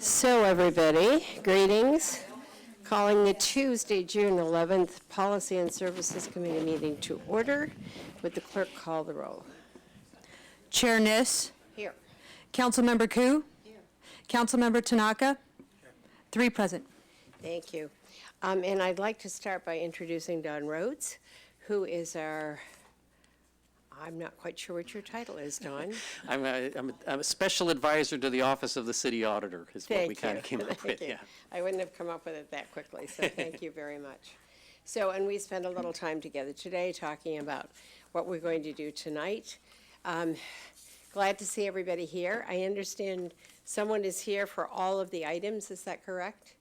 So everybody, greetings. Calling the Tuesday, June 11th Policy and Services Committee meeting to order. Would the clerk call the roll? Chair Niss. Here. Councilmember Koo. Here. Councilmember Tanaka. Here. 3 present. Thank you. And I'd like to start by introducing Don Rhodes, who is I'm not quite sure what your title is, Don. I'm a special advisor to the Office of the City Auditor, is what we kind of came up with. Yeah. I wouldn't have come up with it that quickly, so thank you very much. So, and we spent a little time together today talking about what we're going to do tonight. Glad to see everybody here. I understand someone is here for all of the items, is that correct?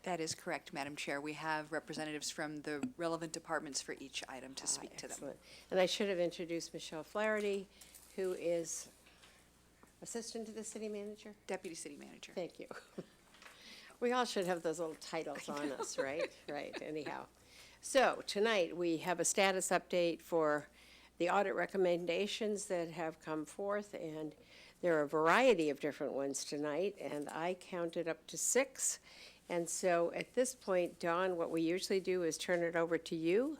That is correct, Madam Chair. We have representatives from the relevant departments for each item to speak to them. And I should have introduced Michelle Flaherty, who is Assistant to the City Manager? Deputy City Manager. Thank you. We all should have those little titles on us, right? Right, anyhow. So tonight we have a status update for the audit recommendations that have come forth, and there are a variety of different ones tonight, and I counted up to 6. And so at this point, Dawn, what we usually do is turn it over to you,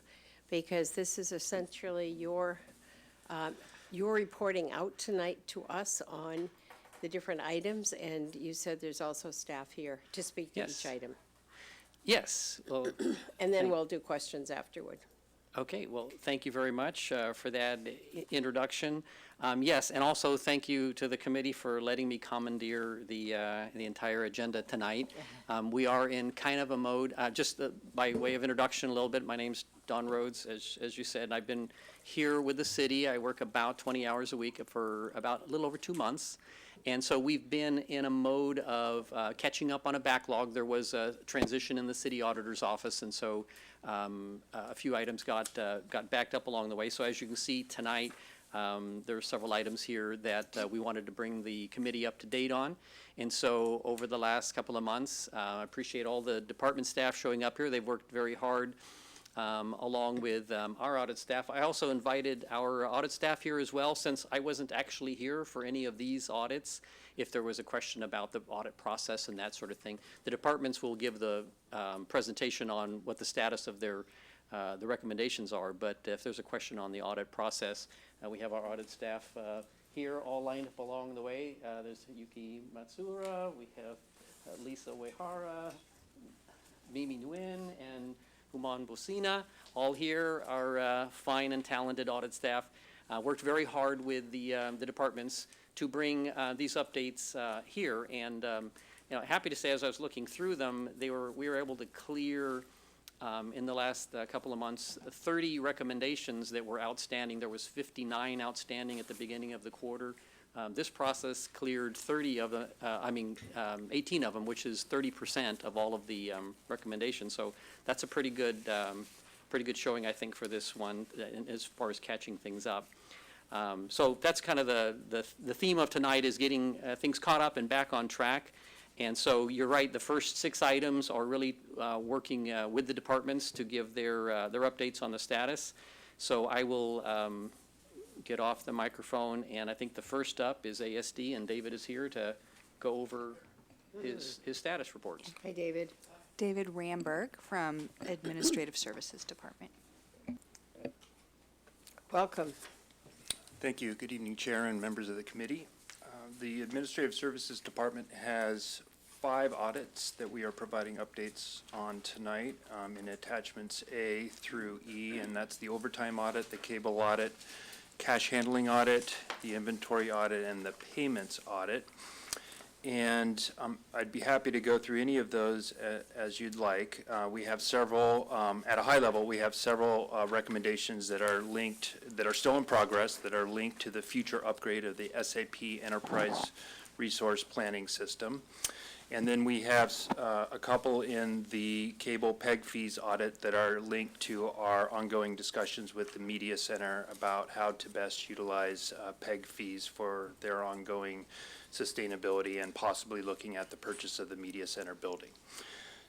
because this is essentially your reporting out tonight to us on the different items, and you said there's also staff here to speak to each item. Yes. Well, and then we'll do questions afterward. Okay, well, thank you very much for that introduction. Yes, and also thank you to the committee for letting me commandeer the entire agenda tonight. We are in kind of a mode, just by way of introduction a little bit, my name's Don Rhodes, as you said. I've been here with the city. I work about 20 hours a week for about a little over 2 months. And so we've been in a mode of catching up on a backlog. There was a transition in the city auditor's office, and so a few items got backed up along the way. So as you can see tonight, there are several items here that we wanted to bring the committee up to date on. And so over the last couple of months, I appreciate all the department staff showing up here. They've worked very hard along with our audit staff. I also invited our audit staff here as well, since I wasn't actually here for any of these audits. If there was a question about the audit process and that sort of thing, the departments will give the presentation on what the status of their the recommendations are. But if there's a question on the audit process, we have our audit staff here all lined up along the way. There's Yuki Matsura, we have Lisa Uehara, Mimi Nguyen, and Human Bosina, all here. Our fine and talented audit staff worked very hard with the departments to bring these updates here. And happy to say, as I was looking through them, we were able to clear in the last couple of months 30 recommendations that were outstanding. There was 59 outstanding at the beginning of the quarter. This process cleared 18 of them, which is 30% of all of the recommendations. So that's a pretty good showing, I think, for this one as far as catching things up. So that's kind of the theme of tonight, is getting things caught up and back on track. And so you're right, the first 6 items are really working with the departments to give their updates on the status. So I will get off the microphone, and I think the first up is ASD, and David is here to go over his status reports. Hi, David. David Ramberg from Administrative Services Department. Welcome. Thank you. Good evening, Chair and members of the committee. The Administrative Services Department has 5 audits that we are providing updates on tonight in attachments A through E, and that's the overtime audit, the cable audit, cash handling audit, the inventory audit, and the payments audit. And I'd be happy to go through any of those as you'd like. We have several, at a high level, we have several recommendations that are linked, that are still in progress, that are linked to the future upgrade of the SAP Enterprise Resource Planning System. And then we have a couple in the cable PEG fees audit that are linked to our ongoing discussions with the Media Center about how to best utilize PEG fees for their ongoing sustainability and possibly looking at the purchase of the Media Center building.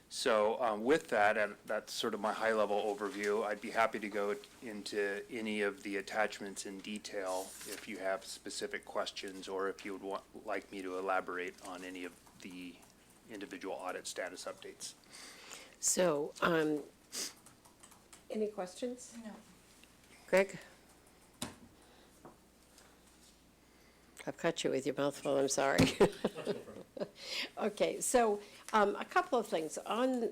So with that, and that's sort of my high-level overview. I'd be happy to go into any of the attachments in detail if you have specific questions, or if you would like me to elaborate on any of the individual audit status updates. So, any questions? No. Greg? I've cut you with your mouth full, I'm sorry. Okay, so a couple of things. On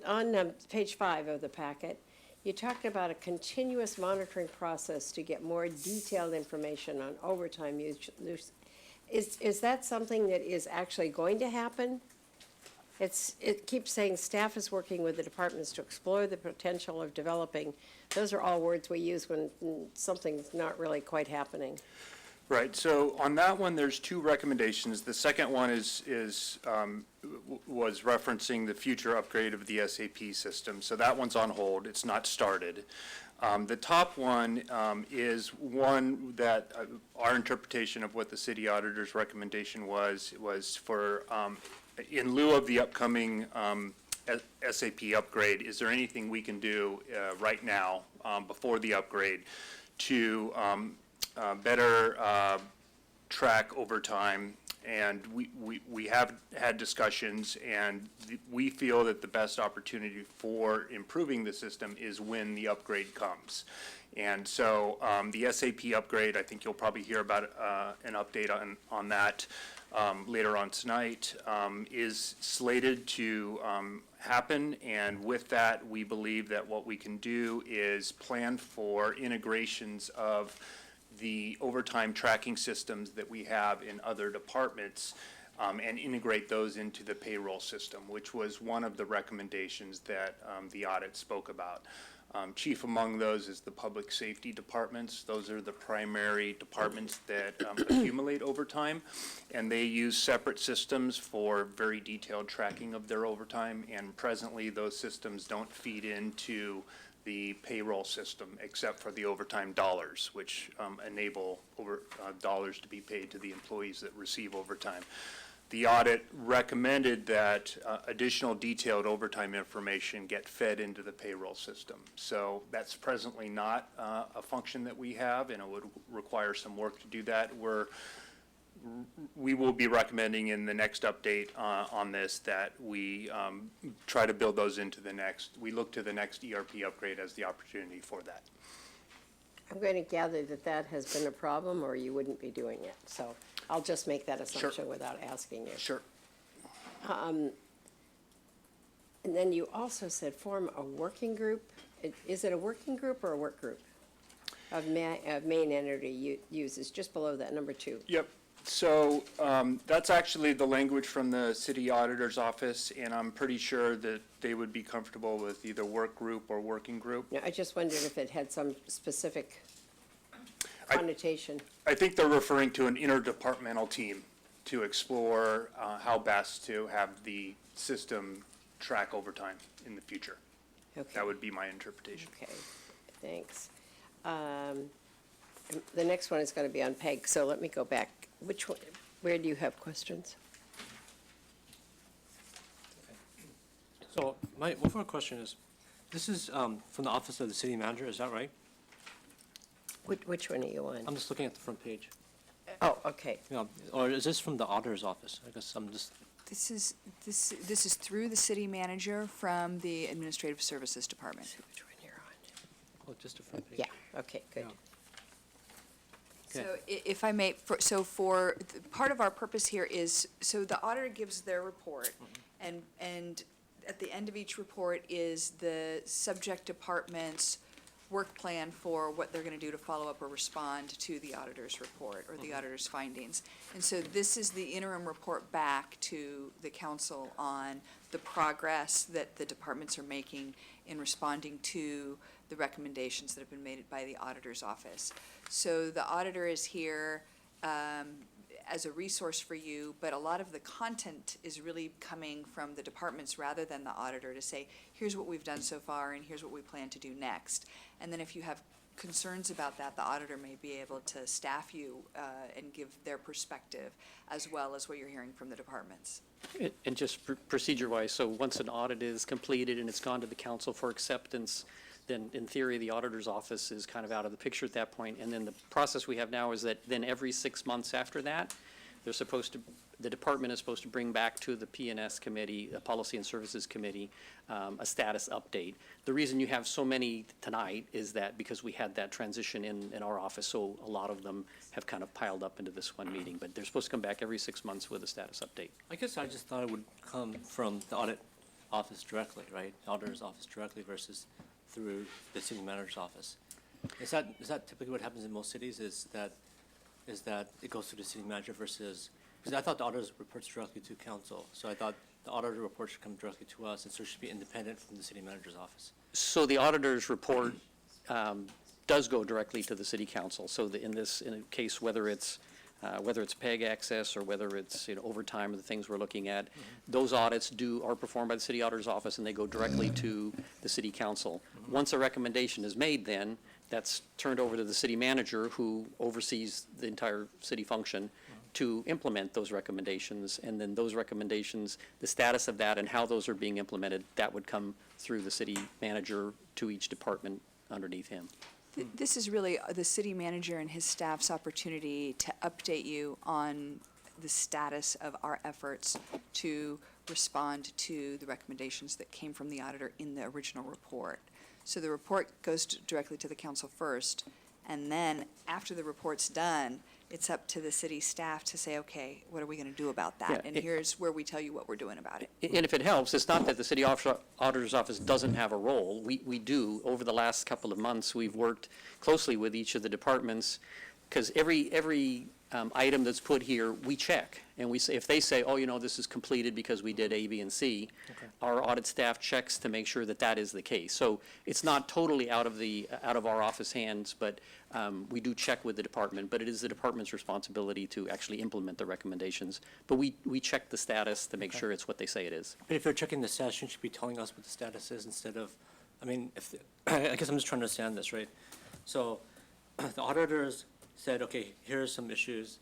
page 5 of the packet, you talked about a continuous monitoring process to get more detailed information on overtime use. Is that something that is actually going to happen? It keeps saying staff is working with the departments to explore the potential of developing. Those are all words we use when something's not really quite happening. Right, so on that one, there's 2 recommendations. The second one was referencing the future upgrade of the SAP system. So that one's on hold, it's not started. The top one is one that our interpretation of what the city auditor's recommendation was for, in lieu of the upcoming SAP upgrade, is there anything we can do right now before the upgrade to better track overtime? And we have had discussions, and we feel that the best opportunity for improving the system is when the upgrade comes. And so the SAP upgrade, I think you'll probably hear about an update on that later on tonight, is slated to happen. And with that, we believe that what we can do is plan for integrations of the overtime tracking systems that we have in other departments, and integrate those into the payroll system, which was one of the recommendations that the audit spoke about. Chief among those is the public safety departments. Those are the primary departments that accumulate overtime, and they use separate systems for very detailed tracking of their overtime, and presently those systems don't feed into the payroll system except for the overtime dollars, which enable dollars to be paid to the employees that receive overtime. The audit recommended that additional detailed overtime information get fed into the payroll system. So that's presently not a function that we have, and it would require some work to do that. We will be recommending in the next update on this that we try to build those into we look to the next ERP upgrade as the opportunity for that. I'm going to gather that that has been a problem, or you wouldn't be doing it. So I'll just make that assumption without asking you. Sure. And then you also said form a working group. Is it a working group or a work group of main entity uses, just below that, number 2? Yep. So that's actually the language from the city auditor's office, and I'm pretty sure that they would be comfortable with either work group or working group. Yeah, I just wondered if it had some specific connotation. I think they're referring to an interdepartmental team to explore how best to have the system track overtime in the future. Okay. That would be my interpretation. Okay, thanks. The next one is going to be on PEG, so let me go back. Which one, where do you have questions? So my one question is, this is from the Office of the City Manager, is that right? Which one are you on? I'm just looking at the front page. Oh, okay. Yeah, or is this from the Auditor's Office? I guess I'm just, This is through the city manager from the Administrative Services Department. Which one you're on? oh, just the front page. Yeah, okay, good. Yeah. So Okay. if I may, part of our purpose here is, so the auditor gives their report, and at the end of each report is the subject department's work plan for what they're gonna do to follow up or respond to the auditor's report or the auditor's findings. And so this is the interim report back to the council on the progress that the departments are making in responding to the recommendations that have been made by the auditor's office. So the auditor is here as a resource for you, but a lot of the content is really coming from the departments rather than the auditor to say, here's what we've done so far and here's what we plan to do next. And then if you have concerns about that, the auditor may be able to staff you and give their perspective, as well as what you're hearing from the departments. And just procedure-wise, so once an audit is completed and it's gone to the council for acceptance, then in theory, the auditor's office is kind of out of the picture at that point. And then the process we have now is that then every 6 months after that, the department is supposed to bring back to the P&S committee, the Policy and Services Committee, a status update. The reason you have so many tonight is that because we had that transition in our office, so a lot of them have kind of piled up into this one meeting. But they're supposed to come back every 6 months with a status update. I guess I just thought it would come from the audit office directly, right? Auditor's office directly versus through the city manager's office. Is that typically what happens in most cities, is that it goes through the city manager versus, because I thought the auditor reports directly to council, so I thought the auditor report should come directly to us, and so it should be independent from the city manager's office. So the auditor's report does go directly to the city council. So in a case, whether it's PEG access or whether it's, overtime or the things we're looking at, those audits are performed by the city auditor's office, and they go directly to the city council. Once a recommendation is made, then that's turned over to the city manager, who oversees the entire city function, to implement those recommendations. And then those recommendations, the status of that and how those are being implemented, that would come through the city manager to each department underneath him. This is really the city manager and his staff's opportunity to update you on the status of our efforts to respond to the recommendations that came from the auditor in the original report. So the report goes directly to the council first, and then after the report's done, it's up to the city staff to say, okay, what are we going to do about that? Yeah, And here's where we tell you what we're doing about it. And if it helps, it's not that the city auditor's office doesn't have a role. We do. Over the last couple of months, we've worked closely with each of the departments, because every item that's put here, we check. And we say, if they say, oh, this is completed because we did A, B, and C, our audit staff checks to make sure that that is the case. So it's not totally out of our office hands, but we do check with the department. But it is the department's responsibility to actually implement the recommendations. But we check the status to make sure it's what they say it is. But if they're checking the status, shouldn't you be telling us what the status is instead of, I guess I'm just trying to understand this, right? So the auditors said, okay, here's some issues.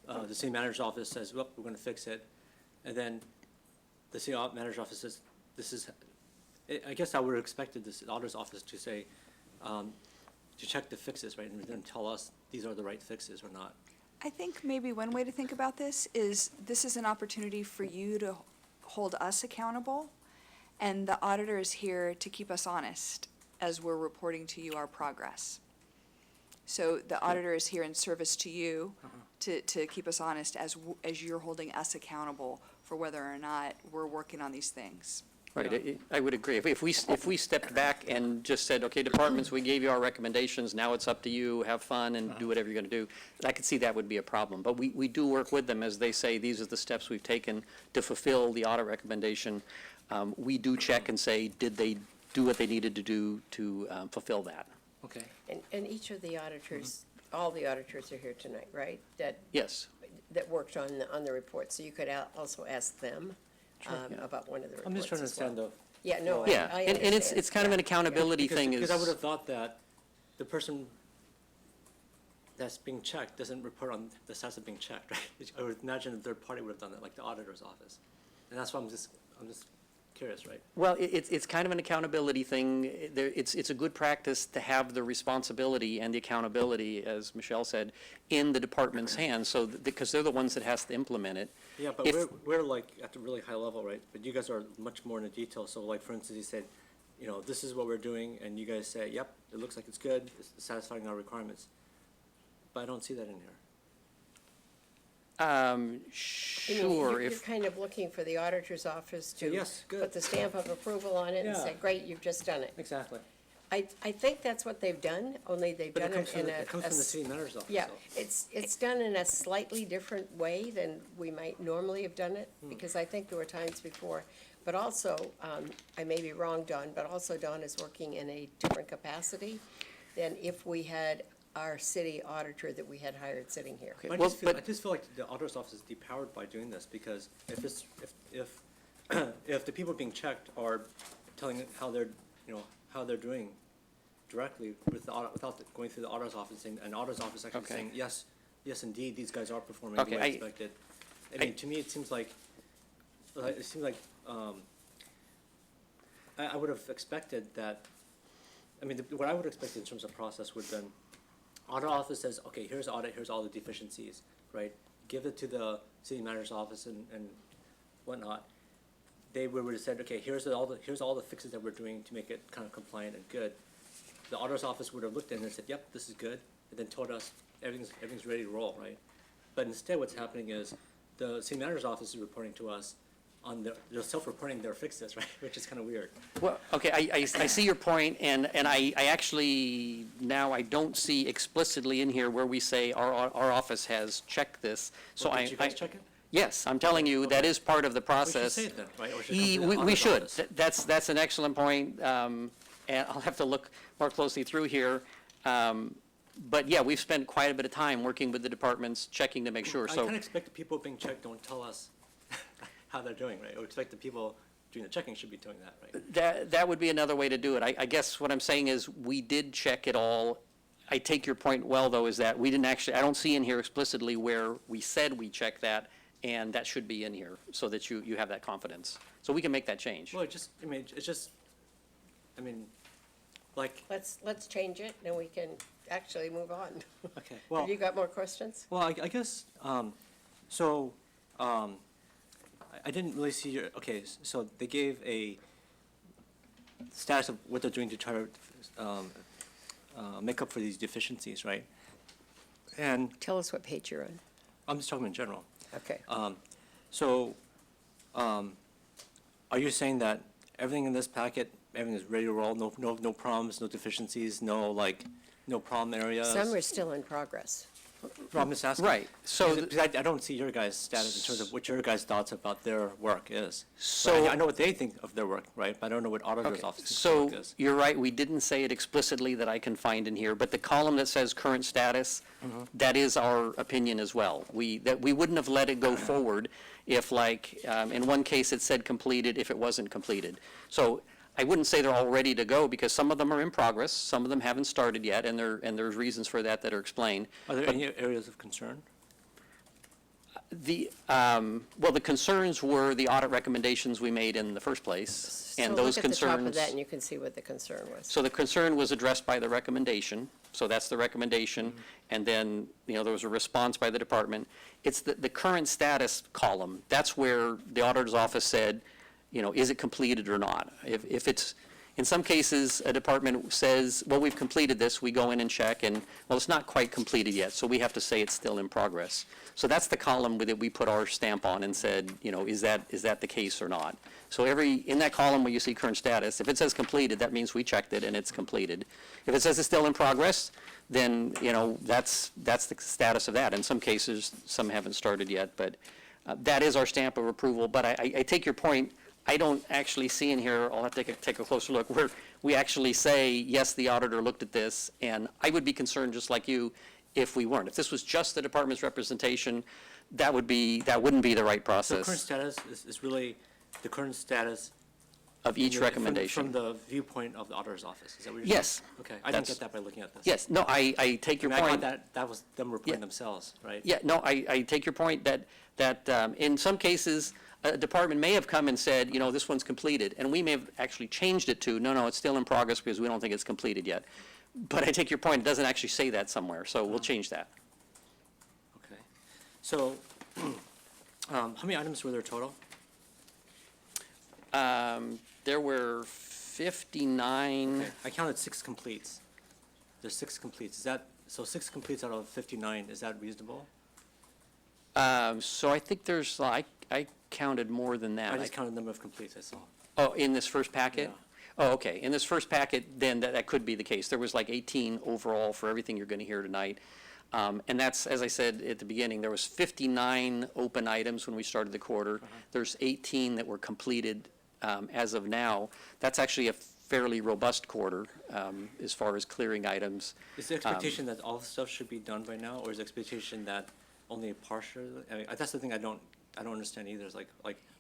The city manager's office says, well, we're going to fix it. And then the city manager's office says, I guess I would have expected this auditor's office to say, to check the fixes, right? And then tell us these are the right fixes or not. I think maybe one way to think about this is an opportunity for you to hold us accountable, and the auditor is here to keep us honest as we're reporting to you our progress. So the auditor is here in service to you to keep us honest as you're holding us accountable for whether or not we're working on these things. Right, I would agree. If we stepped back and just said, okay, departments, we gave you our recommendations, now it's up to you, have fun and do whatever you're going to do, I could see that would be a problem. But we do work with them as they say, these are the steps we've taken to fulfill the audit recommendation. We do check and say, did they do what they needed to do to fulfill that? Okay. And each of the auditors, all the auditors are here tonight, right? Yes. That worked on the report, so you could also ask them about one of the reports I'm just trying to as well. understand though. Yeah, no, Yeah, I and it's understand. kind of an Yeah. accountability thing is. Because I would have thought that the person that's being checked doesn't report on the status of being checked, right? I would imagine a third party would have done that, like the auditor's office. And that's why I'm just curious, right? Well, it's kind of an accountability thing. It's a good practice to have the responsibility and the accountability, as Michelle said, in the department's hands, so, because they're the ones that has to implement it. Yeah, but we're like at a really high level, right? But you guys are much more in the detail. So like, for instance, you said, this is what we're doing, and you guys say, yep, it looks like it's good, it's satisfying our requirements. But I don't see that in here. I mean, Sure, You're kind of looking for the auditor's office to Yes, good. put the stamp of approval on it and Yeah. say, great, you've just done it. Exactly. I think that's what they've done, only they've But done it comes it from, in a. it comes a from the s- city manager's office, Yeah, so. it's done in a slightly different way than we might normally have done it, because I think there were times before. But also, I may be wrong, Dawn, but also Dawn is working in a different capacity than if we had our city auditor that we had hired sitting here. Okay. I Well, just feel, I but- just feel like the auditor's office is depowered by doing this, because if if the people being checked are telling how they're doing, directly with the audit, without going through the auditor's office and auditor's office actually Okay. saying, yes, yes, indeed, these guys are performing the Okay, way I- expected. I mean, to me, it seems like, I would have expected that, I mean, what I would expect in terms of process would have been, audit office says, okay, here's audit, here's all the deficiencies, right? Give it to the city manager's office and whatnot. They would have said, okay, here's all the fixes that we're doing to make it kind of compliant and good. The auditor's office would have looked at it and said, yep, this is good, and then told us everything's ready to roll, right? But instead, what's happening is the city manager's office is reporting to us on they're self-reporting their fixes, right? Which is kind of weird. Well, okay, I see your point, and I actually, now I don't see explicitly in here where we say our office has checked this, so Well, I. did you guys check it? Yes, I'm telling you, that is part of the We should process. say it then, right? Or should it come from the We auditor's should. office? That's an excellent point, and I'll have to look more closely through here. But yeah, we've spent quite a bit of time working with the departments, checking to make sure, I so. kind of expect the people being checked don't tell us how they're doing, right? Or expect the people doing the checking should be doing that, right? That would be another way to do it. I guess what I'm saying is, we did check it all. I take your point well, though, is that we didn't actually, I don't see in here explicitly where we said we checked that, and that should be in here, so that you have that confidence. So we can make that change. Well, it's just, I mean, like, Let's change it, and we can actually move on. okay, well. Have you got more questions? Well, I guess, I didn't really see your, okay, so they gave a status of what they're doing to try to make up for these deficiencies, right? And Tell us what page you're on. I'm just talking in general. Okay. So, are you saying that everything in this packet, everything is ready to roll, no problems, no deficiencies, no problem areas? Some are still in progress. No, I'm just asking. Right, so Because I don't see your guys' status in terms of what your guys' thoughts about their work is. So- I know what they think of their work, right, but I don't know what auditor's Okay, office thinks so their work is. you're right, we didn't say it explicitly that I can find in here, but the column that says current status, Mm-hmm. that is our opinion as well. We wouldn't have let it go forward if, like, in one case it said completed if it wasn't completed. So I wouldn't say they're all ready to go, because some of them are in progress, some of them haven't started yet, and there's reasons for that are explained. Are there any areas of concern? Well, the concerns were the audit recommendations we made in the first place, and those So look at the top of concerns. that, and you can see what the concern was. So the concern was addressed by the recommendation, so that's the recommendation, and then, there was a response by the department. It's the current status column, that's where the auditor's office said, is it completed or not? If it's, in some cases, a department says, well, we've completed this, we go in and check, and, well, it's not quite completed yet, so we have to say it's still in progress. So that's the column that we put our stamp on and said, is that the case or not? So in that column where you see current status, if it says completed, that means we checked it and it's completed. If it says it's still in progress, then, that's the status of that. In some cases, some haven't started yet, but that is our stamp of approval. But I take your point. I don't actually see in here, I'll have to take a closer look, where we actually say, yes, the auditor looked at this, and I would be concerned, just like you, if we weren't. If this was just the department's representation, that wouldn't be the right So process current status is really the current status. of each from- recommendation. From the viewpoint of the auditor's office, is that what you're saying? Yes. Okay, I didn't That's- get that by looking at this. Yes, no, I take your I mean, I point. thought that was them reporting Yeah. themselves, right? Yeah, no, I take your point that in some cases, a department may have come and said, this one's completed, and we may have actually changed it to, no, it's still in progress because we don't think it's completed yet. But I take your point, it doesn't actually say that somewhere, so we'll change that. Okay. So, how many items were there total? There were 59, Okay, I counted 6 completes. There's 6 completes. So 6 completes out of 59, is that reasonable? so I think there's, I counted more than that. I just counted the number of completes I saw. Oh, in this first packet? Yeah. Oh, okay. In this first packet, then that could be the case. There was like 18 overall for everything you're going to hear tonight. And that's, as I said at the beginning, there was 59 open items when we started the quarter. There's 18 that were completed as of now. That's actually a fairly robust quarter as far as clearing items. Is the expectation that all the stuff should be done by now, or is the expectation that only a partial? I mean, that's the thing I don't understand either, is like,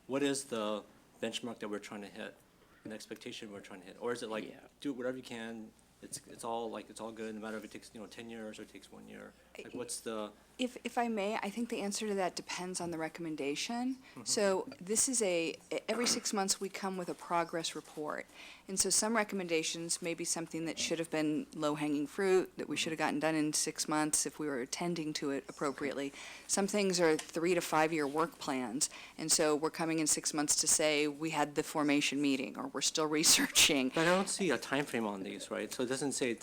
what is the benchmark that we're trying to hit, an expectation we're trying to hit? Or is it like, Yeah. do whatever you can, it's all good, no matter if it takes, 10 years or it takes 1 year? Like, what's the, If I may, I think the answer to that depends on the recommendation. So this is every 6 months, we come with a progress report. And so some recommendations may be something that should have been low-hanging fruit, that we should have gotten done in 6 months if we were attending to it appropriately. Some things are 3 to 5 year work plans. And so we're coming in 6 months to say, we had the formation meeting, or we're still researching. but I don't see a time frame on these, right? So it doesn't say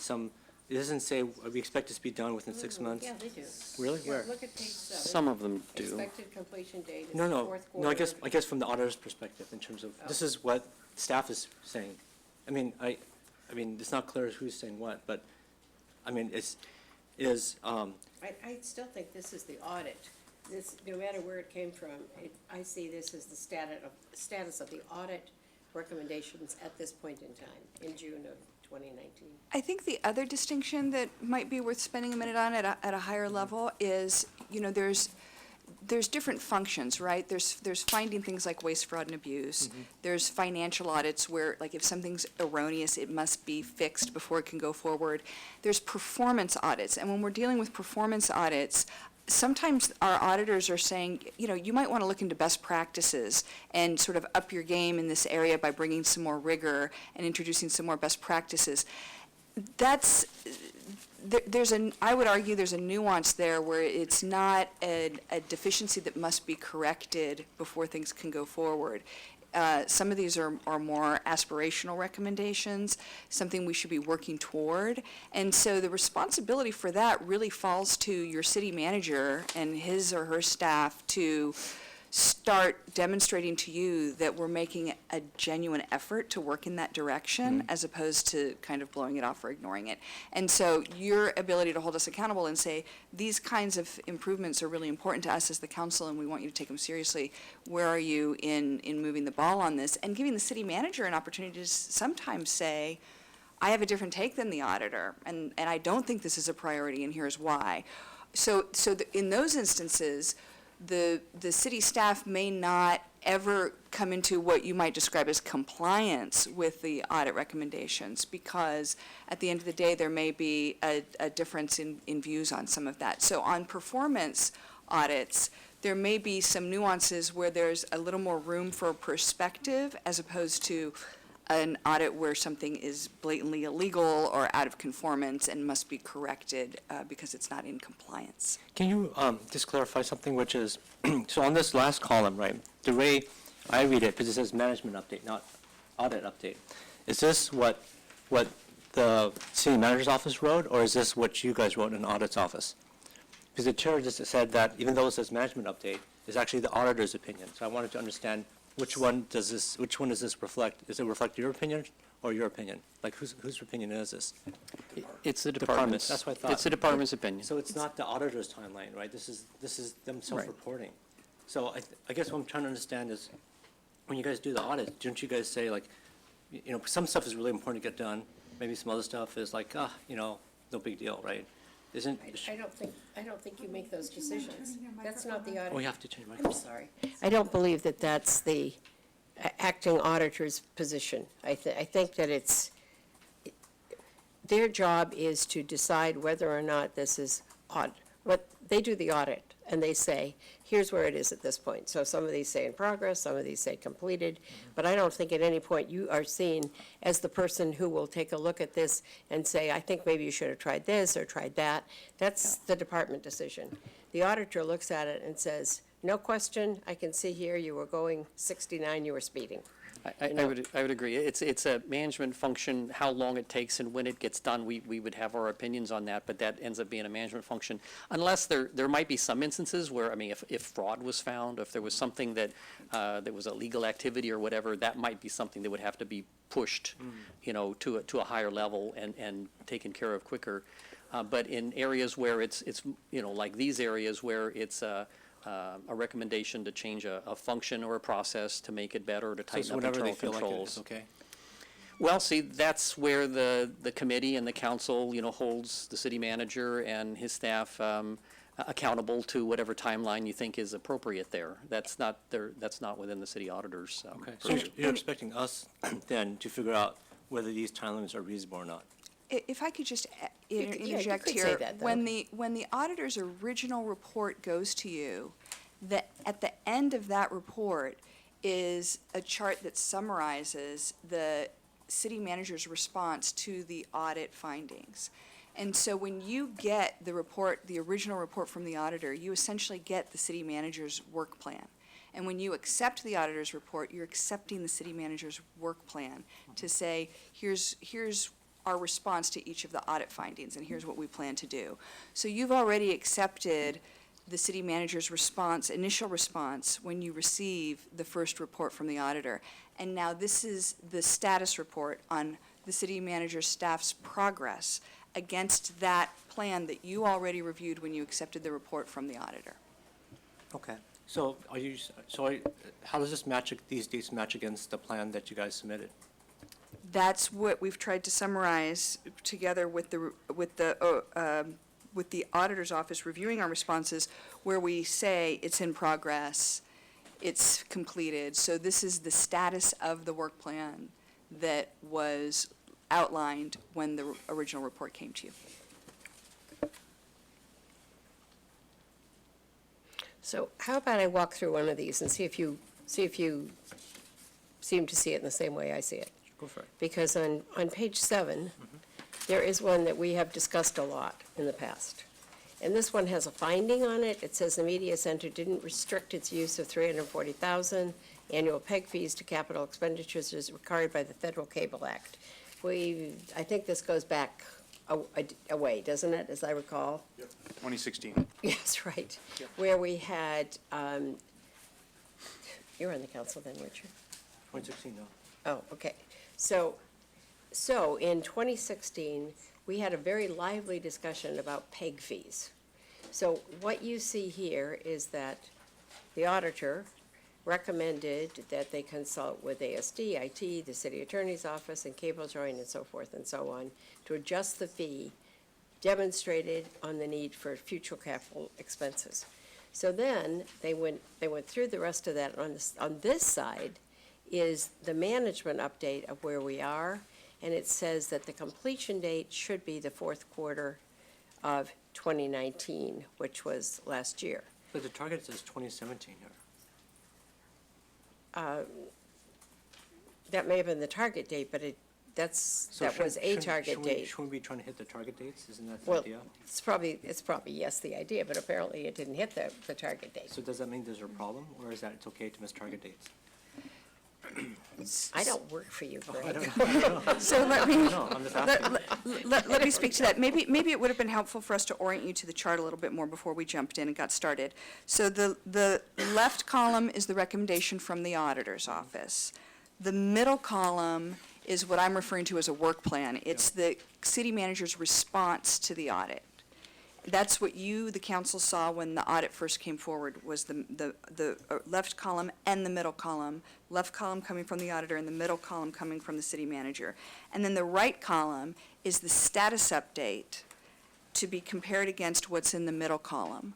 we expect this to be done within 6 months? Yeah, they do. Really? Yeah, Where? look at page 7. Some of them do. Expected completion date is No, the no, fourth no, quarter. I guess from the auditor's perspective, in terms of, this is what staff is saying. I mean, it's not clear who's saying what, but, I mean, I still think this is the audit. This, no matter where it came from, I see this as the status of the audit recommendations at this point in time, in June of 2019. I think the other distinction that might be worth spending a minute on at a higher level is, there's different functions, right? There's finding things like waste, fraud, and abuse. There's financial audits where, like, if something's erroneous, it must be fixed before it can go forward. There's performance audits, and when we're dealing with performance audits, sometimes our auditors are saying, you might want to look into best practices and sort of up your game in this area by bringing some more rigor and introducing some more best practices. I would argue there's a nuance there where it's not a deficiency that must be corrected before things can go forward. Some of these are more aspirational recommendations, something we should be working toward. And so the responsibility for that really falls to your city manager and his or her staff to start demonstrating to you that we're making a genuine effort to work in that direction, as opposed to kind of blowing it off or ignoring it. And so your ability to hold us accountable and say, these kinds of improvements are really important to us as the council, and we want you to take them seriously. Where are you in moving the ball on this? And giving the city manager an opportunity to sometimes say, I have a different take than the auditor, and I don't think this is a priority, and here's why. So in those instances, the city staff may not ever come into what you might describe as compliance with the audit recommendations, because at the end of the day, there may be a difference in views on some of that. So on performance audits, there may be some nuances where there's a little more room for perspective, as opposed to an audit where something is blatantly illegal or out of conformance and must be corrected because it's not in compliance. can you just clarify something, which is, so on this last column, right, the way I read it, because it says management update, not audit update, is this what the city manager's office wrote, or is this what you guys wrote in the audit's office? Because the chair just said that even though it says management update, it's actually the auditor's opinion. So I wanted to understand which one does this reflect? Does it reflect your opinion or your opinion? Like, whose opinion is this? It's the Department's, department's. that's what I thought. It's the department's opinion. So it's not the auditor's timeline, right? This is them self-reporting. So I guess what I'm trying to understand is, when you guys do the audit, don't you guys say, like, some stuff is really important to get done, maybe some other stuff is like, no big deal, right? Isn't, I don't think you make those decisions. That's not the audit. oh, you have to change my I'm sorry. I don't believe that that's the acting auditor's position. I think that their job is to decide whether or not this is they do the audit, and they say, here's where it is at this point. So some of these say in progress, some of these say completed, but I don't think at any point you are seen as the person who will take a look at this and say, I think maybe you should have tried this or tried that. That's the department decision. The auditor looks at it and says, no question, I can see here you were going 69, you were speeding. I would agree. It's a management function. How long it takes and when it gets done, we would have our opinions on that, but that ends up being a management function. Unless there might be some instances where, if fraud was found, if there was something that was a legal activity or whatever, that might be something that would have to be pushed, to a higher level and taken care of quicker. But in areas where it's like these areas where it's a recommendation to change a function or a process to make it better, to so it's tighten up whenever they internal feel like it is controls. okay? Well, see, that's where the committee and the council, holds the city manager and his staff accountable to whatever timeline you think is appropriate there. That's not within the city auditor's Okay, so purview. you're expecting us then to figure out whether these timelines are reasonable or not? If I could just You could- yeah, you interject could say here. that, though. When the auditor's original report goes to you, at the end of that report is a chart that summarizes the city manager's response to the audit findings. And so when you get the report, the original report from the auditor, you essentially get the city manager's work plan. And when you accept the auditor's report, you're accepting the city manager's work plan to say, here's our response to each of the audit findings, and here's what we plan to do. So you've already accepted the city manager's response, initial response, when you receive the first report from the auditor. And now this is the status report on the city manager's staff's progress against that plan that you already reviewed when you accepted the report from the auditor. Okay, so how does this match, these dates match against the plan that you guys submitted? That's what we've tried to summarize together with the auditor's office reviewing our responses, where we say it's in progress, it's completed. So this is the status of the work plan that was outlined when the original report came to you. So how about I walk through one of these and see if you seem to see it in the same way I see it? Go for it. Because on page 7, there is one that we have discussed a lot in the past. And this one has a finding on it. It says the media center didn't restrict its use of $340,000 annual PEG fees to capital expenditures as required by the Federal Cable Act. I think this goes back a way, doesn't it, as I recall? 2016. Yes, right. Where we had, you're on the council then, Richard? 2016, no. Oh, okay. So in 2016, we had a very lively discussion about PEG fees. So what you see here is that the auditor recommended that they consult with ASD, IT, the city attorney's office, and Cable Joint, and so forth and so on, to adjust the fee, demonstrated on the need for future capital expenses. So then, they went through the rest of that. On this side is the management update of where we are, and it says that the completion date should be the fourth quarter of 2019, which was last year. But the target says 2017 here. That may have been the target date, but that was a target date. Shouldn't we be trying to hit the target dates? Isn't that the Well, idea? it's probably, yes, the idea, but apparently it didn't hit the target date. So does that mean there's a problem, or is that it's okay to miss target dates? I don't work for you, Greg. So let me, No, I'm just asking. let me speak to that. Maybe it would have been helpful for us to orient you to the chart a little bit more before we jumped in and got started. So the left column is the recommendation from the auditor's office. The middle column is what I'm referring to as a work plan. It's the city manager's response to the audit. That's what you, the council, saw when the audit first came forward, was the left column and the middle column, left column coming from the auditor and the middle column coming from the city manager. And then the right column is the status update to be compared against what's in the middle column.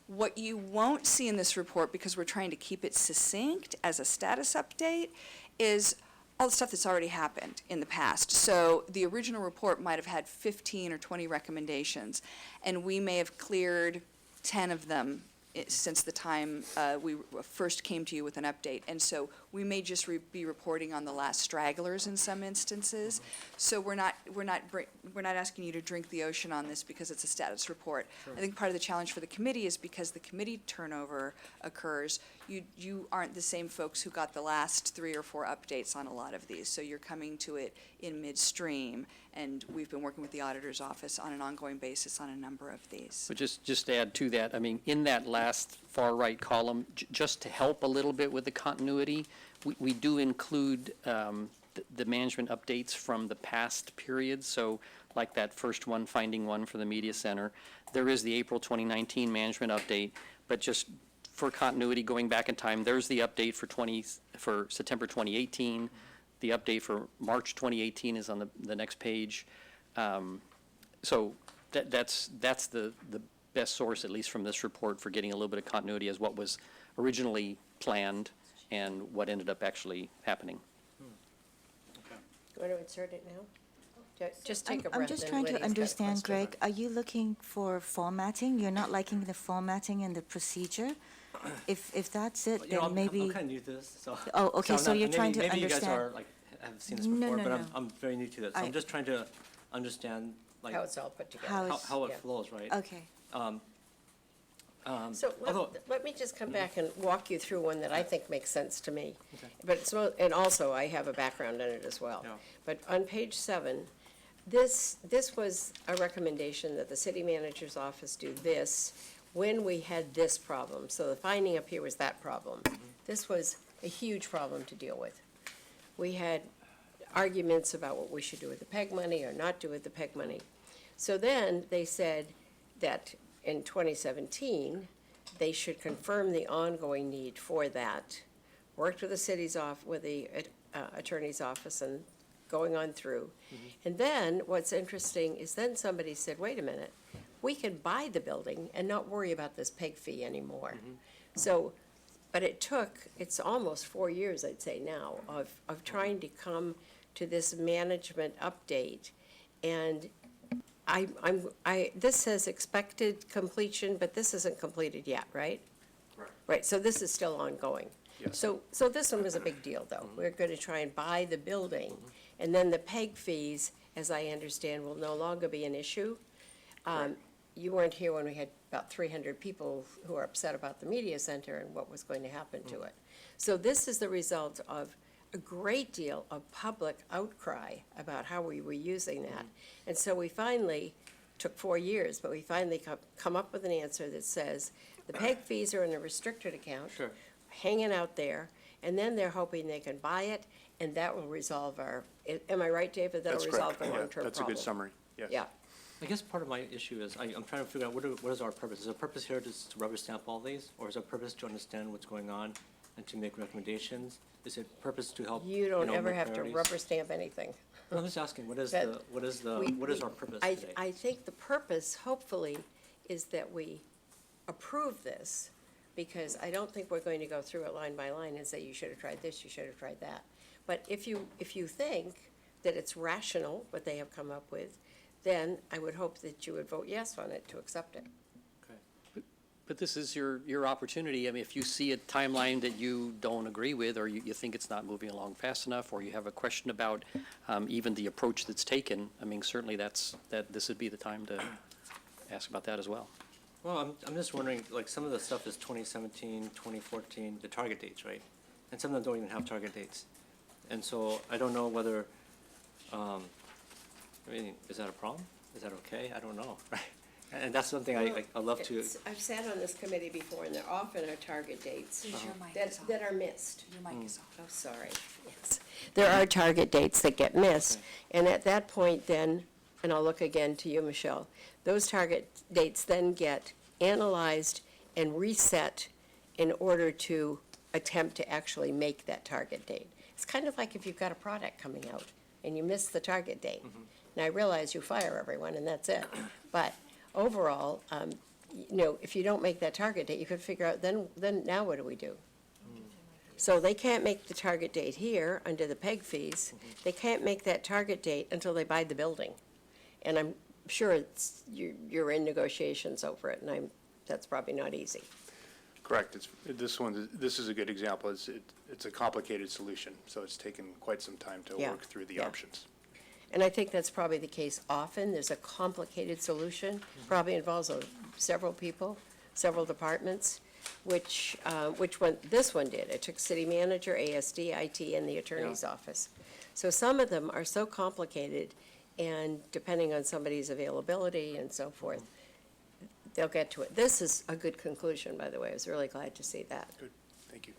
What you won't see in this report, because we're trying to keep it succinct as a status update, is all the stuff that's already happened in the past. So the original report might have had 15 or 20 recommendations, and we may have cleared 10 of them since the time we first came to you with an update. And so we may just be reporting on the last stragglers in some instances. So we're not asking you to drink the ocean on this because it's a status report. I think part of the challenge for the committee is because the committee turnover occurs, you aren't the same folks who got the last 3 or 4 updates on a lot of these. So you're coming to it in midstream, and we've been working with the auditor's office on an ongoing basis on a number of these. But just to add to that, I mean, in that last far right column, just to help a little bit with the continuity, we do include the management updates from the past periods. So like that first one, finding one for the media center, there is the April 2019 management update, but just for continuity going back in time, there's the update for September 2018. The update for March 2018 is on the next page. So that's the best source, at least from this report, for getting a little bit of continuity as what was originally planned and what ended up actually happening. You want to insert it now? Just take a breath. I'm just and trying to Lydia's got a understand, question. Greg, are you looking for formatting? You're not liking the formatting and the procedure? If that's it, You know, then I'm maybe, kind of new to this, so. Oh, okay, I'm so not- you're trying to Maybe you guys understand- are, like, have seen this No, before, no, but no. I'm very new to this. So I- I'm just trying to understand, like, How it's all put together. How how it's- how it yeah. flows, right? okay. So although- let me just come back and walk you through one that I think makes sense to me. Okay. But it's, and also I have a background in it as well. Yeah. But on page 7, this was a recommendation that the city manager's office do this when we had this problem. So the finding up here was that problem. This was a huge problem to deal with. We had arguments about what we should do with the PEG money or not do with the PEG money. So then they said that in 2017, they should confirm the ongoing need for that. Worked with the city's with the attorney's office and going on through. And then what's interesting is then somebody said, wait a minute, we can buy the building and not worry about this PEG fee anymore. So, but it's almost 4 years, I'd say now, of trying to come to this management update. And this says expected completion, but this isn't completed yet, right? Correct. Right, so this is still ongoing. Yes. So this one was a big deal, though. We're going to try and buy the building, and then the PEG fees, as I understand, will no longer be an issue. You weren't here when we had about 300 people who were upset about the media center and what was going to happen to it. So this is the result of a great deal of public outcry about how we were using that. And so we finally, took 4 years, but we finally come up with an answer that says the PEG fees are in a restricted account. Sure. Hanging out there, and then they're hoping they can buy it, and that will resolve am I right, David? That'll That's resolve correct. the Yeah, long-term problem. that's a good summary, yes. Yeah. I guess part of my issue is, I'm trying to figure out what is our purpose? Is our purpose here just to rubber stamp all these? Or is our purpose to understand what's going on and to make recommendations? Is it purpose to help, You don't ever make have to priorities? rubber stamp anything. No, I'm just asking, what is That what is our purpose I today? think the purpose, hopefully, is that we approve this, because I don't think we're going to go through it line by line and say, you should have tried this, you should have tried that. But if you think that it's rational, what they have come up with, then I would hope that you would vote yes on it to accept it. Okay. But this is your opportunity. I mean, if you see a timeline that you don't agree with, or you think it's not moving along fast enough, or you have a question about even the approach that's taken, I mean, certainly this would be the time to ask about that as well. Well, I'm just wondering, like, some of the stuff is 2017, 2014, the target dates, right? And some of them don't even have target dates. And so I don't know whether, I mean, is that a problem? Is that okay? I don't know, right? And that's something I love to, I've sat on this committee before, and there often are target dates Your mic is off. that are missed. Your mic is off. Oh, sorry, yes. There are target dates that get missed, and at that point then, and I'll look again to you, Michelle, those target dates then get analyzed and reset in order to attempt to actually make that target date. It's kind of like if you've got a product coming out and you miss the target date. Now, I realize you fire everyone and that's it, but overall, if you don't make that target date, you could figure out, then now what do we do? So they can't make the target date here under the PEG fees. They can't make that target date until they buy the building. And I'm sure you're in negotiations over it, and that's probably not easy. Correct. This is a good example. It's a complicated solution, so it's taken quite some time to Yeah, work through the yeah. options. And I think that's probably the case often. There's a complicated solution, probably involves several people, several departments, which this one did. It took city manager, ASD, IT, and the attorney's office. So some of them are so complicated, and depending on somebody's availability and so forth, they'll get to it. This is a good conclusion, by the way. I was really glad to see that. Good, thank you.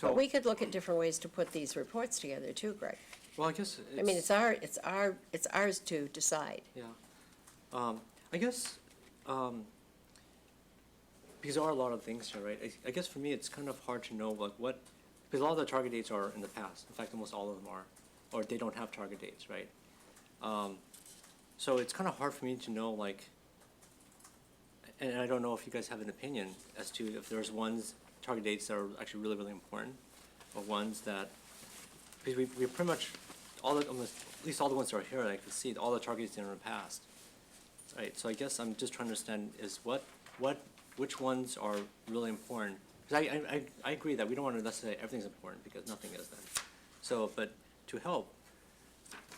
But we could look at different ways to put these reports together too, Greg. well, I guess I mean, it's ours to decide. Yeah. I guess, because there are a lot of things here, right? I guess for me, it's kind of hard to know, like, because a lot of the target dates are in the past. In fact, almost all of them are, or they don't have target dates, right? So it's kind of hard for me to know, like, and I don't know if you guys have an opinion as to if there's target dates that are actually really, really important, or ones that, because we pretty much, almost, at least all the ones that are here, I can see all the targets in the past. Right, so I guess I'm just trying to understand is which ones are really important? Because I agree that we don't want to necessarily say everything's important, because nothing is then. So, but to help,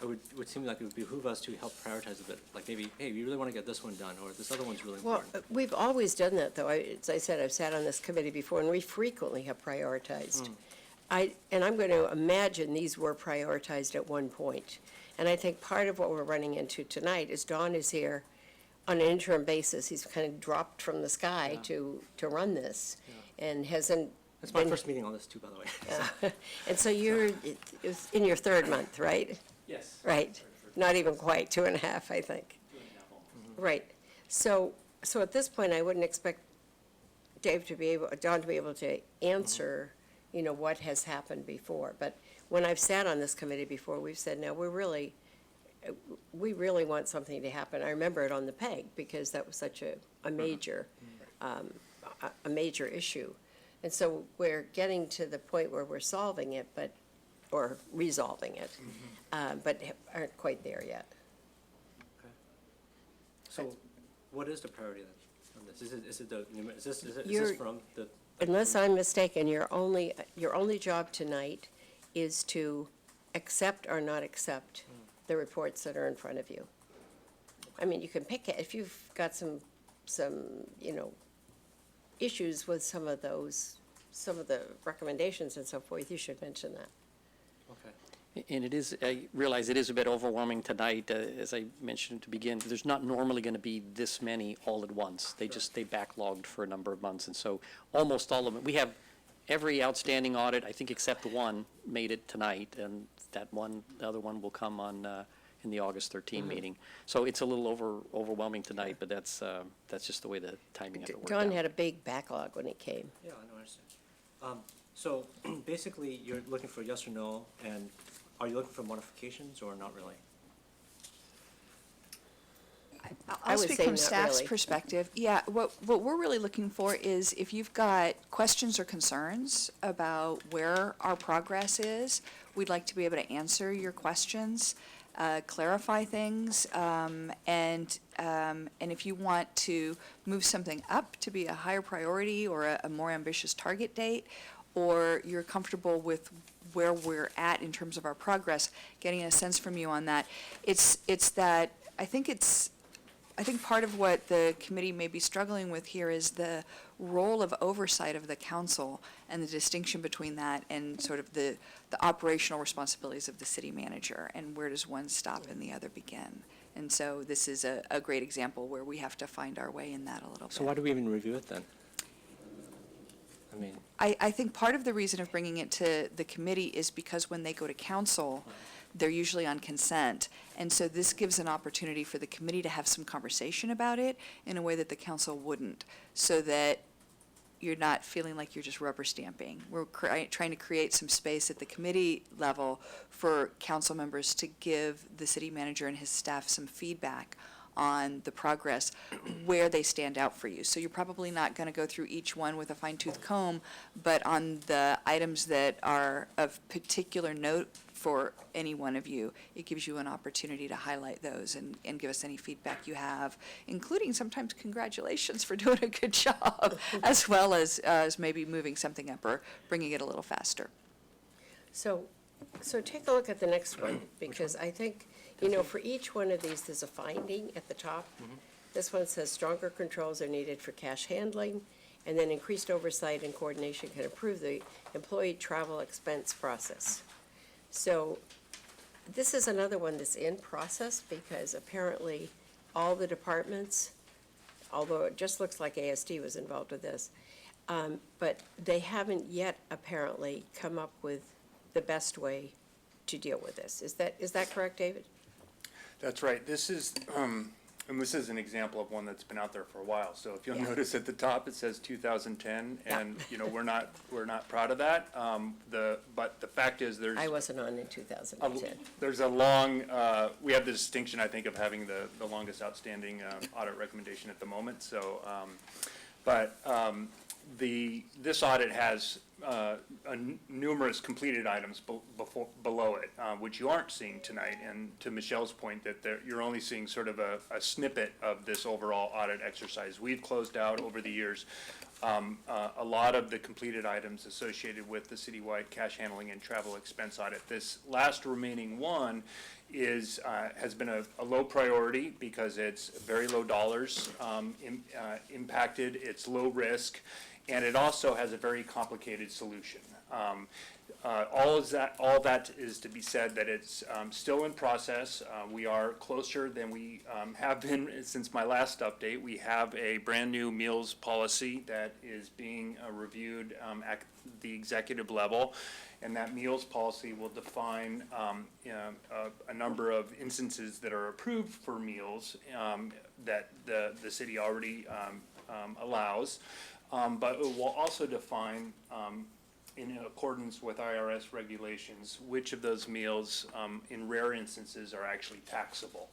it would seem like it would behoove us to help prioritize a bit, like maybe, hey, we really want to get this one done, or this other one's really Well, important. we've always done that, though. As I said, I've sat on this committee before, and we frequently have prioritized. And I'm going to imagine these were prioritized at one point. And I think part of what we're running into tonight is Don is here on an interim basis. He's kind of dropped from the sky to run this, and hasn't. It's my been- first meeting on this too, by the way. And so you're it's in your third month, right? Yes. Right, not even quite, 2.5, I think. Right, so at this point, I wouldn't expect Don to be able to answer, what has happened before. But when I've sat on this committee before, we've said, no, we really want something to happen. I remember it on the PEG, because that was such a major issue. And so we're getting to the point where we're solving it, or resolving it, but aren't quite there yet. So what is the priority then on this? Is this You're- from the? Unless I'm mistaken, your only job tonight is to accept or not accept the reports that are in front of you. I mean, you can pick it, if you've got some, issues with some of the recommendations and so forth, you should mention that. Okay. And it is, I realize it is a bit overwhelming tonight, as I mentioned to begin. There's not normally going to be this many all at once. They backlogged for a number of months, and so almost all of them. We have every outstanding audit, I think except one, made it tonight, and the other one will come on, in the August 13 meeting. So it's a little overwhelming tonight, but that's just the way the timing of it worked out. Don had a big backlog when he came. Yeah, I know, I understand. So basically, you're looking for yes or no, and are you looking for modifications or not really? I I'll would speak say from not staff's really. perspective. Yeah, what we're really looking for is if you've got questions or concerns about where our progress is, we'd like to be able to answer your questions, clarify things, and if you want to move something up to be a higher priority or a more ambitious target date, or you're comfortable with where we're at in terms of our progress, getting a sense from you on that. It's that, I think part of what the committee may be struggling with here is the role of oversight of the council and the distinction between that and sort of the operational responsibilities of the city manager, and where does one stop and the other begin. And so this is a great example where we have to find our way in that a little bit. So why do we even review it then? I mean, I think part of the reason of bringing it to the committee is because when they go to council, they're usually on consent. And so this gives an opportunity for the committee to have some conversation about it in a way that the council wouldn't, so that you're not feeling like you're just rubber stamping. We're trying to create some space at the committee level for council members to give the city manager and his staff some feedback on the progress, where they stand out for you. So you're probably not going to go through each one with a fine-tooth comb, but on the items that are of particular note for any one of you, it gives you an opportunity to highlight those and give us any feedback you have, including sometimes congratulations for doing a good job, as well as maybe moving something up or bringing it a little faster. So take a look at the next one, because I think, for each one of these, there's a finding at the top. This one says stronger controls are needed for cash handling, and then increased oversight and coordination can improve the employee travel expense process. So this is another one that's in process, because apparently all the departments, although it just looks like ASD was involved with this, but they haven't yet apparently come up with the best way to deal with this. Is that correct, David? That's right. This is an example of one that's been out there for a while. So if you'll Yeah. notice at the top, it says 2010, and, we're not proud of that. But the fact is, I wasn't on in 2010. there's a long, we have the distinction, I think, of having the longest outstanding audit recommendation at the moment. So, This audit has numerous completed items below it, which you aren't seeing tonight. And to Michelle's point, that you're only seeing sort of a snippet of this overall audit exercise. We've closed out over the years a lot of the completed items associated with the citywide cash handling and travel expense audit. This last remaining one has been a low priority because it's very low dollars impacted, it's low risk, and it also has a very complicated solution. All that is to be said that it's still in process. We are closer than we have been since my last update. We have a brand-new meals policy that is being reviewed at the executive level, and that meals policy will define a number of instances that are approved for meals that the city already allows, but it will also define in accordance with IRS regulations, which of those meals, in rare instances, are actually taxable.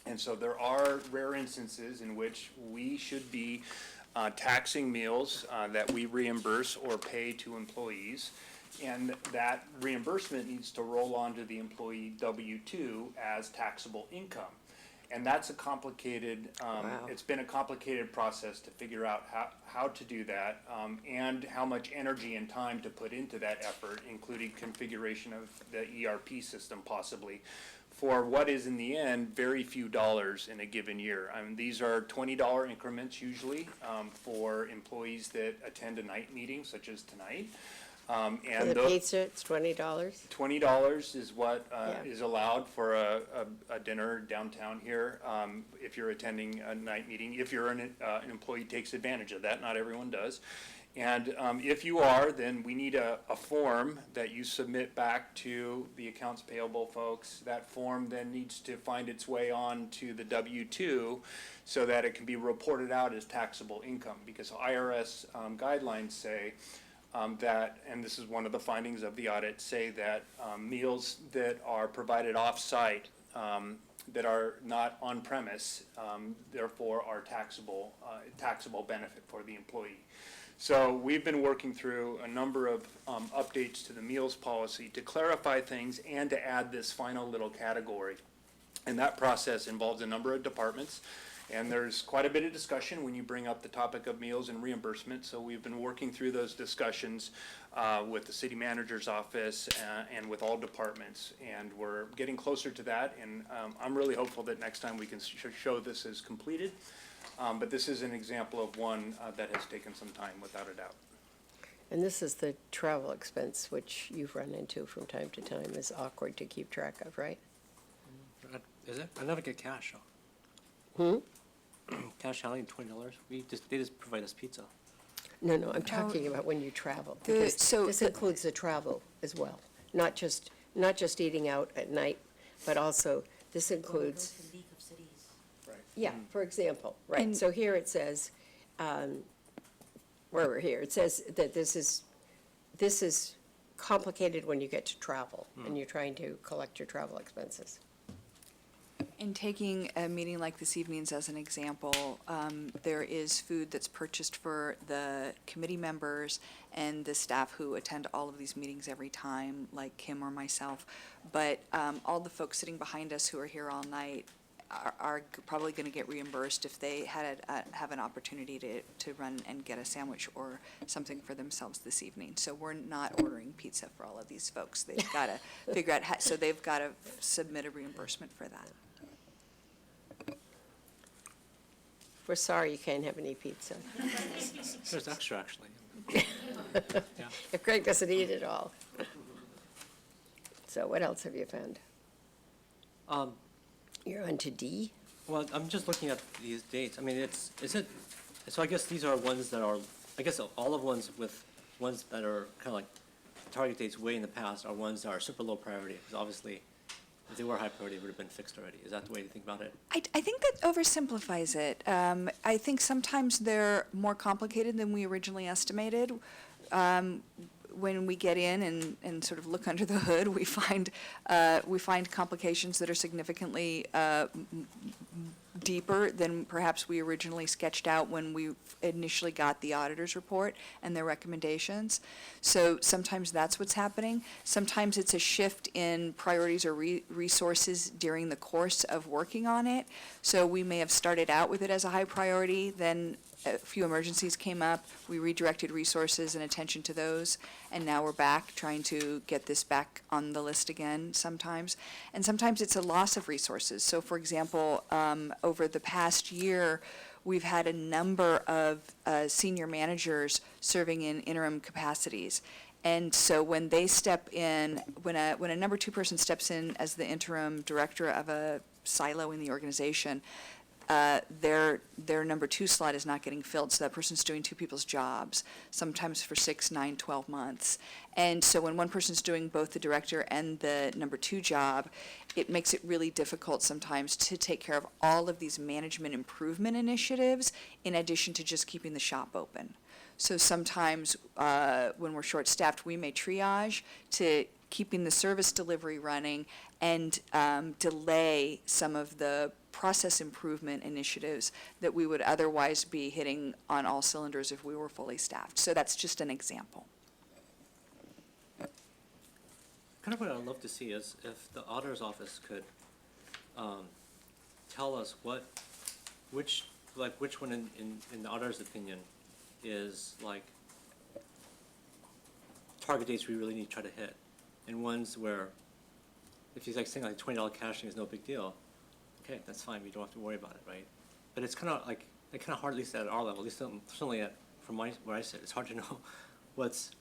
And so there are rare instances in which we should be taxing meals that we reimburse or pay to employees, and that reimbursement needs to roll onto the employee W-2 as taxable income. And that's a complicated, it's been a complicated process to figure out how to do that, and how much energy and time to put into that effort, including configuration of the ERP system possibly, for what is in the end very few dollars in a given year. I mean, these are $20 increments usually for employees that attend a night meeting such as tonight. For And the those pizza, it's $20. $20 is what Yeah. is allowed for a dinner downtown here, if you're attending a night meeting. If you're an employee takes advantage of that, not everyone does. And if you are, then we need a form that you submit back to the accounts payable folks. That form then needs to find its way on to the W-2 so that it can be reported out as taxable income, because IRS guidelines say that, and this is one of the findings of the audit, say that meals that are provided off-site that are not on premise, therefore are taxable benefit for the employee. So we've been working through a number of updates to the meals policy to clarify things and to add this final little category. And that process involves a number of departments. And there's quite a bit of discussion when you bring up the topic of meals and reimbursement. So we've been working through those discussions with the city manager's office and with all departments. And we're getting closer to that. And I'm really hopeful that next time we can show this as completed. But this is an example of one that has taken some time, without a doubt. And this is the travel expense, which you've run into from time to time, is awkward to keep track of, right? Is it? I never get cash, though. Hmm? Cash handling, $20. They just provide us pizza. No, I'm talking about when you travel. The- Because so this the- includes the travel as well, not just eating out at night, but also this includes. Yeah, for example, right, And- so here it says, where we're here, it says that this is complicated when you get to travel, and you're trying to collect your travel expenses. In taking a meeting like this evening's as an example, there is food that's purchased for the committee members and the staff who attend all of these meetings every time, like Kim or myself. But all the folks sitting behind us who are here all night are probably going to get reimbursed if they have an opportunity to run and get a sandwich or something for themselves this evening. So we're not ordering pizza for all of these folks. They've got to figure out, so they've got to submit a reimbursement for that. We're sorry you can't have any pizza. There's extra, actually. If Greg doesn't eat it all. So what else have you found? You're on to D? Well, I'm just looking at these dates. I mean, so I guess these are ones that are, I guess all of ones with ones that are kind of like target dates way in the past are ones that are super low priority, because obviously if they were high priority, it would have been fixed already. Is that the way to think about it? I think that oversimplifies it. I think sometimes they're more complicated than we originally estimated. When we get in and sort of look under the hood, we find complications that are significantly deeper than perhaps we originally sketched out when we initially got the auditor's report and their recommendations. So sometimes that's what's happening. Sometimes it's a shift in priorities or resources during the course of working on it. So we may have started out with it as a high priority, then a few emergencies came up, we redirected resources and attention to those, and now we're back trying to get this back on the list again sometimes. And sometimes it's a loss of resources. So for example, over the past year, we've had a number of senior managers serving in interim capacities. And so when they step in, when a number two person steps in as the interim director of a silo in the organization, their number two slot is not getting filled, so that person's doing two people's jobs, sometimes for 6, 9, 12 months. And so when one person's doing both the director and the number two job, it makes it really difficult sometimes to take care of all of these management improvement initiatives in addition to just keeping the shop open. So sometimes when we're short-staffed, we may triage to keeping the service delivery running and delay some of the process improvement initiatives that we would otherwise be hitting on all cylinders if we were fully staffed. So that's just an example. Kind of what I'd love to see is if the auditor's office could tell us which one in the auditor's opinion is like target dates we really need to try to hit, and ones where if he's like saying like $20 caching is no big deal, okay, that's fine, we don't have to worry about it, right? But it's kind of like, hard, at least at our level, at least certainly from where I sit, it's hard to know what's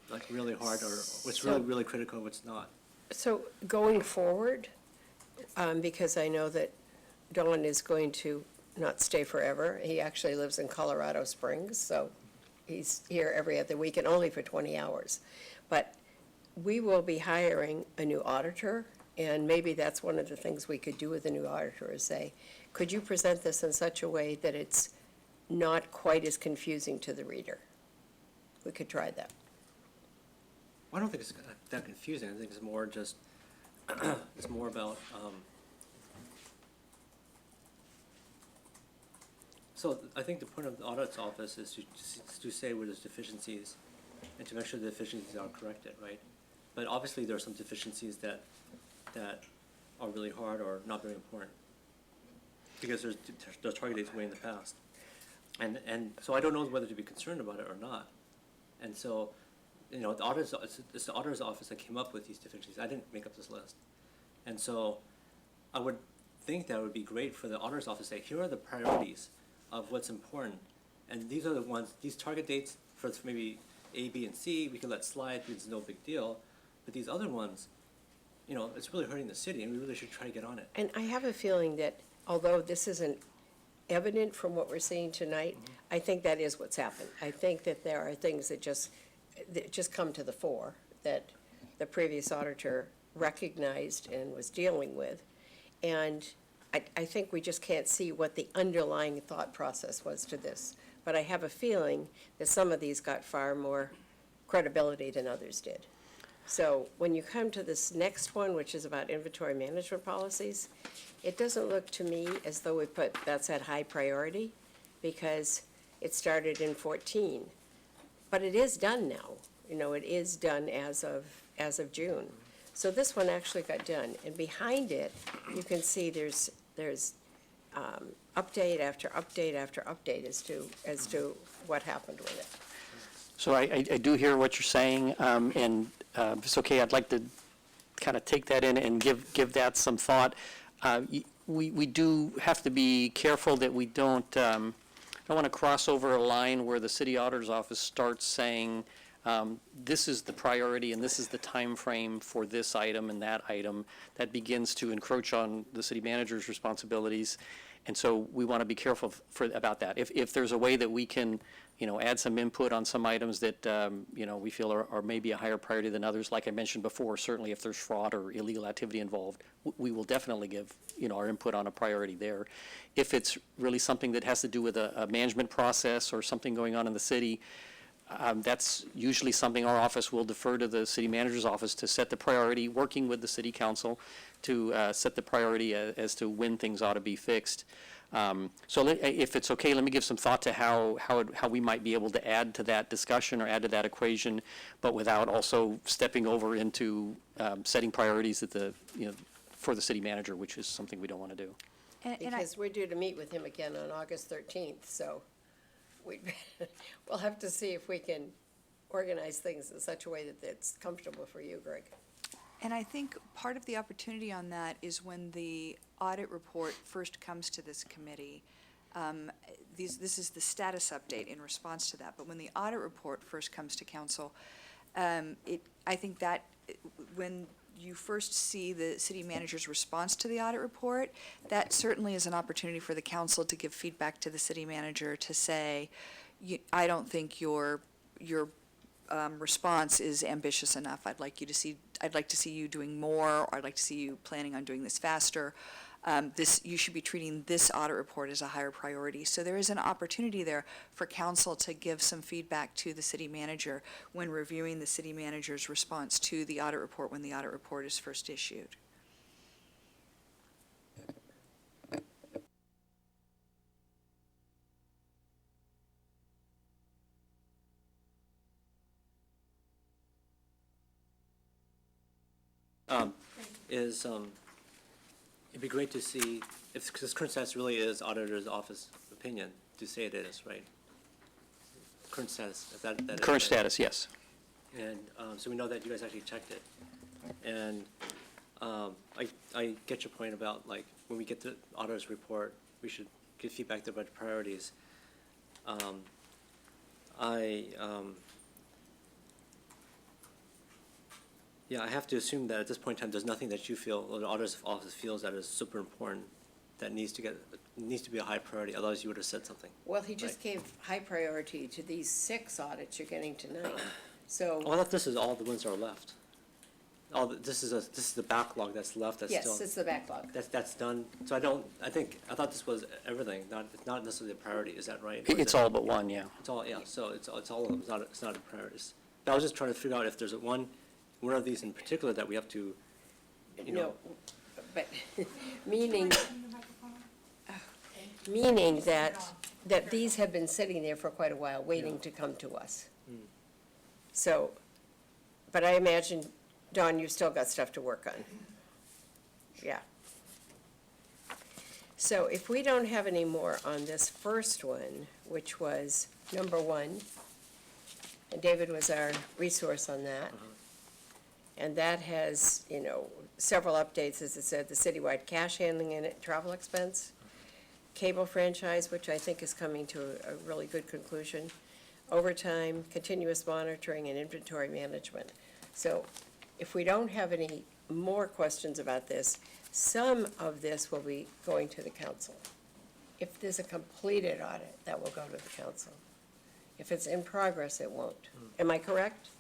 like really hard or what's So- really critical and what's not. So going forward, because I know that Don is going to not stay forever. He actually lives in Colorado Springs, so he's here every other week and only for 20 hours. But we will be hiring a new auditor, and maybe that's one of the things we could do with a new auditor is say, could you present this in such a way that it's not quite as confusing to the reader? We could try that. I don't think it's that confusing. I think it's more just, it's more about, so I think the point of the audit's office is to say where there's deficiencies and to make sure the deficiencies are corrected, right? But obviously there are some deficiencies that are really hard or not very important because there's target dates way in the past. And so I don't know whether to be concerned about it or not. And so, you know, it's the auditor's office that came up with these deficiencies. I didn't make up this list. And so I would think that would be great for the auditor's office to say, here are the priorities of what's important. And these are the ones, these target dates for maybe A, B, and C, we can let slide because it's no big deal. But these other ones, you know, it's really hurting the city and we really should try to get on it. And I have a feeling that although this isn't evident from what we're seeing tonight, I think that is what's happened. I think that there are things that just come to the fore that the previous auditor recognized and was dealing with. And I think we just can't see what the underlying thought process was to this. But I have a feeling that some of these got far more credibility than others did. So when you come to this next one, which is about inventory management policies, it doesn't look to me as though we put that's at high priority because it started in 14. But it is done now. You know, it is done as of June. So this one actually got done. And behind it, you can see there's update after update after update as to what happened with it. So I do hear what you're saying, and if it's okay, I'd like to kind of take that in and give that some thought. We do have to be careful that we don't want to cross over a line where the city auditor's office starts saying, this is the priority and this is the time frame for this item and that item. That begins to encroach on the city manager's responsibilities. And so we want to be careful about that. If there's a way that we can, you know, add some input on some items that, you know, we feel are maybe a higher priority than others, like I mentioned before, certainly if there's fraud or illegal activity involved, we will definitely give, you know, our input on a priority there. If it's really something that has to do with a management process or something going on in the city, That's usually something our office will defer to the city manager's office to set the priority, working with the city council to set the priority as to when things ought to be fixed. If it's okay, let me give some thought to how we might be able to add to that discussion or add to that equation, but without also stepping over into setting priorities at for the city manager, which is something we don't want to do. Because we're due to meet with him again on August 13th, so we'll have to see if we can organize things in such a way that it's comfortable for you, Greg. And I think part of the opportunity on that is when the audit report first comes to this committee. This is the status update in response to that, but when the audit report first comes to council, I think that when you first see the city manager's response to the audit report, that certainly is an opportunity for the council to give feedback to the city manager to say, I don't think your response is ambitious enough. I'd like to see you doing more, or I'd like to see you planning on doing this faster. You should be treating this audit report as a higher priority. So there is an opportunity there for council to give some feedback to the city manager when reviewing the city manager's response to the audit report when the audit report is first issued. It'd be great to see, because current status really is auditor's office opinion, to say it is, right? Current status, is that is Current right? status, yes. And so we know that you guys actually checked it. And I get your point about, like, when we get the auditor's report, we should give feedback to budget priorities. Yeah, I have to assume that at this point in time, there's nothing that you feel, or the auditor's office feels that is super important, that needs to be a high priority, otherwise you would have said something. Well, he just Right. gave high priority to these 6 audits you're getting tonight. So, Oh, I thought this is all the ones that are left. This is the backlog that's left, that's still. yes, it's the backlog. That's done, so I thought this was everything, it's not necessarily a priority, is that right? Or is It's it- all but one, yeah. It's all, yeah, so it's all of them, it's not a priority. But I was just trying to figure out if there's one of these in particular that we have to, you know. No, but meaning that these have been sitting there for quite a while, waiting to come to us. So, but I imagine, Dawn, you've still got stuff to work on. Yeah. So if we don't have any more on this first one, which was number 1, and David was our resource on that. And that has, several updates, as it said, the citywide cash handling and travel expense, cable franchise, which I think is coming to a really good conclusion, overtime, continuous monitoring, and inventory management. So if we don't have any more questions about this, some of this will be going to the council. If there's a completed audit, that will go to the council. If it's in progress, it won't. Am I correct?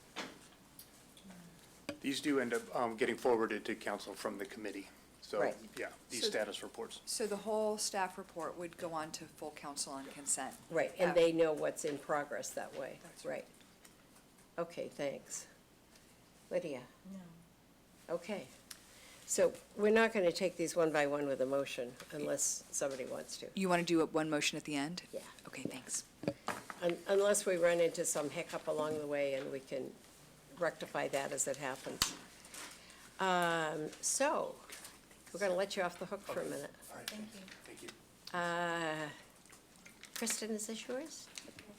These do end up getting forwarded to council from the committee. So, Right. yeah, these So- status reports. So the whole staff report would go on to full council on consent. Right, and they know what's in progress that way. That's Right. Okay, thanks. Lydia? No. Okay. So we're not going to take these one by one with a motion unless somebody wants to. You want to do one motion at the end? Yeah. Okay, thanks. Unless we run into some hiccup along the way and we can rectify that as it happens. So, we're going to let you off the hook for a minute. All right. Thank you. Kristen, is this yours?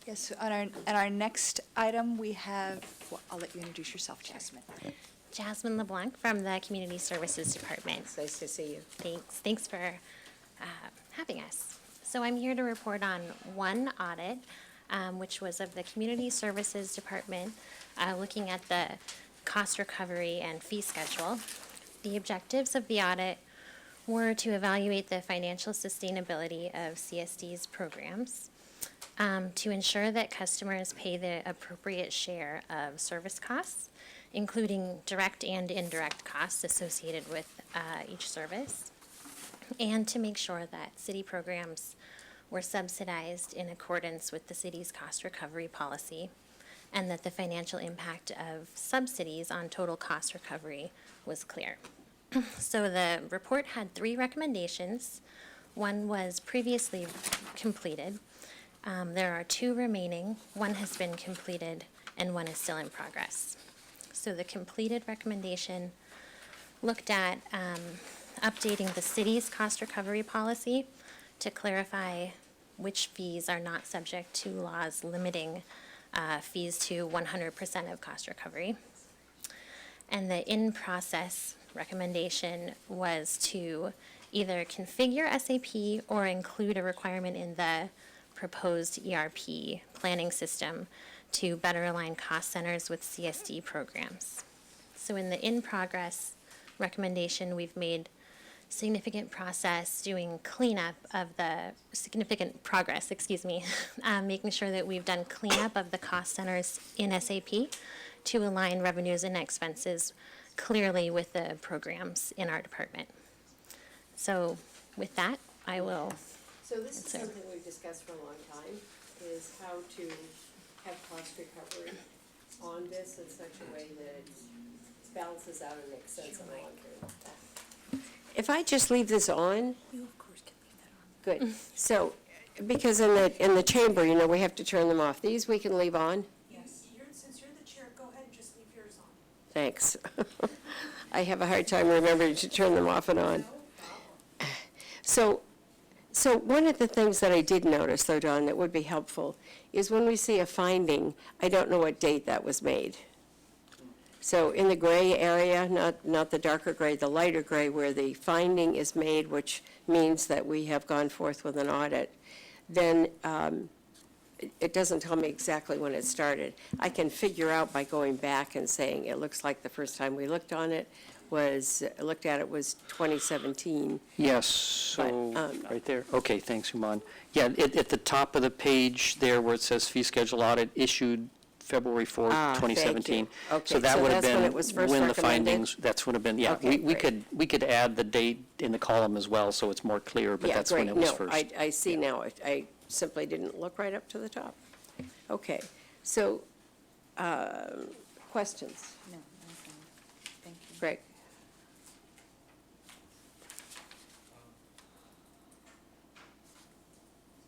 Yes, on our next item, we have, well, I'll let you introduce yourself, Jasmine. Jasmine LeBlanc from the Community Services Department. It's nice to see you. Thanks for having us. So I'm here to report on one audit, which was of the Community Services Department, looking at the cost recovery and fee schedule. The objectives of the audit were to evaluate the financial sustainability of CSD's programs, to ensure that customers pay the appropriate share of service costs, including direct and indirect costs associated with each service, and to make sure that city programs were subsidized in accordance with the city's cost recovery policy, and that the financial impact of subsidies on total cost recovery was clear. So the report had 3 recommendations. One was previously completed. There are 2 remaining. One has been completed and one is still in progress. So the completed recommendation looked at updating the city's cost recovery policy to clarify which fees are not subject to laws limiting fees to 100% of cost recovery. And the in-process recommendation was to either configure SAP or include a requirement in the proposed ERP planning system to better align cost centers with CSD programs. So in the in-progress recommendation, we've made significant progress, making sure that we've done cleanup of the cost centers in SAP to align revenues and expenses clearly with the programs in our department. So with that, I will. So this is something we've discussed for a long time, is how to have cost recovery on this in such a way that it balances out and makes sense in the long term. If I just leave this on? You of course can leave that on. Good. So, because in the chamber, you know, we have to turn them off. These we can leave on? Yes, since you're the chair, go ahead and just leave yours on. Thanks. I have a hard time remembering to turn them off and on. So one of the things that I did notice, though, Dawn, that would be helpful, is when we see a finding, I don't know what date that was made. So in the gray area, not the darker gray, the lighter gray, where the finding is made, which means that we have gone forth with an audit, then it doesn't tell me exactly when it started. I can figure out by going back and saying, it looks like the first time we looked at it was 2017. Yes, so, But, right there. Okay, thanks, Human. Yeah, at the top of the page there where it says fee schedule audit issued February 4th, Thank you. 2017. Okay, So that so would have that's when been it was first when the recommended? findings, that's would have been, yeah. Okay, We great. we could add the date in the column as well, so it's more clear, but Yeah, that's when great. it was No, first. I see now. I simply didn't look right up to the top. Okay, so, questions? No, nothing. Thank you. Greg?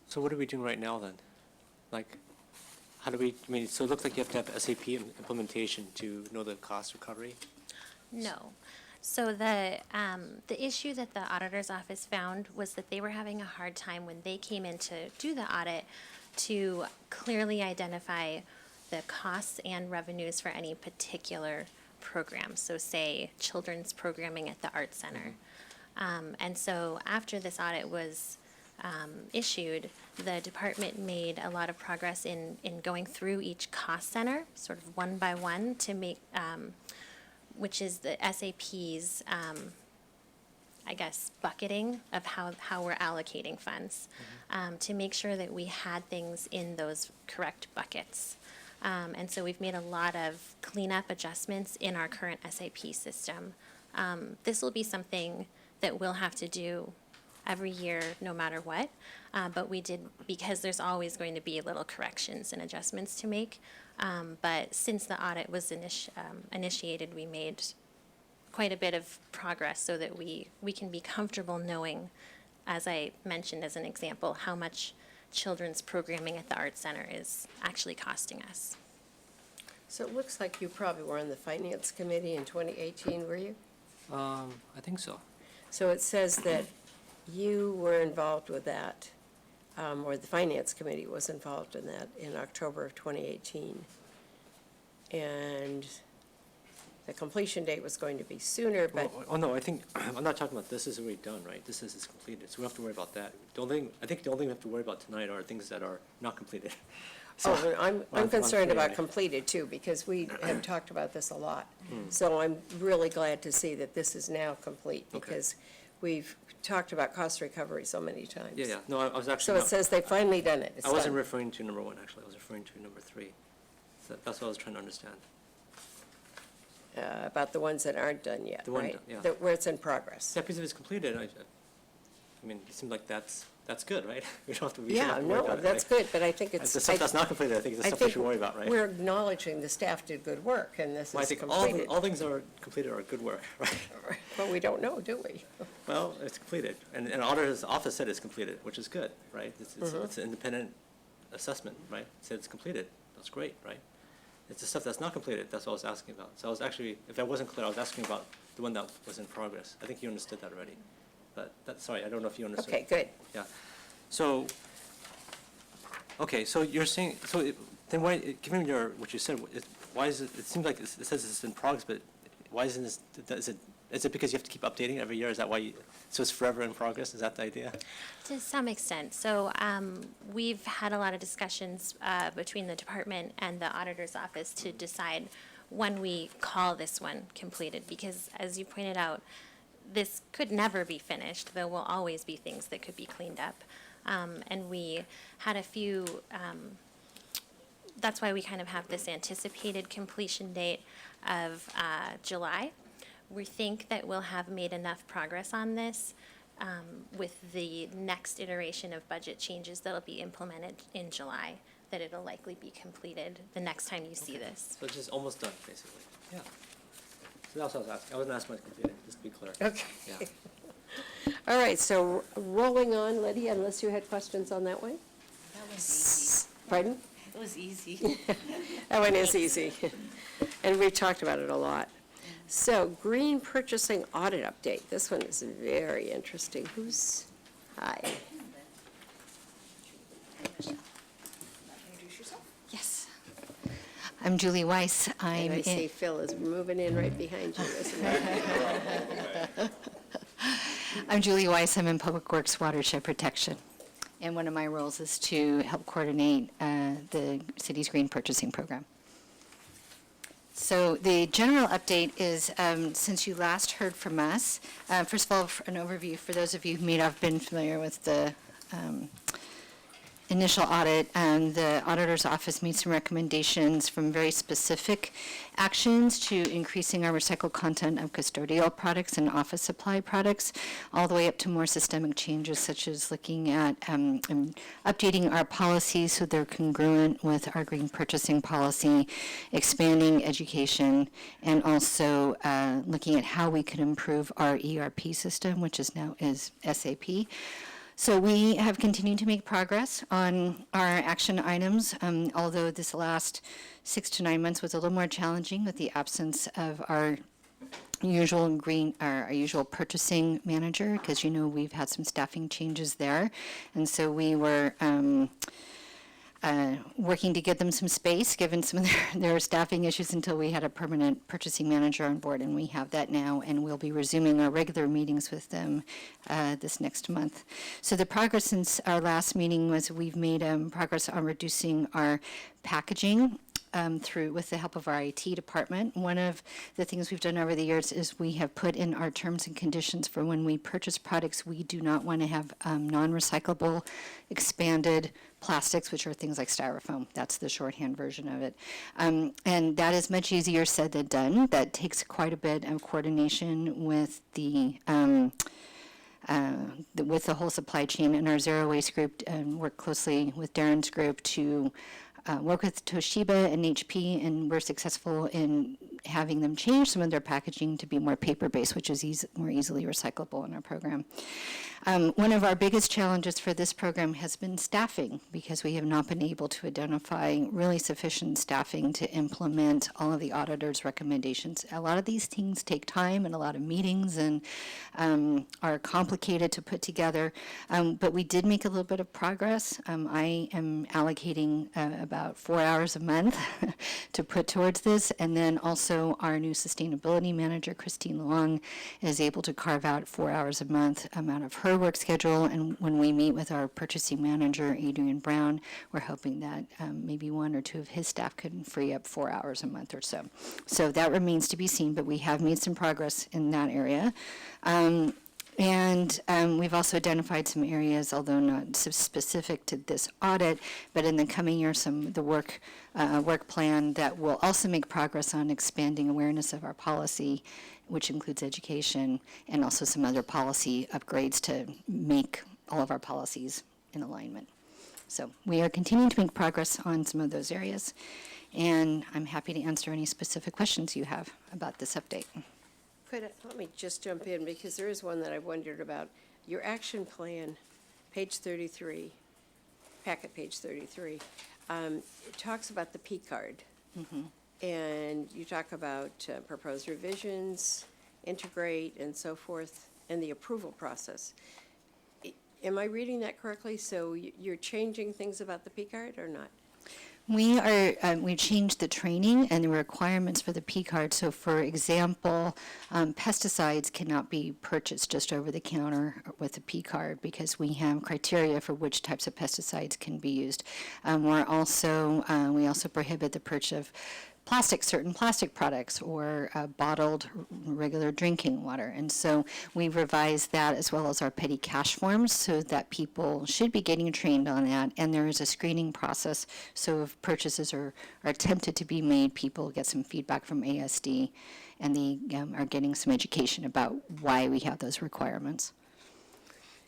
So what are we doing right now then? Like, how do we, I mean, so it looks like you have to have SAP implementation to know the cost recovery? No. So the issue that the auditor's office found was that they were having a hard time when they came in to do the audit to clearly identify the costs and revenues for any particular program. So say children's programming at the Art Center. And so after this audit was issued, the department made a lot of progress in going through each cost center, sort of one by one, to make, which is the SAP's, I guess, bucketing of how we're allocating funds, to make sure that we had things in those correct buckets. And so we've made a lot of cleanup adjustments in our current SAP system. This will be something that we'll have to do every year, no matter what. But we did, because there's always going to be little corrections and adjustments to make. But since the audit was initiated, we made quite a bit of progress so that we can be comfortable knowing, as I mentioned as an example, how much children's programming at the Art Center is actually costing us. So it looks like you probably were on the Finance Committee in 2018, were you? I think so. So it says that you were involved with that, or the Finance Committee was involved in that in October of 2018. And the completion date was going to be sooner, but, Oh, no, I think, I'm not talking about this is already done, right? This is completed, so we don't have to worry about that. I think the only thing we have to worry about tonight are things that are not completed. So, oh, I'm on concerned three, about right? completed too, because we have talked about this a lot. So I'm really glad to see that this is now complete, Okay. because we've talked about cost recovery so many times. Yeah, no, I was actually So it not, says they've finally done it. It's I wasn't done. referring to number 1, actually, I was referring to number 3. So that's what I was trying to understand. About the ones that aren't done yet, The one right? done, yeah. Where it's in progress. Yeah, because if it's completed, I mean, it seems like that's good, right? We don't have to, we shouldn't Yeah, have to worry no, about it, that's right? good, but I think And it's. the stuff that's not completed, I think is the I stuff we think should worry about, right? We're acknowledging the staff did good work, and this Well, I is think completed. all things are completed are good work, right? But we don't know, do we? Well, it's completed, and auditor's office said it's completed, which is good, right? It's an independent assessment, right? It said it's completed, that's great, right? It's the stuff that's not completed, that's what I was asking about. So I was actually, if that wasn't clear, I was asking about the one that was in progress. I think you understood that already, but sorry, I don't know if you understood. Okay, good. Yeah, so, okay, so you're saying, then why, given what you said, why is it seems like it says it's in progress, but why isn't this, is it because you have to keep updating it every year? Is that why so it's forever in progress? Is that the idea? To some extent. So we've had a lot of discussions between the department and the auditor's office to decide when we call this one completed, because as you pointed out, this could never be finished. There will always be things that could be cleaned up. And we had a few, that's why we kind of have this anticipated completion date of July. We think that we'll have made enough progress on this with the next iteration of budget changes that'll be implemented in July, that it'll likely be completed the next time you see this. So it's just almost done, basically. Yeah. So that's what I was asking. I wasn't asking when it's completed, just to be clear. Okay. Yeah. All right, so rolling on, Lydia, unless you had questions on that one? That was easy. Pardon? It was easy. That one is easy. And we've talked about it a lot. So, green purchasing audit update. This one is very interesting. Hi. Introduce yourself. Yes. I'm Julie Weiss. And I see Phil is moving in right behind you, isn't he? I'm Julie Weiss. I'm in Public Works Watershed Protection. And one of my roles is to help coordinate the city's green purchasing program. So the general update is, since you last heard from us, first of all, an overview for those of you who may not have been familiar with the initial audit, the auditor's office made some recommendations from very specific actions to increasing our recycled content of custodial products and office supply products, all the way up to more systemic changes, such as looking at and updating our policies so they're congruent with our green purchasing policy, expanding education, and also looking at how we could improve our ERP system, which is now SAP. So we have continued to make progress on our action items, although this last 6 to 9 months was a little more challenging with the absence of our usual purchasing manager, because we've had some staffing changes there, and so we were working to get them some space, given some of their staffing issues, until we had a permanent purchasing manager on board, and we have that now, and we'll be resuming our regular meetings with them this next month. So the progress since our last meeting was we've made progress on reducing our packaging with the help of our IT department. One of the things we've done over the years is we have put in our terms and conditions for when we purchase products, we do not want to have non-recyclable expanded plastics, which are things like styrofoam. That's the shorthand version of it. And that is much easier said than done. That takes quite a bit of coordination with the whole supply chain, and our zero waste group work closely with Darren's group to work with Toshiba and HP, and we're successful in having them change some of their packaging to be more paper-based, which is more easily recyclable in our program. One of our biggest challenges for this program has been staffing, because we have not been able to identify really sufficient staffing to implement all of the auditor's recommendations. A lot of these things take time and a lot of meetings, and are complicated to put together, but we did make a little bit of progress. I am allocating about 4 hours a month to put towards this, and then also our new sustainability manager, Christine Long, is able to carve out 4 hours a month out of her work schedule, and when we meet with our purchasing manager, Adrian Brown, we're hoping that maybe 1 or 2 of his staff could free up 4 hours a month or so. So that remains to be seen, but we have made some progress in that area. And we've also identified some areas, although not so specific to this audit, but in the coming year, the work plan that will also make progress on expanding awareness of our policy which includes education and also some other policy upgrades to make all of our policies in alignment. So we are continuing to make progress on some of those areas, and I'm happy to answer any specific questions you have about this update. Let me just jump in, because there is one that I wondered about. Your action plan, page 33, packet page 33, it talks about the P card. And you talk about proposed revisions, integrate, and so forth, and the approval process. Am I reading that correctly? So you're changing things about the P card or not? We changed the training and the requirements for the P card. So for example, pesticides cannot be purchased just over the counter with a P card because we have criteria for which types of pesticides can be used. We also prohibit the purchase of certain plastic products or bottled regular drinking water. And so we revised that as well as our petty cash forms so that people should be getting trained on that. And there is a screening process. So if purchases are attempted to be made, people get some feedback from ASD and they are getting some education about why we have those requirements.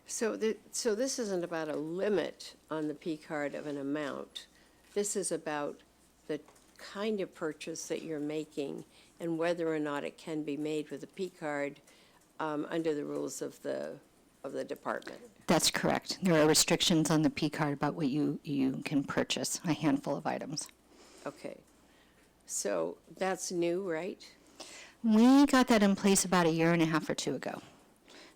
So this isn't about a limit on the P card of an amount. This is about the kind of purchase that you're making and whether or not it can be made with a P card under the rules of the department. That's correct. There are restrictions on the P card about what you can purchase, a handful of items. Okay. So that's new, right? We got that in place about 1.5 years or 2 ago.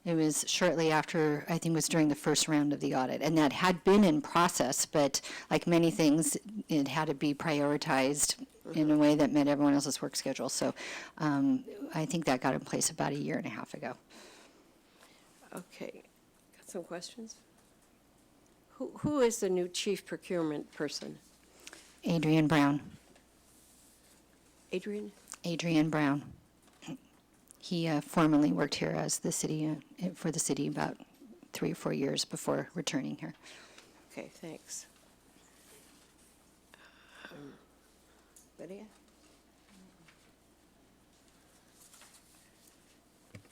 It was shortly after, I think it was during the first round of the audit, and that had been in process, but like many things, it had to be prioritized in a way that met everyone else's work schedule. So I think that got in place about 1.5 years ago. Okay. Got some questions? Who is the new chief procurement person? Adrian Brown. Adrian Brown. He formerly worked here as for the city about 3 or 4 years before returning here. Okay, thanks. Lydia?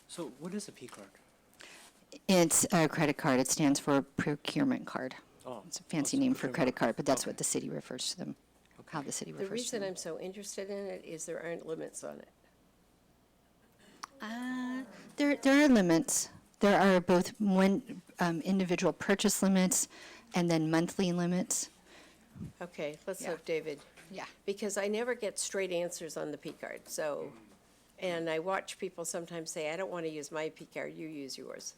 So what is a P card? It's a credit card. It stands for procurement card. Oh, It's a fancy it's a name for procurement credit card, but that's Okay. what the city refers to them, how the city The refers to reason them. I'm so interested in it is there aren't limits on it. There are limits. There are both individual purchase limits and then monthly limits. Okay, let's Yeah. have David. Yeah. Because I never get straight answers on the P card, so, and I watch people sometimes say, I don't want to use my P card, you use yours.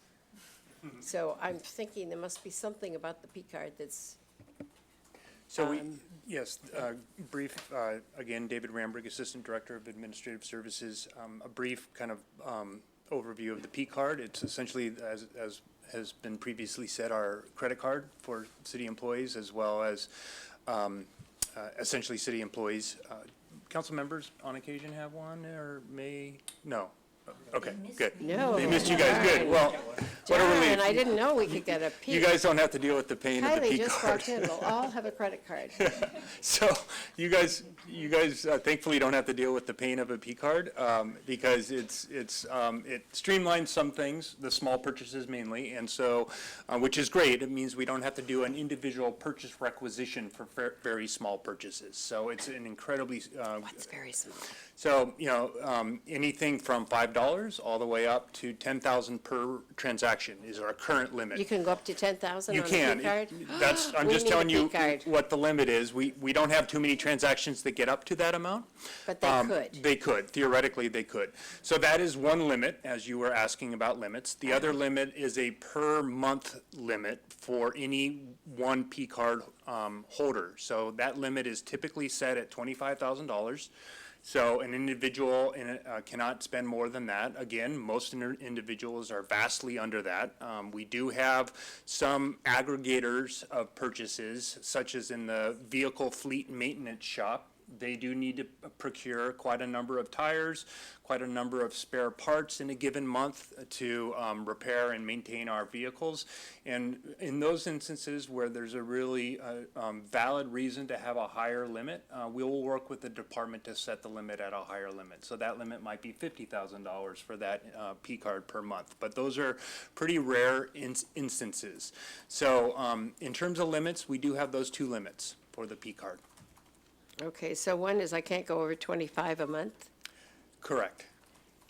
So I'm thinking there must be something about the P card that's, So yes, brief, again, David Ramberg, Assistant Director of Administrative Services. A brief kind of overview of the P card. It's essentially, as has been previously said, our credit card for city employees, as well as essentially city employees. Council members on occasion have one, or no? Okay, good. no. They missed you guys, good. Well, what a relief. And I didn't know we could get a P. You guys don't have to deal with the pain of the Kylie P just card. walked in, we'll all have a credit card. So you guys thankfully don't have to deal with the pain of a P card because it streamlines some things, the small purchases mainly, and so which is great. It means we don't have to do an individual purchase requisition for very small purchases. So it's an incredibly It's very small. so, anything from $5 all the way up to $10,000 per transaction is our current limit. You can go up to 10,000 You on a can. P card? I'm We just need a telling you P card. what the limit is. We don't have too many transactions that get up to that amount. But they could. They could, theoretically, they could. So that is one limit, as you were asking about limits. The other limit is a per month limit for any one P card holder. So that limit is typically set at $25,000. So an individual cannot spend more than that. Again, most individuals are vastly under that. We do have some aggregators of purchases, such as in the vehicle fleet maintenance shop. they do need to procure quite a number of tires, quite a number of spare parts in a given month to repair and maintain our vehicles. And in those instances where there's a really valid reason to have a higher limit, we will work with the department to set the limit at a higher limit. So that limit might be $50,000 for that P card per month. But those are pretty rare instances. So in terms of limits, we do have those two limits for the P card. Okay, so one is I can't go over 25 a month, Correct,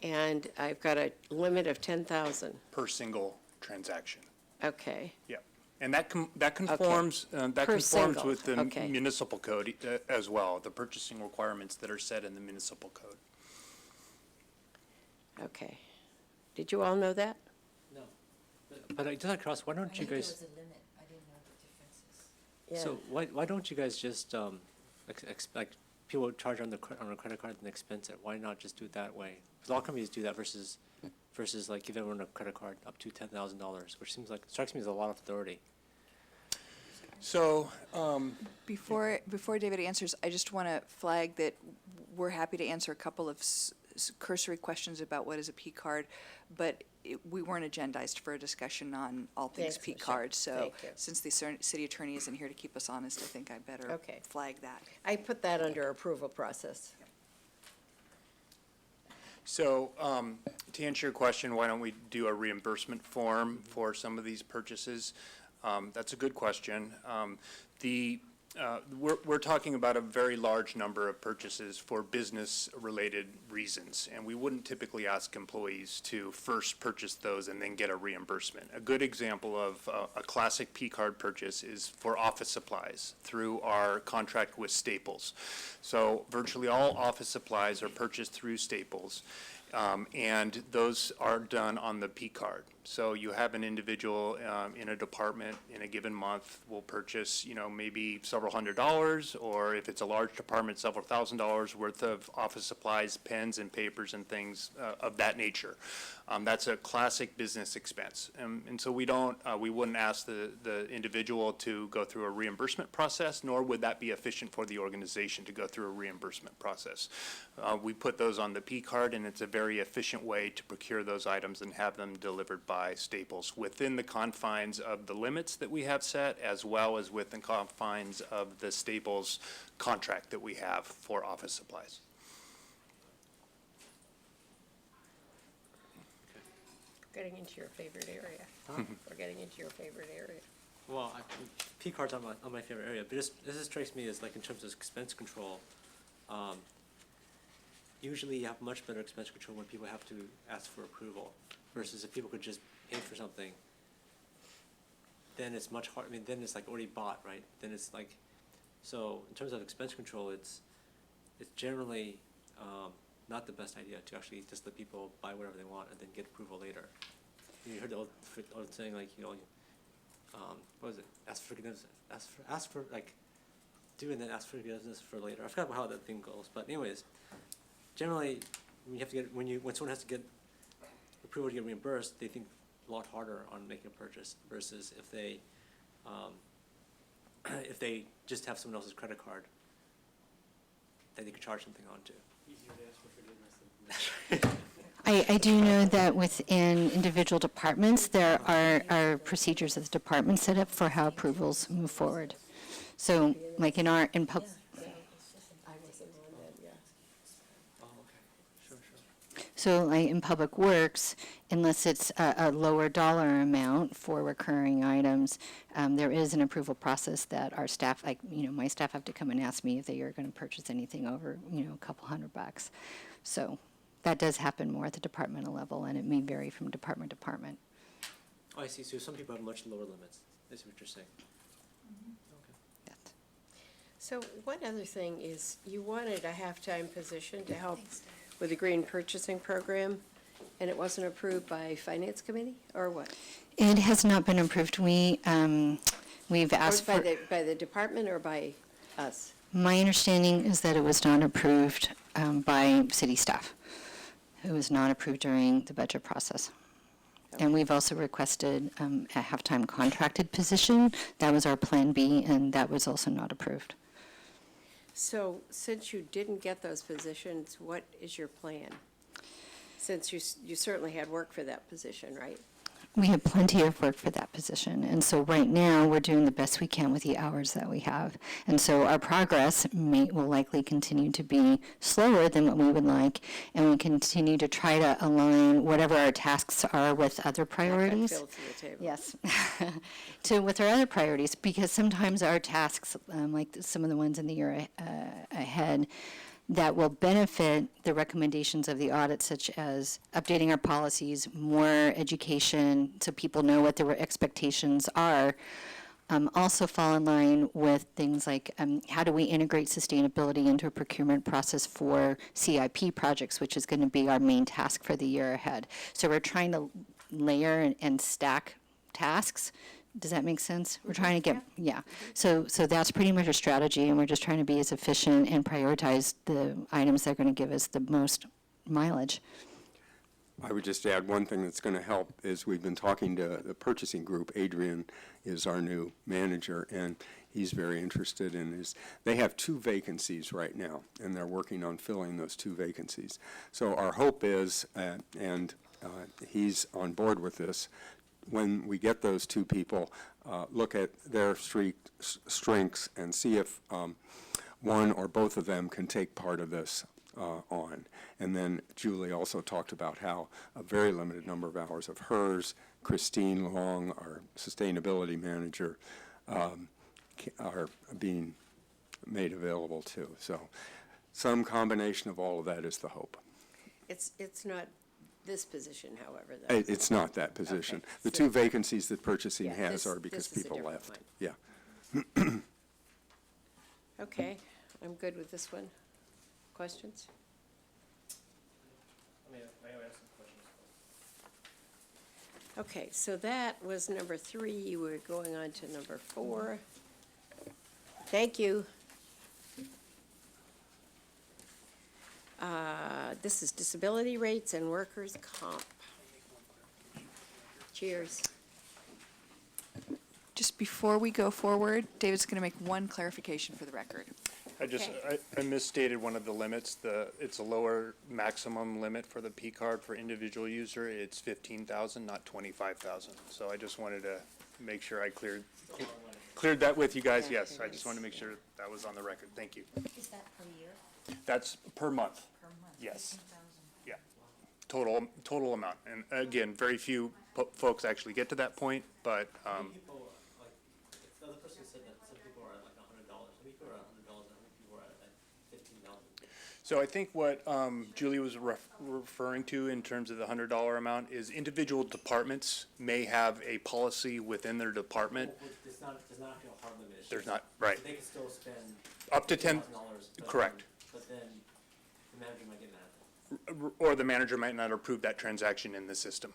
and I've got a limit of 10,000. per single transaction. Okay, Yeah, and that conforms, Per single, with the okay. municipal code as well, the purchasing requirements that are set in the municipal code. okay. Did you all know that? No. But just across, why don't you guys, Yeah. so why don't you guys just, like, people charge on on a credit card and expense it, why not just do it that way? 'Cause a lot of companies do that versus like give everyone a credit card up to $10,000, which strikes me as a lot of authority. So, Before David answers, I just want to flag that we're happy to answer a couple of cursory questions about what is a P card, but we weren't agendized for a discussion on all things Thanks, P Michelle. cards. So Thank you. since the city attorney isn't here to keep us honest, I think I better Okay. flag that. I put that under approval process. So, to answer your question, why don't we do a reimbursement form for some of these purchases? That's a good question. We're talking about a very large number of purchases for business-related reasons, and we wouldn't typically ask employees to first purchase those and then get a reimbursement. A good example of a classic P card purchase is for office supplies through our contract with Staples. So virtually all office supplies are purchased through Staples, and those are done on the P card. So you have an individual in a department in a given month will purchase, maybe several $100s, or if it's a large department, several $1,000s worth of office supplies, pens and papers and things of that nature. That's a classic business expense. And so we wouldn't ask the individual to go through a reimbursement process, nor would that be efficient for the organization to go through a reimbursement process. We put those on the P card, and it's a very efficient way to procure those items and have them delivered by Staples within the confines of the limits that we have set, as well as within the confines of the Staples contract that we have for office supplies. Getting into your favorite area. We're getting into your favorite area. Well, P cards are my favorite area, but this strikes me as, like, in terms of expense control, usually you have much better expense control when people have to ask for approval, versus if people could just pay for something, then it's much hard, then it's like already bought, right? Then it's like, so in terms of expense control, it's generally not the best idea to actually just let people buy whatever they want and then get approval later. You heard the old saying, like, what was it? Ask for forgiveness, ask for like, do and then ask for forgiveness for later. I forgot how that thing goes, but anyways, generally, when someone has to get approval to get reimbursed, they think a lot harder on making a purchase versus if they just have someone else's credit card that they could charge something onto. Easier to ask for forgiveness than I do know that within individual departments, there are procedures that the department set up for how approvals move forward. So, like in I wasn't on that, yeah. Oh, okay. Sure. So like in Public Works, unless it's a lower dollar amount for recurring items, there is an approval process that our staff, like, my staff have to come and ask me if they are going to purchase anything over, a couple $100. So that does happen more at the departmental level, and it may vary from department to department. Oh, I see. So some people have much lower limits. That's what you're saying. Yes. So one other thing is, you wanted a half-time position to help with the green purchasing program, and it wasn't approved by Finance Committee, or what? It has not been approved. We've asked Or for, by the department or by us? my understanding is that it was not approved by city staff. It was not approved during the budget process. And we've also requested a half-time contracted position. That was our Plan B, and that was also not approved. So since you didn't get those positions, what is your plan? Since you certainly had work for that position, right? We have plenty of work for that position, and so right now, we're doing the best we can with the hours that we have. And so our progress will likely continue to be slower than what we would like, and we continue to try to align whatever our tasks are with other priorities. Bill to the table. Yes, with our other priorities, because sometimes our tasks, like some of the ones in the year ahead, that will benefit the recommendations of the audit, such as updating our policies, more education so people know what their expectations are, also fall in line with things like how do we integrate sustainability into a procurement process for CIP projects, which is going to be our main task for the year ahead. So we're trying to layer and stack tasks. Does that make sense? We're trying to get, yeah. So that's pretty much our strategy, and we're just trying to be as efficient and prioritize the items that are going to give us the most mileage. I would just add one thing that's going to help is we've been talking to the purchasing group. Adrian is our new manager, and he's very interested in this. They have 2 vacancies right now, and they're working on filling those 2 vacancies. So our hope is, and he's on board with this, when we get those 2 people, look at their strengths and see if one or both of them can take part of this on. And then Julie also talked about how a very limited number of hours of hers, Christine Long, our sustainability manager, are being made available too. So some combination of all of that is the hope. It's not this position, however, though. It's not that position. Okay, The so- 2 vacancies that purchasing Yeah, has this- are because this is a people different left. one. Yeah. Okay, I'm good with this one. Questions? Okay, so that was number 3. We're going on to number 4. Thank you. This is disability rates and workers' comp. Cheers. Just before we go forward, David's going to make one clarification for the record. I misstated one of the limits. It's a lower maximum limit for the P card for individual user. It's 15,000, not 25,000. So I just wanted to make sure I cleared that with you guys. Yeah, Yes, it I just is. wanted to make sure that was on the record. Thank you. Is that per year? That's per month. Per month? Yes. Yeah. Total amount. And again, very few folks actually get to that point, but, People, like, the other person said that some people are at like $100. How many people are at $100 and how many people are at like 15,000? so I think what Julie was referring to in terms of the $100 amount is individual departments may have a policy within their department. There's not actually a hard limit. It's There's just- not, right. So they can still spend Up to 10, $10,000. correct. But then the manager might get mad at them. Or the manager might not approve that transaction in the system.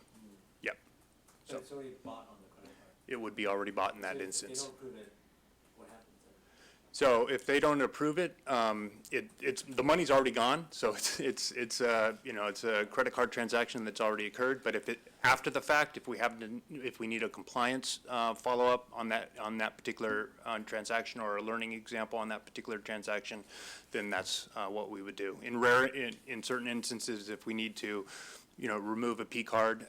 Yep. So it's already bought on the credit card. It would be already bought in that So instance. If they don't approve it, what happens then? So if they don't approve it, it's, the money's already gone, so it's a credit card transaction that's already occurred. But if it, after the fact, if we need a compliance follow-up on that particular transaction or a learning example on that particular transaction, then that's what we would do. In certain instances, if we need to, remove a P card,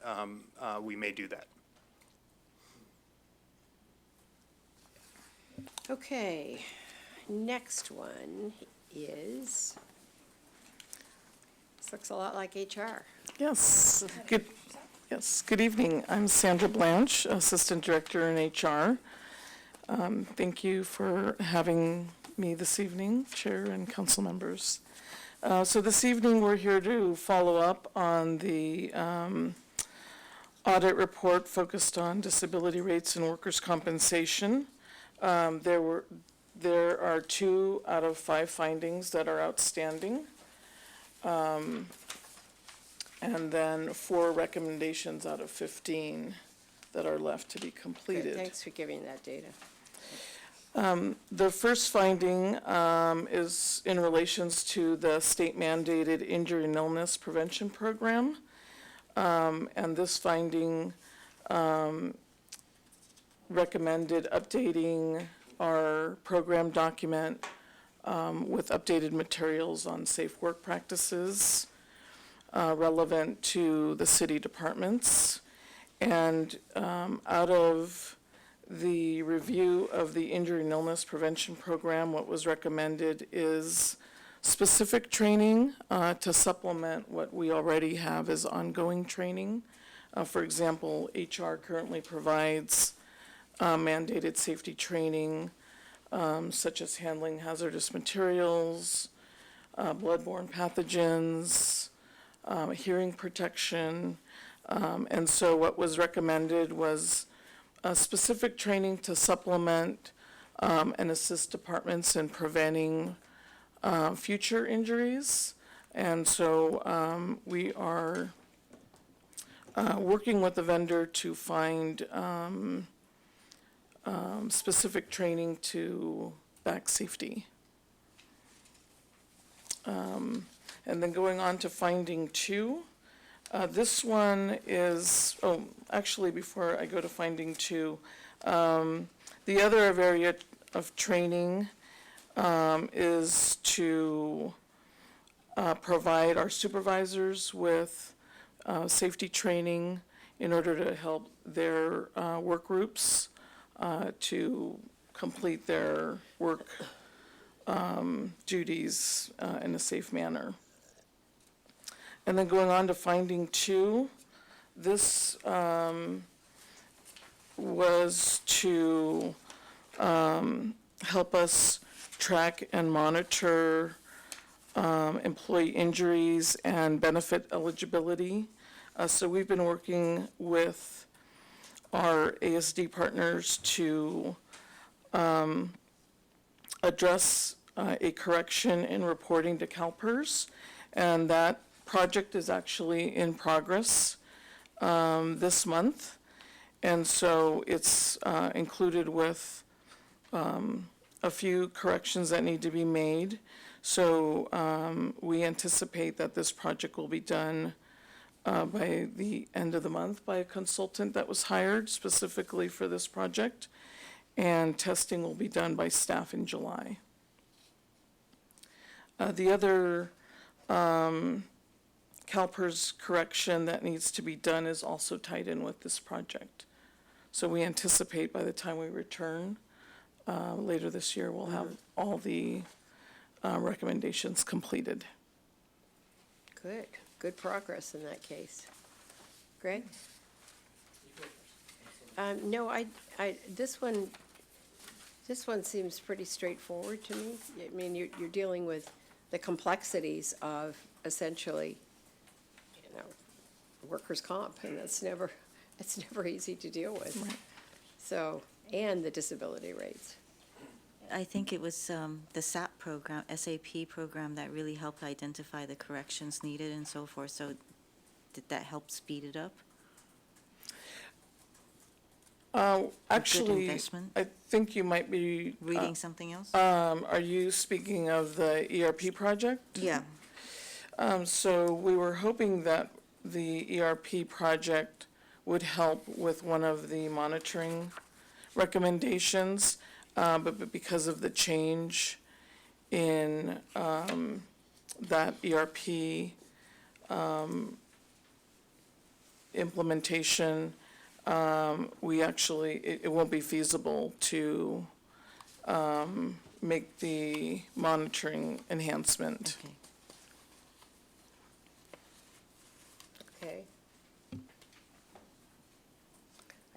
we may do that. Okay, next one is, this looks a lot like HR. Yes, good evening. I'm Sandra Blanche, Assistant Director in HR. Thank you for having me this evening, Chair and council members. So this evening, we're here to follow up on the audit report focused on disability rates and workers' compensation. There are 2 out of 5 findings that are outstanding. And then 4 recommendations out of 15 that are left to be Good, completed. thanks for giving that data. The first finding is in relations to the state mandated injury and illness prevention program. And this finding recommended updating our program document with updated materials on safe work practices relevant to the city departments. And out of the review of the injury and illness prevention program, what was recommended is specific training to supplement what we already have as ongoing training. For example, HR currently provides mandated safety training such as handling hazardous materials, bloodborne pathogens, hearing protection. And so what was recommended was specific training to supplement and assist departments in preventing future injuries. And so we are working with the vendor to find specific training to back safety. And then going on to finding two. This one is, actually, before I go to finding two, the other area of training is to provide our supervisors with safety training in order to help their work groups to complete their work duties in a safe manner. And then going on to finding two, this was to help us track and monitor employee injuries and benefit eligibility. So we've been working with our ASD partners to address a correction in reporting to CalPERS, and that project is actually in progress this month. And so it's included with a few corrections that need to be made. So we anticipate that this project will be done by the end of the month by a consultant that was hired specifically for this project. And testing will be done by staff in July. The other CalPERS correction that needs to be done is also tied in with this project. So we anticipate by the time we return later this year, we'll have all the recommendations completed. Good, good progress in that case. Greg? No, this one seems pretty straightforward to me. I mean, you're dealing with the complexities of essentially, workers' comp, and it's never easy to deal with. Right. So, and the disability rates. I think it was the SAP program, SAP program, that really helped identify the corrections needed and so forth. So did that help speed it up? Actually, investment? I think you might be Reading something else? are you speaking of the ERP project? Yeah. So we were hoping that the ERP project would help with one of the monitoring recommendations, but because of the change in that ERP implementation, we actually, it won't be feasible to make the monitoring enhancement. Okay. Okay.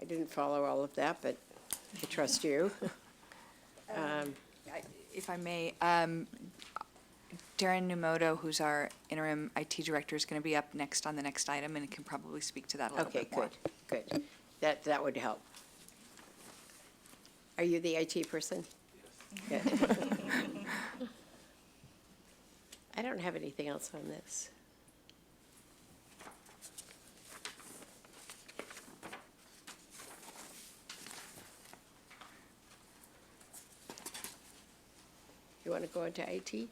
I didn't follow all of that, but I trust you. If I may, Darren Numoto, who's our interim IT director, is going to be up next on the next item and can probably speak to that a little Okay, bit more. good, good. That would help. Are you the IT person? Yes. I don't have anything else on this. You want to go into IT?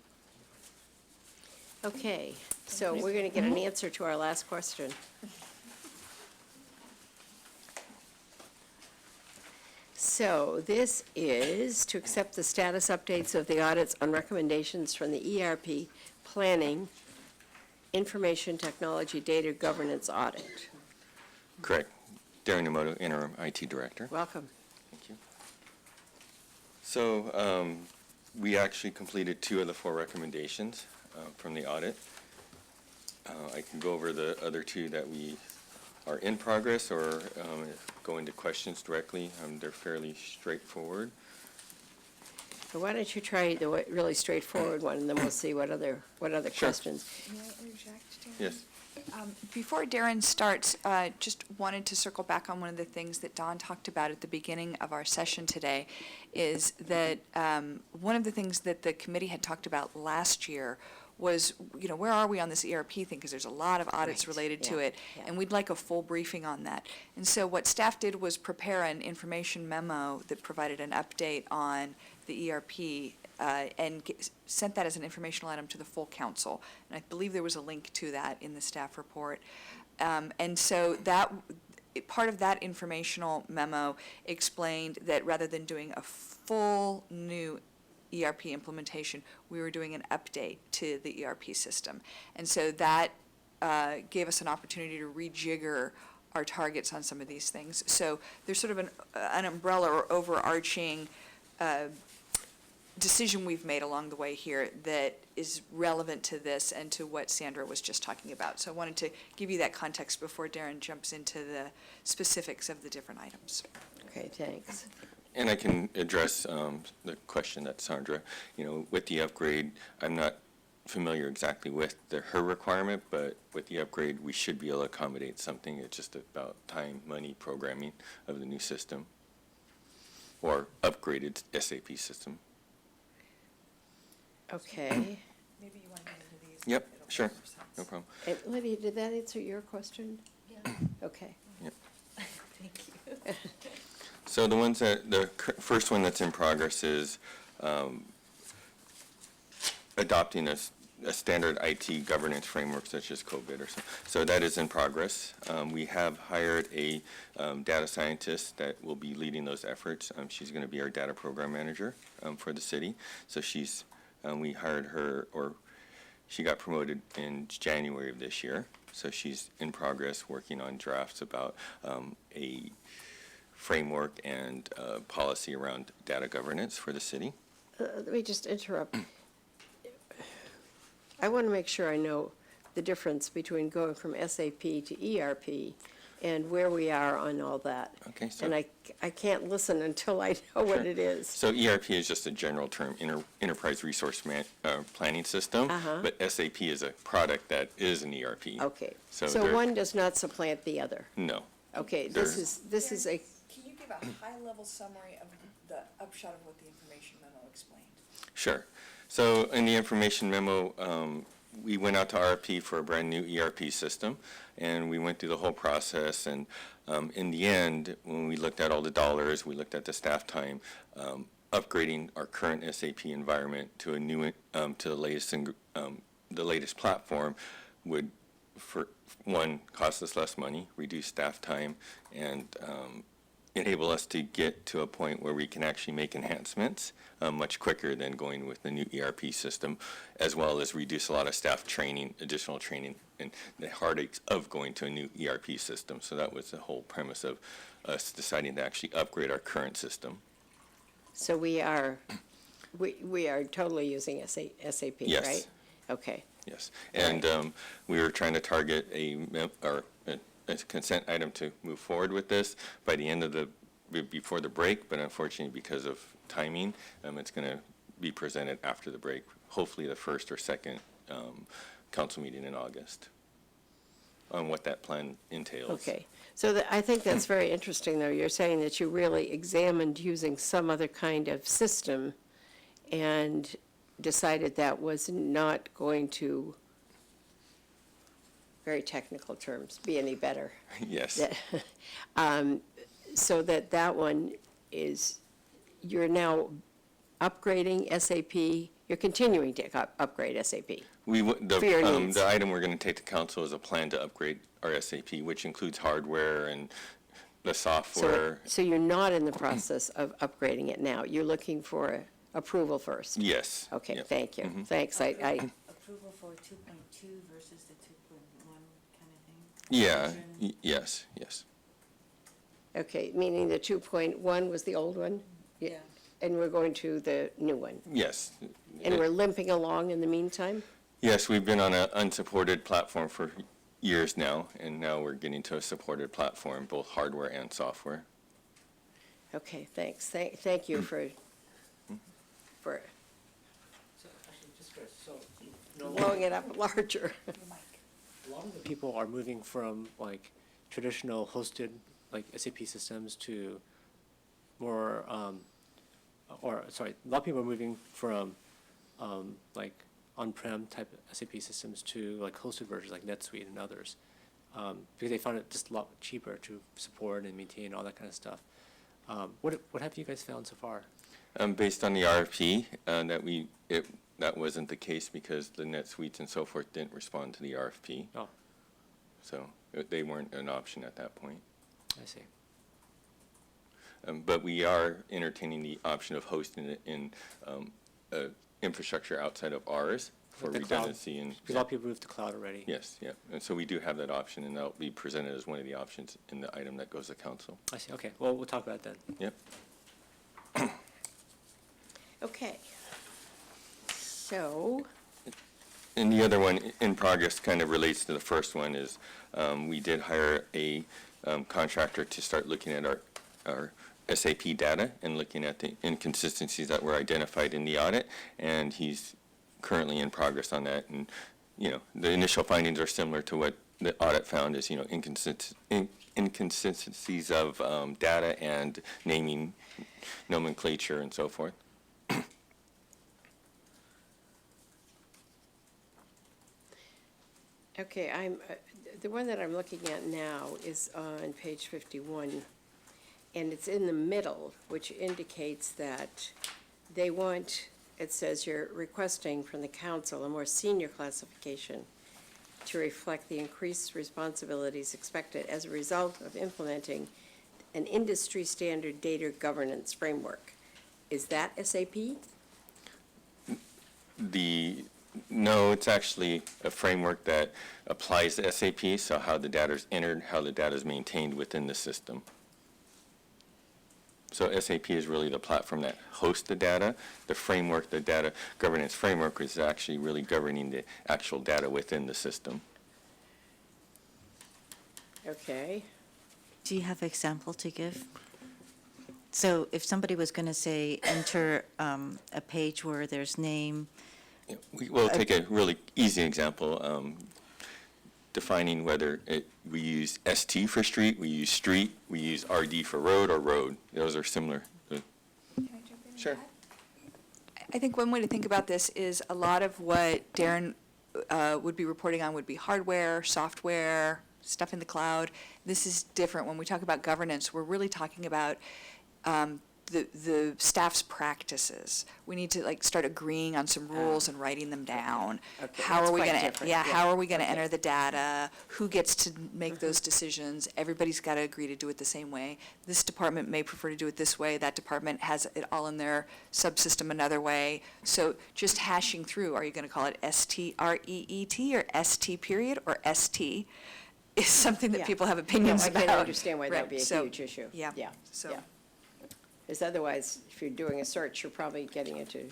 Okay, so we're going to get an answer to our last question. So So this is to accept the status updates of the audits on recommendations from the ERP Planning, Information Technology Data Governance Audit. Correct. Darren Yamamoto, Interim IT Director. Welcome. Thank you. So we actually completed 2 of the 4 recommendations from the audit. I can go over the other 2 that we are in progress or go into questions directly. They're fairly straightforward. So why don't you try the really straightforward one, and then we'll see what other Sure. questions. May I interject, Darren? Yes. Before Darren starts, just wanted to circle back on one of the things that Don talked about at the beginning of our session today, is that one of the things that the committee had talked about last year was, where are we on this ERP thing? Because there's a lot of audits Right, related to yeah, it, yeah. and we'd like a full briefing on that. And so what staff did was prepare an information memo that provided an update on the ERP and sent that as an informational item to the full council. And I believe there was a link to that in the staff report. And so part of that informational memo explained that rather than doing a full new ERP implementation, we were doing an update to the ERP system. And so that gave us an opportunity to rejigger our targets on some of these things. So there's sort of an umbrella or overarching decision we've made along the way here that is relevant to this and to what Sandra was just talking about. So I wanted to give you that context before Darren jumps into the specifics of the different items. Okay, thanks. And I can address the question that Sandra, with the upgrade, I'm not familiar exactly with her requirement, but with the upgrade, we should be able to accommodate something. It's just about time, money, programming of the new system or upgraded SAP system. Okay. Maybe you want to get into these. Yep, sure, no problem. And Lydia, did that answer your question? Yeah. Okay. Thank you. So the ones first one that's in progress is adopting a standard IT governance framework such as COVID or so. So that is in progress. We have hired a data scientist that will be leading those efforts. She's going to be our data program manager for the city. So we hired her, or she got promoted in January of this year. So she's in progress working on drafts about a framework and policy around data governance for the city. Let me just interrupt. I want to make sure I know the difference between going from SAP to ERP and where we are on all that. Okay, so. And I can't listen until I know what Sure. it is. So ERP is just a general term, enterprise resource planning system, Uh-huh. but SAP is a product that is an ERP. Okay. So So they're- one does not supplant the other. No. Okay, They're- this is a, Can you give a high-level summary of the upshot of what the information memo explained? Sure. So in the information memo, we went out to RFP for a brand-new ERP system, and we went through the whole process, and in the end, when we looked at all the dollars, we looked at the staff time, upgrading our current SAP environment to a new, to the latest platform would, for one, cost us less money, reduce staff time, and enable us to get to a point where we can actually make enhancements much quicker than going with the new ERP system, as well as reduce a lot of staff training, additional training, and the heartaches of going to a new ERP system. So that was the whole premise of us deciding to actually upgrade our current system. so we are totally using SAP, right? Yes. Okay. Yes, and we were trying to target a consent item to move forward with this by the end of before the break, but unfortunately, because of timing, it's going to be presented after the break, hopefully the first or second council meeting in August, on what that plan entails. Okay. So I think that's very interesting, though. You're saying that you really examined using some other kind of system and decided that was not going to, very technical terms, be any better. Yes. So that one is, you're now upgrading SAP, you're continuing to upgrade SAP. For your needs. the item we're going to take to council is a plan to upgrade our SAP, which includes hardware and the So, software. so you're not in the process of upgrading it now? You're looking for approval first? Yes. Okay, yep. thank you. Mhm. Thanks. Approval for 2.2 versus the 2.1 kind of thing? Yeah, yes, yes. Okay, meaning the 2.1 was the old one? Yeah. And we're going to the new one? Yes. And we're limping along in the meantime? Yes, we've been on an unsupported platform for years now, and now we're getting to a supported platform, both hardware and software. Okay, thanks. Thank you for So actually, just Chris, so, you know, blowing it up larger. a lot of the people are moving from like traditional hosted like SAP systems to more, or sorry, a lot of people are moving from like on-prem type SAP systems to like hosted versions like NetSuite and others, because they found it just a lot cheaper to support and maintain all that kind of stuff. What have you guys found so far? Based on the RFP, that wasn't the case because the NetSuites and so forth didn't respond to the RFP. Oh, So they weren't an option at that point. I see. But we are entertaining the option of hosting it in infrastructure outside of ours for Like the cloud. redundancy and. Because a lot of people moved to cloud already. Yes, yeah. And so we do have that option, and that'll be presented as one of the options in the item that goes to council. I see, okay, well, we'll talk about it then. Yep. Okay. So, And the other one in progress kind of relates to the first one is, we did hire a contractor to start looking at our SAP data and looking at the inconsistencies that were identified in the audit, and he's currently in progress on that. And, you know, the initial findings are similar to what the audit found is, you know, inconsistencies of data and naming nomenclature and so forth. okay, the one that I'm looking at now is on page 51, and it's in the middle, which indicates that they want, it says you're requesting from the council a more senior classification to reflect the increased responsibilities expected as a result of implementing an industry-standard data governance framework. Is that SAP? No, it's actually a framework that applies to SAP, so how the data is entered, how the data is maintained within the system. So SAP is really the platform that hosts the data. The framework, the data governance framework, is actually really governing the actual data within the system. Okay. Do you have an example to give? So if somebody was going to say, enter a page where there's name, Yeah, we'll take a really easy example, defining whether we use ST for street, we use street, we use RD for road or road. Those are similar. Can I jump in? Sure. I think one way to think about this is a lot of what Darren would be reporting on would be hardware, software, stuff in the cloud. This is different. When we talk about governance, we're really talking about the staff's practices. We need to like start agreeing on some rules and writing them down. Okay, How that's are we quite gonna, different, yeah, yeah. how are we gonna Okay. enter the data? Who gets to make those decisions? Everybody's gotta agree to do it the same way. This department may prefer to do it this way, that department has it all in their subsystem another way. So just hashing through, are you gonna call it STREET or ST period or ST? Is something that Yeah. people have opinions No, I about. can understand why that would Right, be a so, huge issue. Yeah, Yeah, so. yeah. Because otherwise, if you're doing a search, you're probably getting into,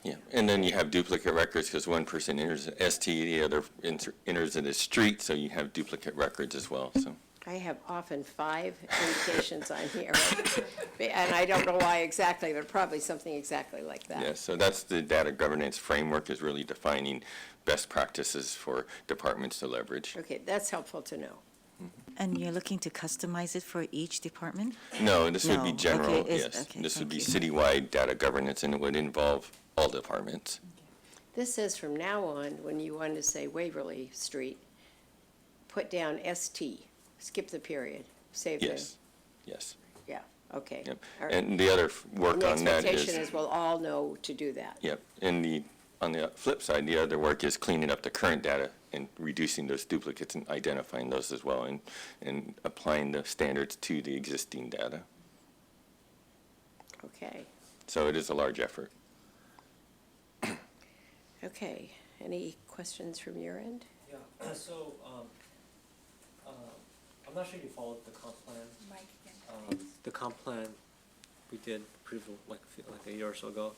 Yeah, and then you have duplicate records because one person enters ST, the other enters it as street, so you have duplicate records as well, so. I have often 5 indications on here. And I don't know why exactly, but probably something exactly like that. Yeah, so that's the data governance framework, is really defining best practices for departments to leverage. Okay, that's helpful to know. and you're looking to customize it for each department? No, this would be No, general, okay, yes. okay, This would thank be you. citywide data governance, and it would involve all departments. This says from now on, when you want to say Waverly Street, put down ST, skip the period, save the, Yes, yes, yeah, okay. yep. All right. And the other work And the on that expectation is, is we'll all know to do that. yep, and the on the flip side, the other work is cleaning up the current data and reducing those duplicates and identifying those as well, and applying the standards to the existing data. Okay, So it is a large effort. okay. Any questions from your end? Yeah, so, I'm not sure you followed the comp plan. The comp plan we did approve like a year or so ago.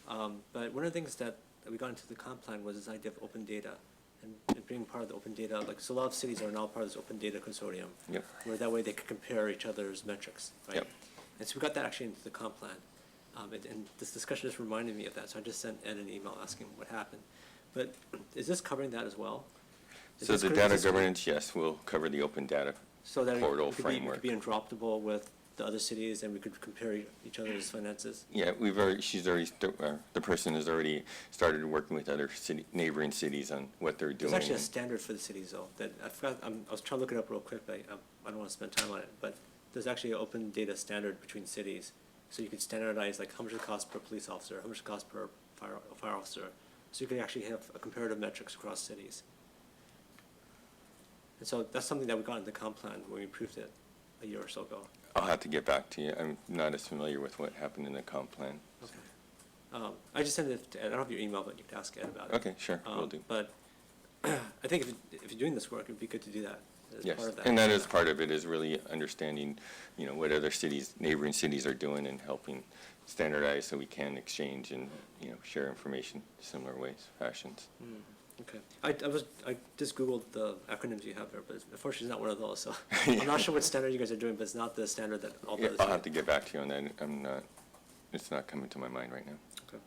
But one of the things that we got into the comp plan was this idea of open data and being part of the open data. Like, so a lot of cities are now part of this open data consortium. Yep. Where that way they could compare each other's metrics, right? Yep. And so we got that actually into the comp plan. And this discussion just reminded me of that, so I just sent Ed an email asking what happened. But is this covering that as well? Is So this the covering- data is this- governance, yes, will cover the open data So that portal it could framework. be interoperable with the other cities, and we could compare each other's finances? Yeah, the person has already started working with other neighboring cities on what they're doing. There's actually a standard for the cities, though, that I forgot, I was trying to look it up real quick, but I don't want to spend time on it, but there's actually an open data standard between cities. So you could standardize, like, how much it costs per police officer, how much it costs per fire officer. So you could actually have a comparative metrics across cities. And so that's something that we got in the comp plan when we approved it a year or so ago. I'll have to get back to you. I'm not as familiar with what happened in the comp plan. Okay. I just sent it to Ed. I don't have your email, but you can ask Ed about it. Okay, sure, will do. But I think if you're doing this work, it'd be good to do that as Yes, part of that. and that is part of it, is really understanding, what other cities, neighboring cities are doing and helping standardize so we can exchange and, share information similar ways, fashions. Okay. I just Googled the acronyms you have there, but unfortunately it's not one of those, so I'm not sure what standard you guys are doing, but it's not the standard that all the Yeah, others I'll do. have to get back to you on that. It's not coming to my mind right now. Okay.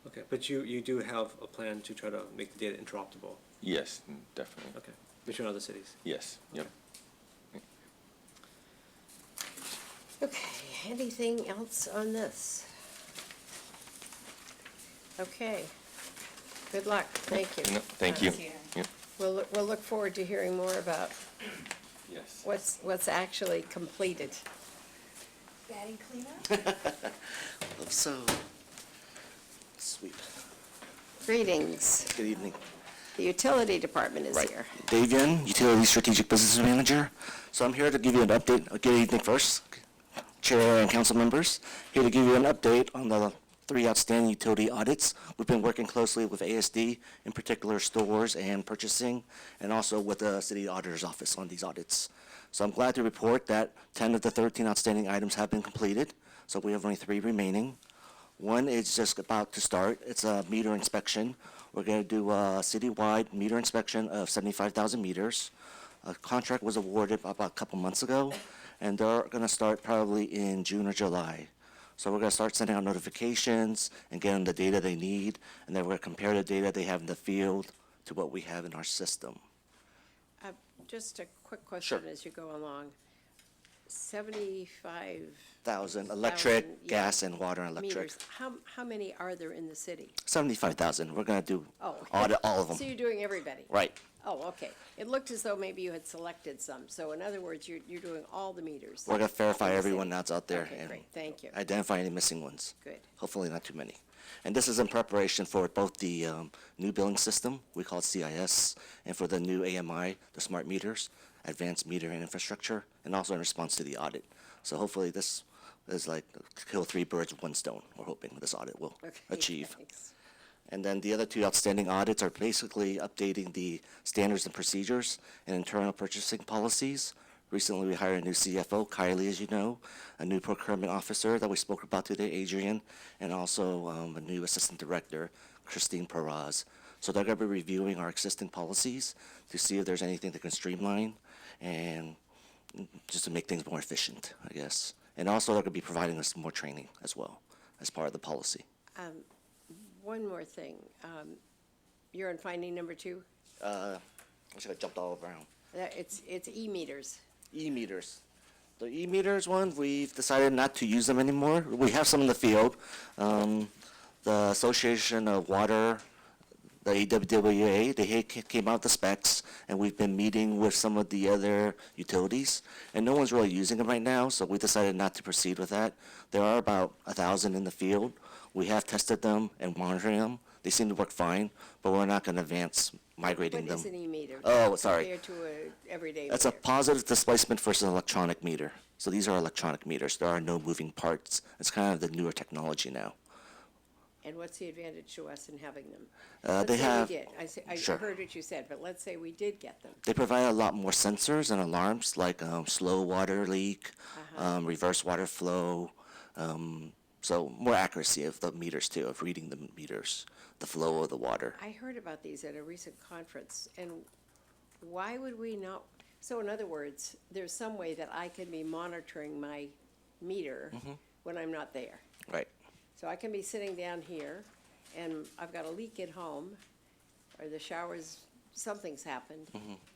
Okay, but you do have a plan to try to make the data interoperable? Yes, definitely. Okay, between other cities? Yes, yep. Okay, anything else on this? Okay, good luck, thank you. No, thank you. Yep. We'll look forward to hearing more about Yes. what's actually completed. Batting cleanup? So, sweet. Greetings, Good evening. the utility department is Right. here. Dave Yen, Utility Strategic Business Manager. So I'm here to give you an update. Good evening first, Chair and council members. Here to give you an update on the 3 outstanding utility audits. We've been working closely with ASD, in particular stores and purchasing, and also with the city auditor's office on these audits. So I'm glad to report that 10 of the 13 outstanding items have been completed, so we have only 3 remaining. One is just about to start. It's a meter inspection. We're going to do a citywide meter inspection of 75,000 meters. A contract was awarded about a couple months ago, and they're going to start probably in June or July. So we're going to start sending out notifications and getting the data they need, and then we're going to compare the data they have in the field to what we have in our system. Just a quick question Sure. as you go along. 75 1,000 electric, yeah, gas, and water and electric. meters. How many are there in the city? 75,000. We're going to do Oh. audit all of them. So you're doing everybody? Right. Oh, okay. It looked as though maybe you had selected some. So in other words, you're doing all the meters. We're going to verify in the everyone city. that's out there Okay, and great. Thank you. identify any missing ones. Good. Hopefully not too many. And this is in preparation for both the new billing system, we call it CIS, and for the new AMI, the smart meters, advanced metering infrastructure, and also in response to the audit. So hopefully this is like kill 3 birds with 1 stone, we're hoping this audit will Okay, achieve. thanks. And then the other 2 outstanding audits are basically updating the standards and procedures and internal purchasing policies. Recently, we hired a new CFO, Kylie, as you know, a new procurement officer that we spoke about today, Adrian, and also a new assistant director, Christine Perez. So they're going to be reviewing our existing policies to see if there's anything that can streamline and just to make things more efficient, I guess. And also, they're going to be providing us more training as well as part of the policy. One more thing. You're on finding number 2? I should have jumped all around. It's e-meters. E-meters. The e-meters one, we've decided not to use them anymore. We have some in the field. The Association of Water the AWWA, came out with the specs, and we've been meeting with some of the other utilities, and no one's really using them right now, so we decided not to proceed with that. There are about 1,000 in the field. We have tested them and monitoring them. They seem to work fine, but we're not going to advance migrating them. What is an e-meter? Oh, sorry. Compared to an everyday meter? That's a positive displacement versus an electronic meter. So these are electronic meters. There are no moving parts. It's kind of the newer technology now. And what's the advantage to us in having them? They have. Let's say we did. I Sure. heard what you said, but let's say we did get them. They provide a lot more sensors and alarms, like slow water leak, reverse water flow, so more accuracy of the meters too, of reading the meters, the flow of the water. I heard about these at a recent conference, and why would we not? So in other words, there's some way that I can be monitoring my meter when I'm not there. Right. So I can be sitting down here, and I've got a leak at home, or the showers, something's happened,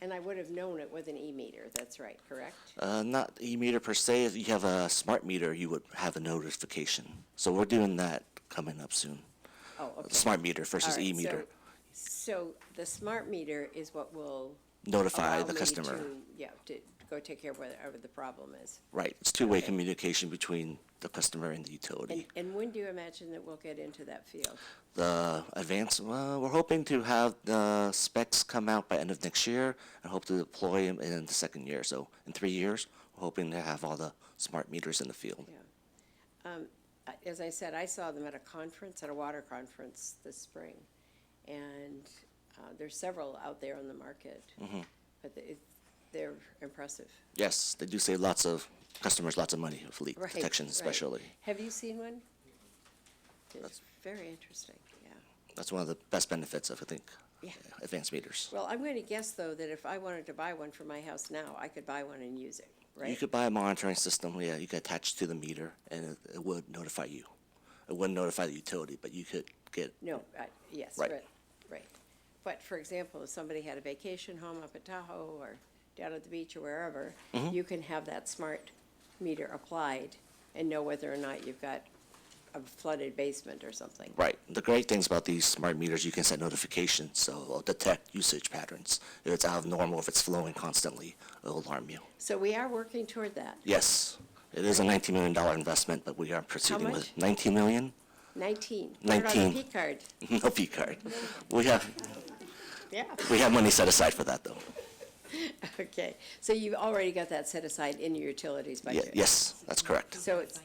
and I would have known it with an e-meter. That's right, correct? Not e-meter per se. If you have a smart meter, you would have a notification. So we're doing that coming up soon. Oh, okay. Smart meter versus All right, e-meter. So the smart meter is what will Notify allow the me customer. to go take care of whatever the problem is. Right. It's two-way Okay. communication between the customer and the utility. And when do you imagine that we'll get into that field? The advance, we're hoping to have the specs come out by end of next year and hope to deploy them in the second year. So in 3 years, we're hoping to have all the smart meters in the field. As I said, I saw them at a conference, at a water conference this spring. And there's several out there on the market. But they're impressive. Yes, they do save lots of customers lots of money with leak Right, detection right. especially. Have you seen one? It's very interesting, yeah. That's one of the best benefits of, I think, Yeah. advanced meters. Well, I'm going to guess, though, that if I wanted to buy one for my house now, I could buy one and use it, right? You could buy a monitoring system, yeah, you could attach to the meter and it would notify you. It wouldn't notify the utility, but you could get, No, yes, Right. right. But, for example, if somebody had a vacation home up at Tahoe or down at the beach or wherever, you can have that smart meter applied and know whether or not you've got a flooded basement or something. right. The great things about these smart meters, you can set notifications, so it'll detect usage patterns. If it's out of normal, if it's flowing constantly, it'll alarm you. So we are working toward that. Yes, it is a $19 million investment, but we are proceeding with much? 19 million? 19. Put it on the 19. P card. No P card. Yeah. We have money set aside for that, though. Okay. So you've already got that set aside in your utilities budget? Yes, that's correct. So it's,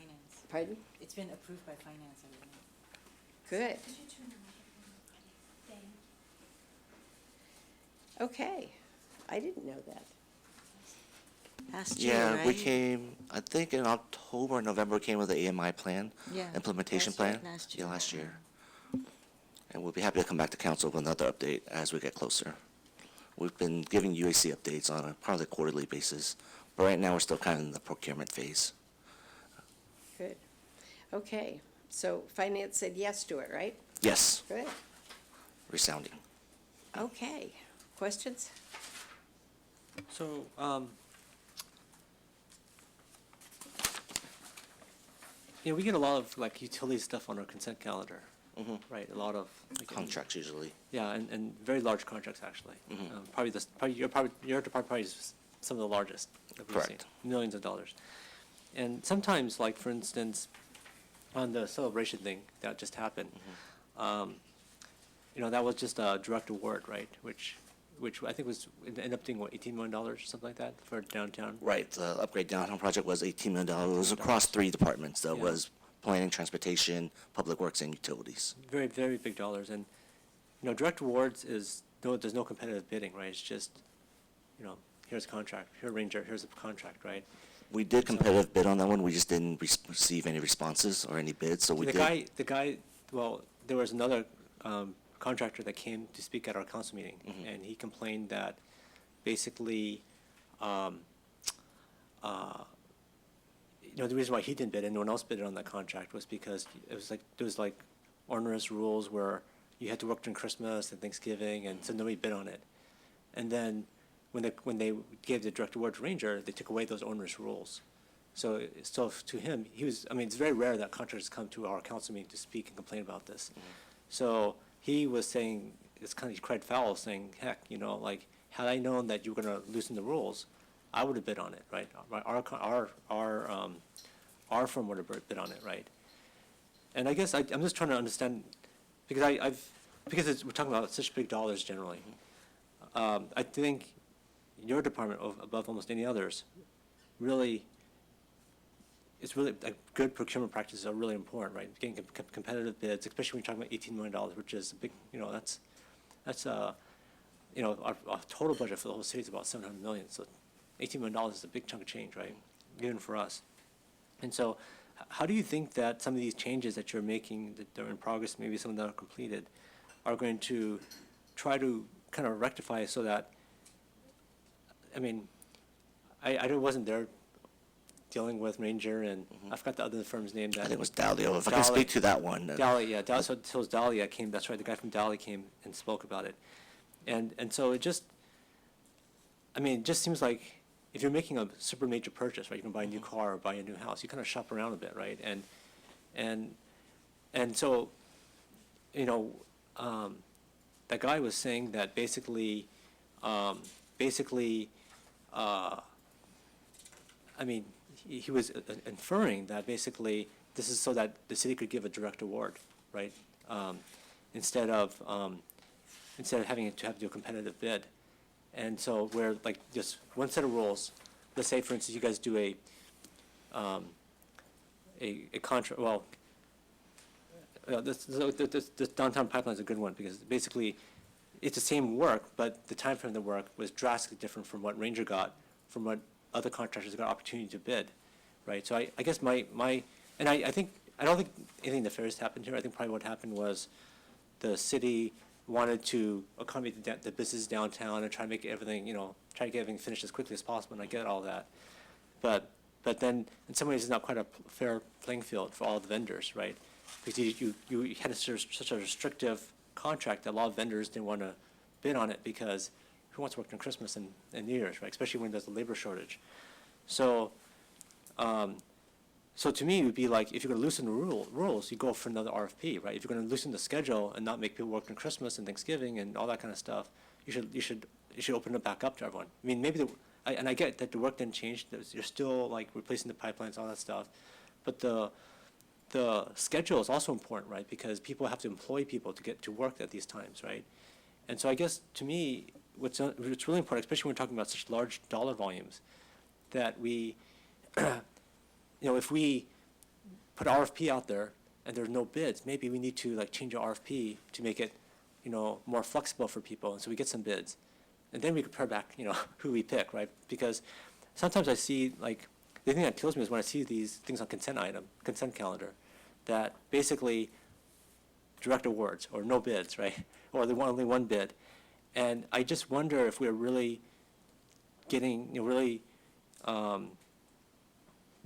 pardon? It's been approved by finance, Good. Okay. I didn't know that. Last year, Yeah, we right? came, I think in October, November, we came with the AMI plan, Yeah, implementation last year. plan. Last Yeah, year. last year. And we'll be happy to come back to council with another update as we get closer. We've been giving UAC updates on a probably quarterly basis, but right now we're still kind of in the procurement phase. Good. Okay. So finance said yes to it, right? Yes, Good. resounding. Okay. Questions? So, we get a lot of like utility stuff on our consent calendar, right? A lot of like, Contracts usually. Yeah, and very large contracts actually. Your department probably is some of the largest that we've seen, Correct. millions of dollars. And sometimes, like for instance, on the celebration thing that just happened, that was just a direct award, right? Which I think was ended up being what, $18 million or something like that for downtown. Right, the upgrade downtown project was $18 million. It was across 3 departments. That Yeah. was planning, transportation, public works, and utilities. Very, very big dollars. And, direct awards is, there's no competitive bidding, right? It's just, here's a contract, here's a ranger, here's a contract, right? We did competitive bid on that one. We just didn't receive any responses or any bids, so we did. Well, there was another contractor that came to speak at our council meeting, and he complained that basically, the reason why he didn't bid and no one else bid on that contract was because there was onerous rules where you had to work during Christmas and Thanksgiving, and so nobody bid on it. And then when they gave the direct award to Ranger, they took away those onerous rules. So to him, it's very rare that contractors come to our council meeting to speak and complain about this. So he was saying it's kind of, he cried foul, saying, heck, you know, like, had I known that you were gonna loosen the rules, I would have bid on it, right? Our firm would have bid on it, right? And I guess I'm just trying to understand, because we're talking about such big dollars generally. I think your department, above almost any others, really, it's really, like, good procurement practices are really important, right? Getting competitive bids, especially when you're talking about $18 million, which is a big, you know, that's you know, our total budget for the whole city is about $700 million, so $18 million is a big chunk of change, right? Even for us. And so, how do you think that some of these changes that you're making, that are in progress, maybe some that are completed, are going to try to kind of rectify so that, I mean, I wasn't there dealing with Ranger, and I forgot the other firm's name. I think it was Dalio, if I can speak to that one. Dali, yeah, so it was Dali that came, that's right, the guy from Dali came and spoke about it. And so it just, I mean, it just seems like if you're making a super major purchase, right, you can buy a new car or buy a new house, you kind of shop around a bit, right? And so, you know, that guy was saying that basically, I mean, he was inferring that basically this is so that the city could give a direct award, right? Instead of having to do a competitive bid. And so where, like, just one set of rules, let's say, for instance, you guys do a contract, well, this downtown pipeline is a good one, because basically it's the same work, but the time frame of the work was drastically different from what Ranger got, from what other contractors got opportunity to bid, right? So I guess I don't think anything nefarious happened here. I think probably what happened was the city wanted to accommodate the business downtown and try to make everything, you know, try to get everything finished as quickly as possible, and I get all that. But then, in some ways, it's not quite a fair playing field for all the vendors, right? Because you had such a restrictive contract that a lot of vendors didn't want to bid on it, because who wants to work on Christmas and New Year's, right? Especially when there's a labor shortage. So, so to me, it would be like, if you're going to loosen the rules, you go for another RFP, right? If you're going to loosen the schedule and not make people work on Christmas and Thanksgiving and all that kind of stuff, you should open it back up to everyone. I mean, maybe and I get that the work didn't change. You're still, like, replacing the pipelines, all that stuff, but the schedule is also important, right? Because people have to employ people to get to work at these times, right? And so I guess, to me, what's really important, especially when we're talking about such large dollar volumes, that we, you know, if we put RFP out there and there's no bids, maybe we need to, like, change our RFP to make it, you know, more flexible for people, and so we get some bids. And then we compare back, you know, who we pick, right? Because sometimes I see, like, the thing that kills me is when I see these things on consent calendar, that basically direct awards or no bids, right? Or only one bid. And I just wonder if we're really getting, you know, really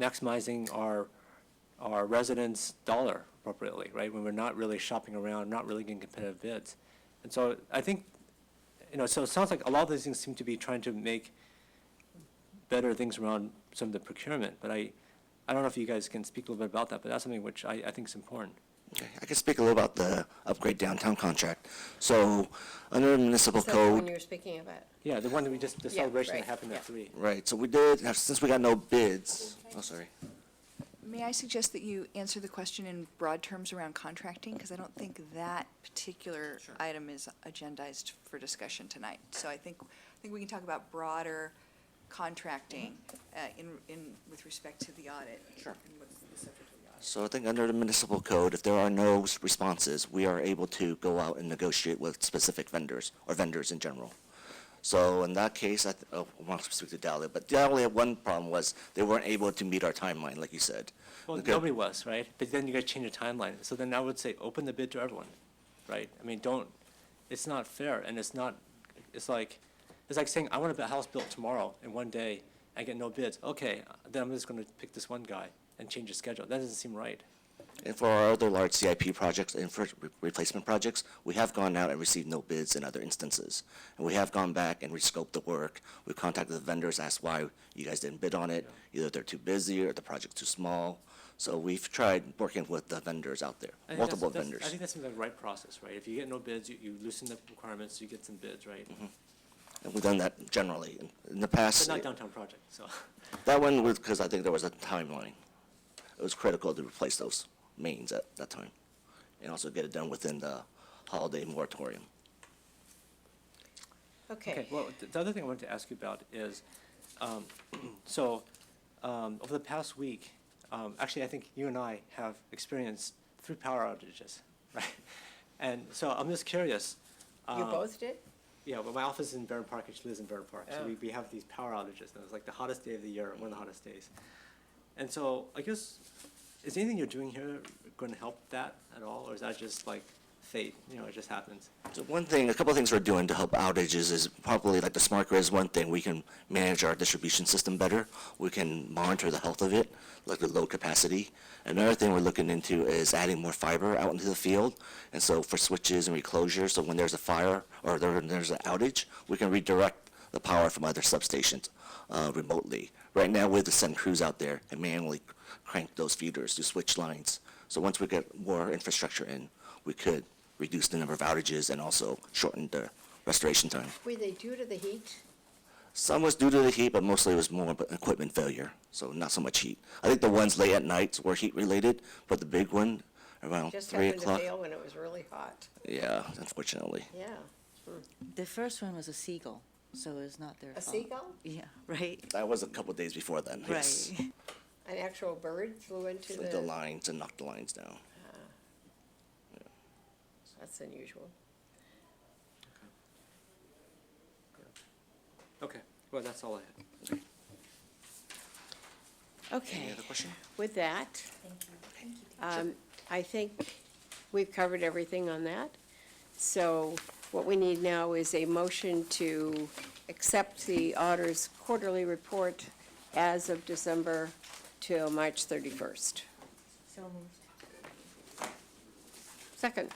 maximizing our residents' dollar appropriately, right? When we're not really shopping around, not really getting competitive bids. And so I think, you know, so it sounds like a lot of these things seem to be trying to make better things around some of the procurement, but I don't know if you guys can speak a little bit about that, but that's something which I think is important. Okay, I can speak a little about the upgrade downtown contract. So, under the municipal Is that the one code, you were speaking about? Yeah, the one that the Yeah, celebration that right, happened yeah. at 3. right, so we did, since we got no bids, oh, sorry. May I suggest that you answer the question in broad terms around contracting? Because I don't think that particular item is agendized for discussion tonight. So I think we can talk about broader contracting with respect to the audit. Sure. And what's the subject of the audit. So I think under the municipal code, if there are no responses, we are able to go out and negotiate with specific vendors, or vendors in general. So in that case, I want to speak to Dahlia, but Dahlia, one problem was they weren't able to meet our timeline, like you said. Well, Okay. nobody was, right? But then you guys change the timeline. So then I would say, open the bid to everyone, right? I mean, it's not fair, and it's like saying, I want a house built tomorrow, and one day I get no bids. Okay, then I'm just going to pick this one guy and change the schedule. That doesn't seem right. And for our other large CIP projects and for replacement projects, we have gone out and received no bids in other instances. And we have gone back and rescoped the work. We've contacted the vendors, asked why you guys didn't bid on it. Either they're too busy or the project's too small. So we've tried working with the vendors out there, I think multiple that's- vendors. I think that seems like the right process, right? If you get no bids, you loosen the requirements, you get some bids, right? And we've done that generally. In the past, But not downtown project, so. that one was because I think there was a timeline. It was critical to replace those mains at that time and also get it done within the holiday moratorium. Okay. Well, the other thing I wanted to ask you about is, over the past week, actually, I think you and I have experienced 3 power outages, right? And so I'm just curious. You both did? Yeah, well, my office is in Barron Park, and she lives in Barron Park, so Oh. we have these power outages, and it was like the hottest day of the year, one of the hottest days. And so, I guess, is anything you're doing here going to help that at all, or is that just like fate, it just happens? So a couple of things we're doing to help outages is probably like the smart grid is one thing. We can manage our distribution system better. We can monitor the health of it, like the load capacity. Another thing we're looking into is adding more fiber out into the field. And so for switches and reclosures, so when there's a fire or there's an outage, we can redirect the power from other substations remotely. Right now, we have to send crews out there and manually crank those feeders to switch lines. So once we get more infrastructure in, we could reduce the number of outages and also shorten the restoration time. Were they due to the heat? Some was due to the heat, but mostly it was more equipment failure, so not so much heat. I think the ones late at night were heat-related, but the big one around Just 3 happened to o'clock. fail when it was really hot. Yeah, unfortunately. Yeah. The first one was a seagull, so it's not their A fault. seagull? Yeah, right, That was a couple days before then, yes. right. An actual bird flew into The lines and knocked the lines down. That's unusual. Okay, well, that's all I had. Okay. Any other question? With that, I think we've covered everything on that. So what we need now is a motion to accept the auditor's quarterly report as of December till March 31st. So moved. Second.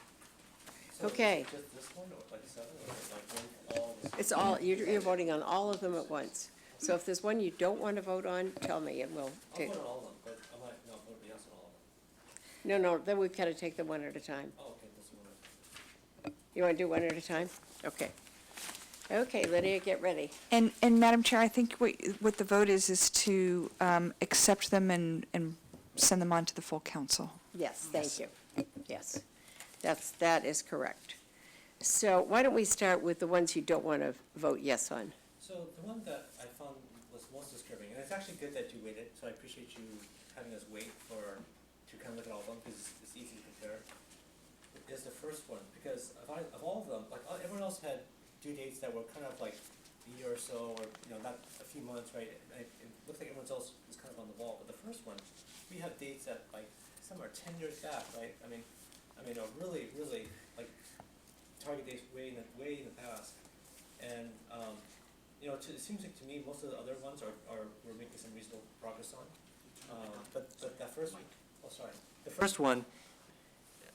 Okay. Just this one, or like 7, or like all this? It's all, you're voting on all of them at once. So if there's one you don't want to vote on, tell me and we'll I'll take. vote on all of them, but I might not vote yes on all of them. No, then we've got to take them one at a time. Oh, okay, this one. You want to do one at a time? Okay. Okay, Lydia, get ready. And Madam Chair, I think what the vote is to accept them and send them on to the full council. Yes, thank you. Yes, that is correct. So why don't we start with the ones you don't want to vote yes on? So the one that I found was most disturbing, and it's actually good that you waited, so I appreciate you having us wait to kind of look at all of them, because it's easy to compare, is the first one, because of all of them, like, everyone else had due dates that were kind of like a year or so, or, not a few months, right? And it looks like everyone else is kind of on the ball, but the first one, we have dates that, like, some are 10 years back, right? I mean, are really, really, like, target dates way in the past. And, it seems like to me, most of the other ones we're making some reasonable progress on. But that first one, the first one,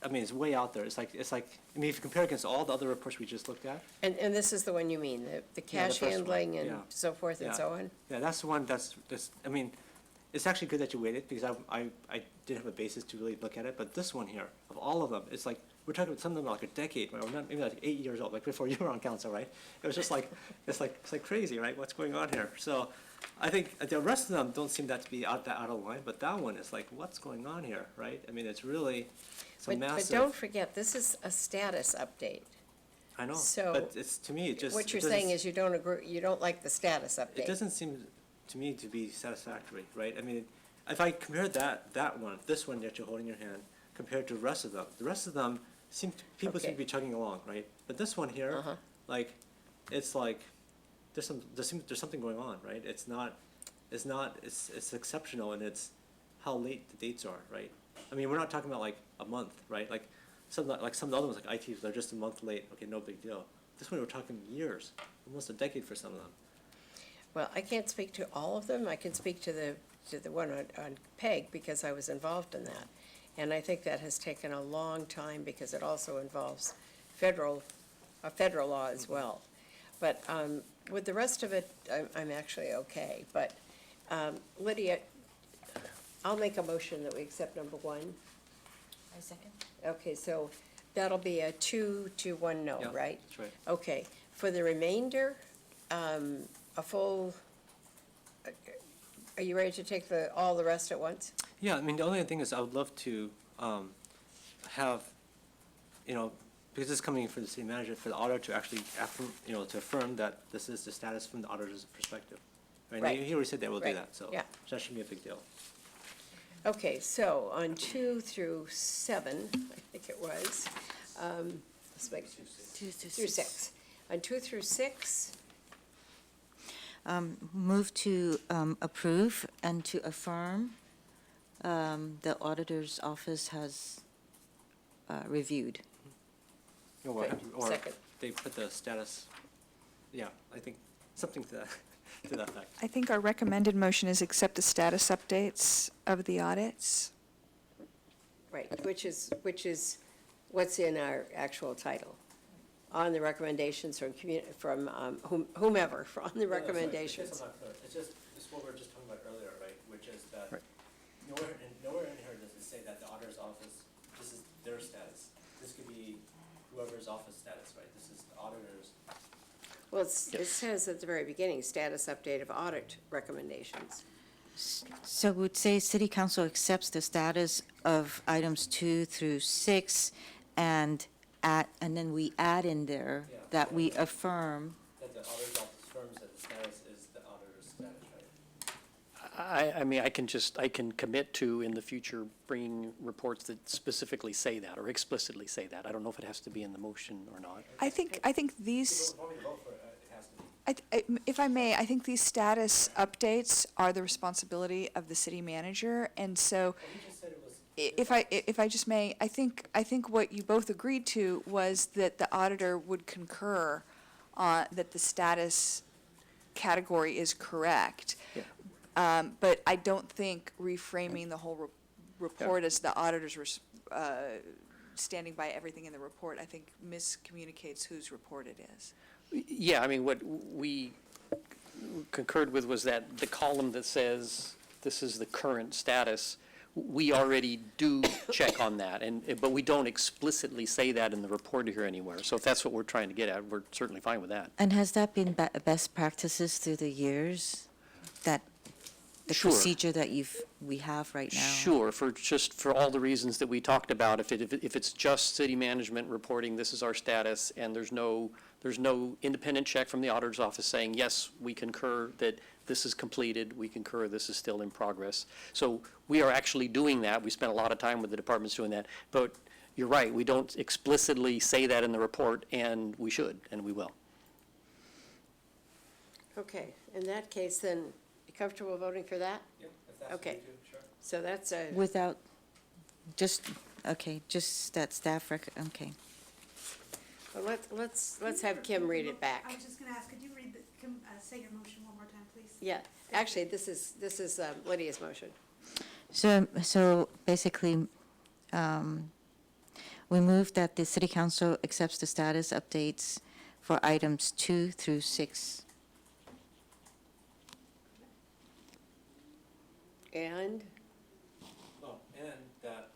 it's way out there. It's like, if you compare against all the other reports we just looked at. And this is the one you mean, the cash first one, handling and yeah. so forth and Yeah. so on? Yeah, that's the one that's, it's actually good that you waited, because I didn't have a basis to really look at it, but this one here, of all of them, it's like, we're talking about some of them are like a decade, or not, maybe like 8 years old, like before you were on council, right? It was just like, it's like crazy, right? What's going on here? So I think the rest of them don't seem that to be out of line, but that one is like, what's going on here, right? It's really some But massive. don't forget, this is a status update. I know, so but it's, to me, it just. What it you're doesn't saying is you don't agree, you don't like the status update. It doesn't seem to me to be satisfactory, right? If I compare that one, this one that you're holding in your hand, compared to the rest of them people seem to be chugging along, right? But this one here, it's like, there's something going on, right? It's exceptional, and it's how late the dates are, right? We're not talking about like a month, right? Like some of the other ones, like IT, they're just a month late, okay, no big deal. This one, we're talking years, almost a decade for some of them. Well, I can't speak to all of them. I can speak to the one on PEG because I was involved in that. And I think that has taken a long time because it also involves federal law as well. But with the rest of it, I'm actually okay. But Lydia, I'll make a motion that we accept number 1. I second. Okay, so that'll be a 2-1 no, Yeah, right? that's right. Okay, for the remainder, a full, are you ready to take all the rest at once? Yeah, I mean, the only thing is I would love to have, because this is coming from the city manager, for the auditor to actually, to affirm that this is the status from the auditor's perspective. Right. He already said that we'll do Right, that, so yeah. that shouldn't be a big deal. Okay, so on 2 through 7, I think it was, let's make, 2 through 6. On 2 through 6, Move to approve and to affirm the auditor's office has reviewed. Or second. they put the status, yeah, I think, something to that, to that effect. I think our recommended motion is accept the status updates of the audits. right, which is what's in our actual title, on the recommendations from whomever, on the recommendations. It's just, it's what we were just talking about earlier, right, which is that Right. nowhere in here does it say that the auditor's office, this is their status. This could be whoever's office status, right? This is the auditor's. Well, it says at the very beginning, status update of audit recommendations. So it would say City Council accepts the status of items 2 through 6 and then we add in there Yeah. that we affirm. That the auditor's office affirms that the status is the auditor's status, right? I mean, I can commit to in the future bringing reports that specifically say that or explicitly say that. I don't know if it has to be in the motion or not. I think these, If you want me to vote for it, it has to be. if I may, I think these status updates are the responsibility of the city manager, and so He just said it was. if I just may, I think what you both agreed to was that the auditor would concur that the status category is correct. Yeah. But I don't think reframing the whole report as the auditor's standing by everything in the report, I think miscommunicates whose report it is. Yeah, I mean, what we concurred with was that the column that says this is the current status, we already do check on that, but we don't explicitly say that in the report here anywhere. So if that's what we're trying to get at, we're certainly fine with that. And has that been best practices through the years? That the Sure. procedure that we have right now? Sure, for all the reasons that we talked about, if it's just city management reporting, this is our status, and there's no independent check from the auditor's office saying, yes, we concur that this is completed, we concur this is still in progress. So we are actually doing that. We spent a lot of time with the departments doing that. But you're right, we don't explicitly say that in the report, and we should, and we will. Okay, in that case, then, you comfortable voting for that? Yep, if that's Okay. what you do, sure. So that's a, Without, just that staff okay. well, let's have Kim read it back. I was just gonna ask, could you say your motion one more time, please? Yeah, actually, this is Lydia's motion. So basically, we move that the city council accepts the status updates for items 2 through 6. And, Oh, and that.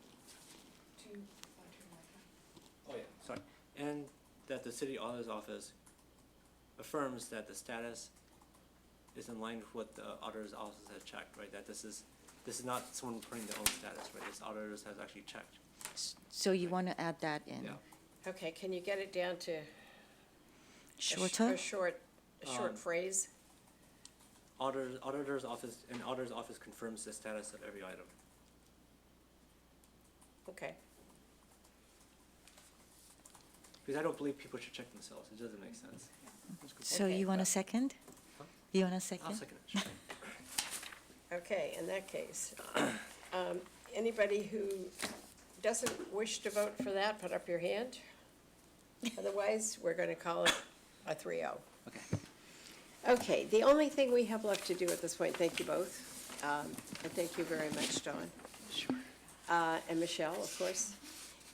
Oh, yeah, sorry. And that the city auditor's office affirms that the status is in line with what the auditor's office has checked, right? That this is not someone reporting their own status, right? This auditors has actually checked. So you want to add that in? Yeah. okay, can you get it down to Shorter? a short phrase? Auditor's office confirms the status of every item. Okay. Because I don't believe people should check themselves. It doesn't make sense. So Okay. you want a second? You want a second? I'll second it, sure. Okay, in that case, anybody who doesn't wish to vote for that, put up your hand. Otherwise, we're going to call it a 3-0. Okay. Okay, the only thing we have left to do at this point, thank you both, and thank you very much, Dawn. Sure. and Michelle, of course,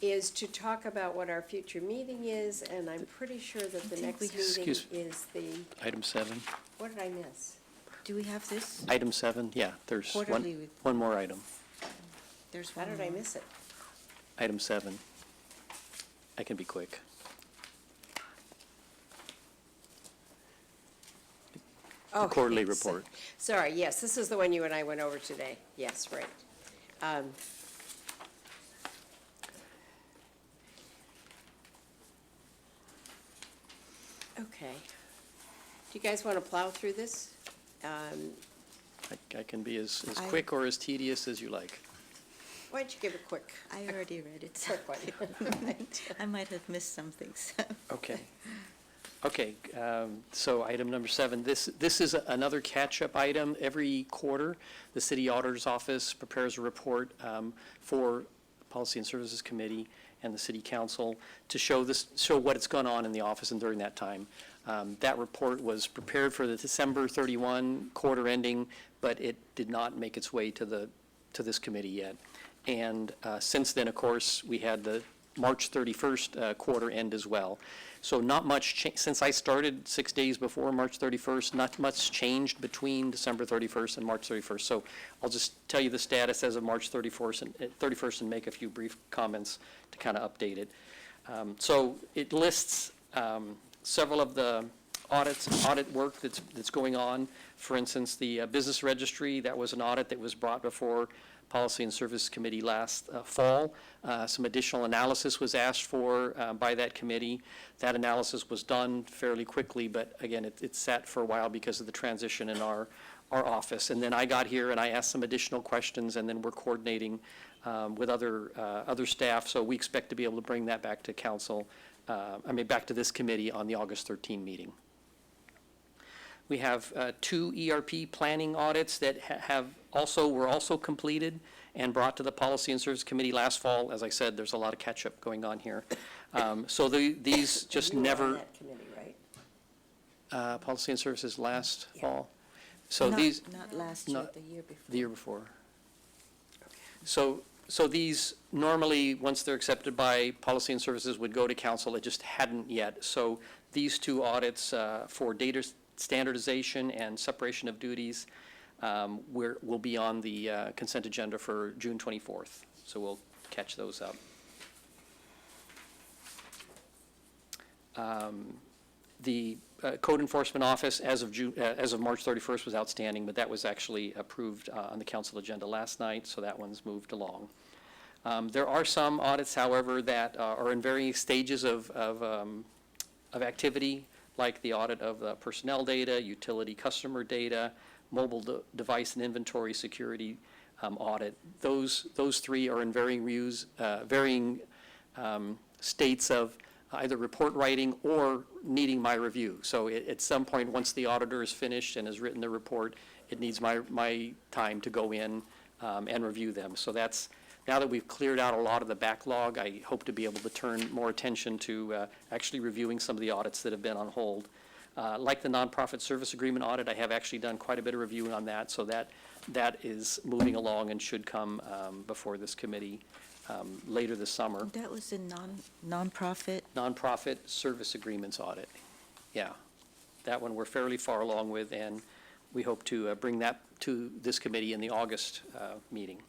is to talk about what our future meeting is, and I'm pretty sure that the next meeting Excuse- is the, Item 7. what did I miss? Do we have this? Item 7, yeah, there's Quarterly with- one more item. There's How one did I more. miss it? Item 7. I can be quick. Oh, quarterly yes. report. Sorry, yes, this is the one you and I went over today. Yes, right. Okay. Do you guys want to plow through this? I can be as I- quick or as tedious as you like. Why don't you give a quick, I already read it. quick one? I might have missed some things. Okay. Okay, so item number 7, this is another catch-up item. Every quarter, the city auditor's office prepares a report for Policy and Services Committee and the city council to show what's gone on in the office and during that time. That report was prepared for the December 31 quarter ending, but it did not make its way to this committee yet. And since then, of course, we had the March 31st quarter end as well. So not much, since I started 6 days before March 31st, not much changed between December 31st and March 31st. So I'll just tell you the status as of March 31st and make a few brief comments to kind of update it. So it lists several of the audit work that's going on. For instance, the business registry, that was an audit that was brought before Policy and Services Committee last fall. Some additional analysis was asked for by that committee. That analysis was done fairly quickly, but again, it sat for a while because of the transition in our office. And then I got here and I asked some additional questions, and then we're coordinating with other staff. So we expect to be able to bring that back to council, back to this committee on the August 13 meeting. We have 2 ERP planning audits that were also completed and brought to the Policy and Service Committee last fall. As I said, there's a lot of catch-up going on here. So these just You were on never, that committee, right? Policy and Services last Yeah. fall. So Not- these, Not last year, not- the year before. the year before. So these normally, once they're accepted by Policy and Services, would go to council. It just hadn't yet. So these 2 audits for data standardization and separation of duties will be on the consent agenda for June 24th. So we'll catch those up. The Code Enforcement Office, as of March 31st, was outstanding, but that was actually approved on the council agenda last night, so that one's moved along. There are some audits, however, that are in varying stages of activity, like the audit of the personnel data, utility customer data, mobile device and inventory security audit. Those 3 are in varying states of either report writing or needing my review. So at some point, once the auditor is finished and has written the report, it needs my time to go in and review them. So that's, now that we've cleared out a lot of the backlog, I hope to be able to turn more attention to actually reviewing some of the audits that have been on hold. Like the nonprofit service agreement audit, I have actually done quite a bit of reviewing on that, so that is moving along and should come before this committee later this summer. That was a nonprofit. Nonprofit service agreements audit, yeah. That one we're fairly far along with, and we hope to bring that to this committee in the August meeting.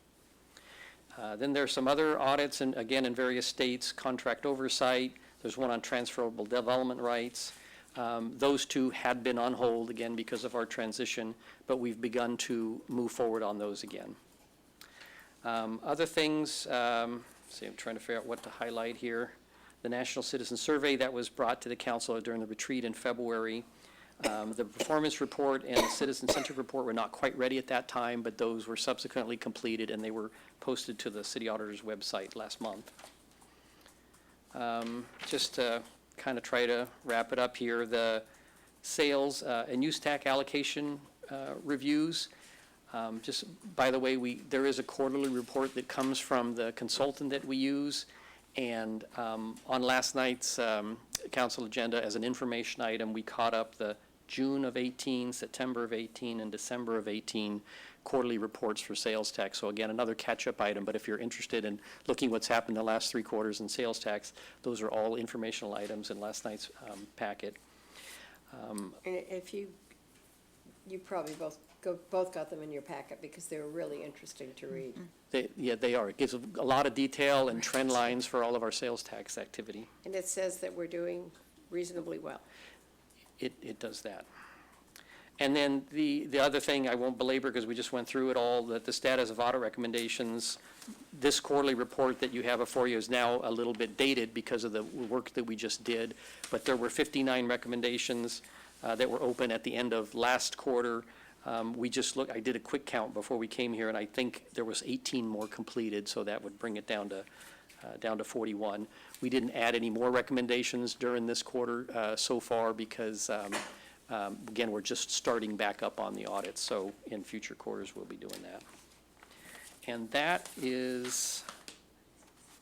Then there are some other audits, and again, in various states, contract oversight. There's one on transferable development rights. Those 2 had been on hold, again, because of our transition, but we've begun to move forward on those again. Other things, see, I'm trying to figure out what to highlight here. The National Citizen Survey that was brought to the council during the retreat in February. The performance report and the citizen-centered report were not quite ready at that time, but those were subsequently completed, and they were posted to the city auditor's website last month. Just to kind of try to wrap it up here, the sales and use tax allocation reviews. Just, by the way, there is a quarterly report that comes from the consultant that we use, and on last night's council agenda as an information item, we caught up the June of 18, September of 18, and December of 18 quarterly reports for sales tax. So again, another catch-up item, but if you're interested in looking what's happened the last 3 quarters in sales tax, those are all informational items in last night's packet. And if you probably both got them in your packet because they were really interesting to read. They are. It gives a lot of detail and trend lines for all of our sales tax activity. And it says that we're doing reasonably well. It does that. And then the other thing, I won't belabor because we just went through it all, that the status of audit recommendations, this quarterly report that you have before you is now a little bit dated because of the work that we just did. But there were 59 recommendations that were open at the end of last quarter. I did a quick count before we came here, and I think there was 18 more completed, so that would bring it down to 41. We didn't add any more recommendations during this quarter so far because, again, we're just starting back up on the audit, so in future quarters we'll be doing that. And that is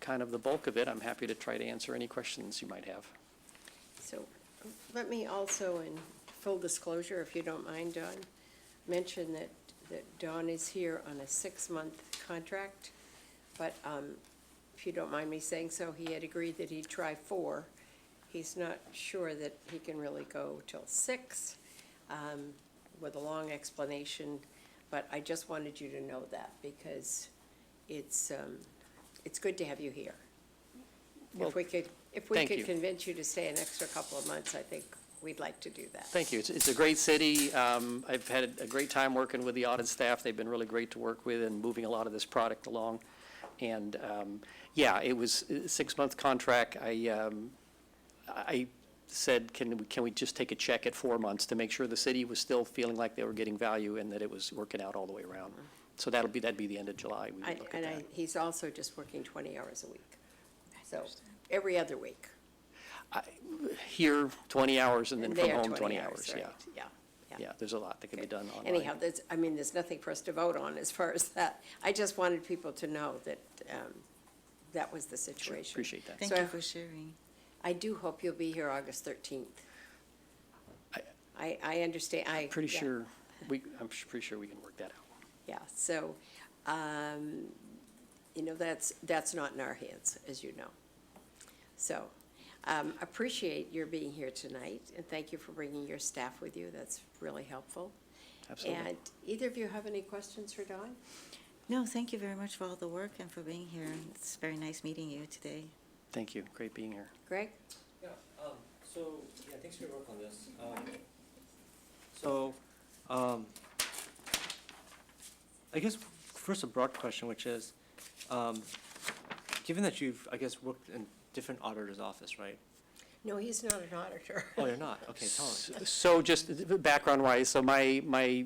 kind of the bulk of it. I'm happy to try to answer any questions you might have. So let me also, in full disclosure, if you don't mind, Dawn, mention that Dawn is here on a 6-month contract, but if you don't mind me saying so, he had agreed that he'd try 4. He's not sure that he can really go till 6, with a long explanation, but I just wanted you to know that because it's good to have you here. Well, If we could thank you. convince you to stay an extra couple of months, I think we'd like to do that. Thank you. It's a great city. I've had a great time working with the audit staff. They've been really great to work with and moving a lot of this product along. And, yeah, it was a 6-month contract. I said, can we just take a check at 4 months to make sure the city was still feeling like they were getting value and that it was working out all the way around. So that'd be the end of July. We would look at that. He's also just working 20 hours a week. So every other week. Here, 20 hours, and then And from there, home, 20 hours, right. yeah. Yeah. Yeah, there's a lot that can be done online. Anyhow, there's nothing for us to vote on as far as that. I just wanted people to know that that was the Sure, situation. appreciate that. Thank So you for sharing. I do hope you'll be here August 13th. I understand, I'm pretty yeah. sure, I'm pretty sure we can work that out. Yeah, so, that's not in our hands, as you know. So, appreciate your being here tonight, and thank you for bringing your staff with you. That's really helpful. Absolutely. And either of you have any questions for Dawn? No, thank you very much for all the work and for being here. It's very nice meeting you today. Thank you. Great being here. Greg? Yeah, thanks for your work on this. I guess first a broad question, which is, given that you've, I guess, worked in different auditors' office, right? No, he's not an auditor. Oh, you're not? Okay, tell us. So just background-wise, so my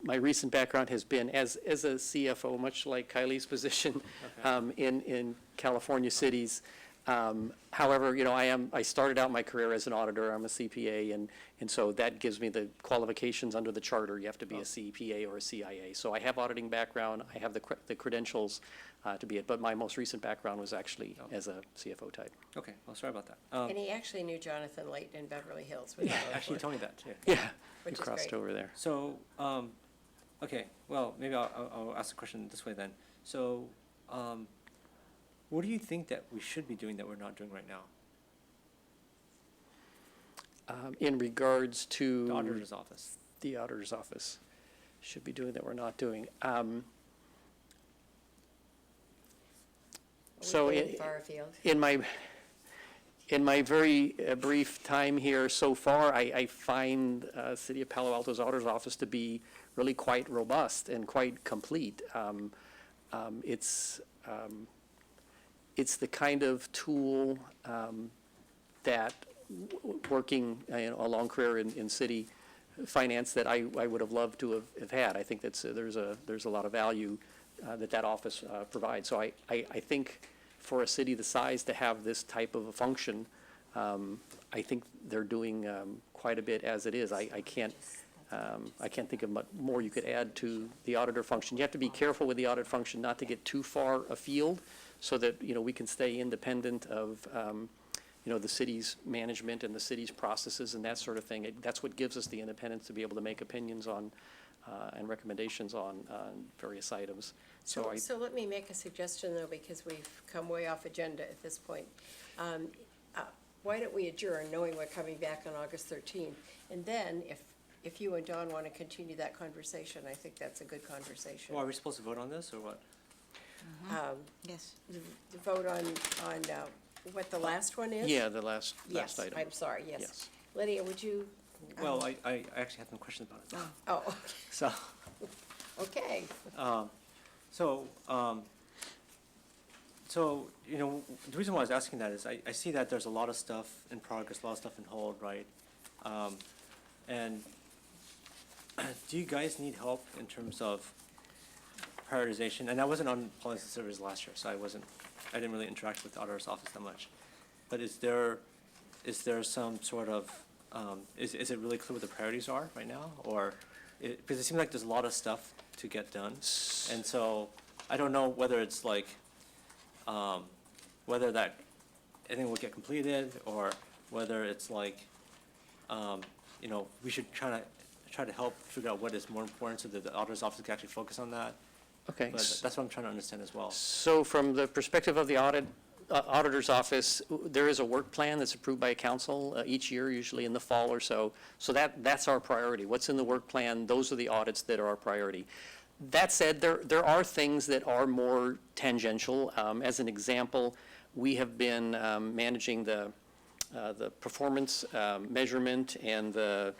recent background has been as a CFO, much like Kylie's position in California cities. However, I started out my career as an auditor. I'm a CPA, and so that gives me the qualifications under the charter. You have to be a CPA or a CIA. So I have auditing background. I have the credentials to be it. But my most recent background was actually as a CFO type. Okay, well, sorry about that. And he actually knew Jonathan Layton in Beverly Hills. which Yeah, I Actually, worked tell me that, too. Yeah, we Which is crossed great. over there. So, okay, well, maybe I'll ask the question this way then. So, what do you think that we should be doing that we're not doing right now? In regards to The auditor's office. the auditor's office should be doing that we're not doing. So We're getting far afield. in my very brief time here so far, I find City of Palo Alto's auditor's office to be really quite robust and quite complete. It's the kind of tool that working a long career in city finance that I would have loved to have had. I think that's there's a lot of value that office provides. So I think for a city the size to have this type of a function, I think they're doing quite a bit as it is. I can't think of much more you could add to the auditor function. You have to be careful with the audit function not to get too far afield, so that we can stay independent of the city's management and the city's processes and that sort of thing. That's what gives us the independence to be able to make opinions on and recommendations on various items. So I, So let me make a suggestion, though, because we've come way off agenda at this point. Why don't we adjourn, knowing we're coming back on August 13th? And then, if you and Dawn want to continue that conversation, I think that's a good conversation. Well, are we supposed to vote on this, or what? Yes. The vote on what the last one is? yeah, the last Yes, item. I'm sorry, yes. Yes. Lydia, would you? Well, I actually have some questions about it. Oh, So, okay. So, you know, the reason why I was asking that is I see that there's a lot of stuff in progress, a lot of stuff in hold, right? And do you guys need help in terms of prioritization? And I wasn't on policy service last year, so I didn't really interact with the auditor's office that much. But is there some sort of, is it really clear what the priorities are right now? Or, because it seems like there's a lot of stuff to get done. And so I don't know whether it's like, whether that anything will get completed, or whether it's like, you know, we should try to help figure out what is more important so that the auditor's office can actually focus on that. Okay. But that's what I'm trying to understand as well. So from the perspective of the auditor's office, there is a work plan that's approved by council each year, usually in the fall or so. So that's our priority. What's in the work plan, those are the audits that are our priority. That said, there are things that are more tangential. As an example, we have been managing the performance measurement and the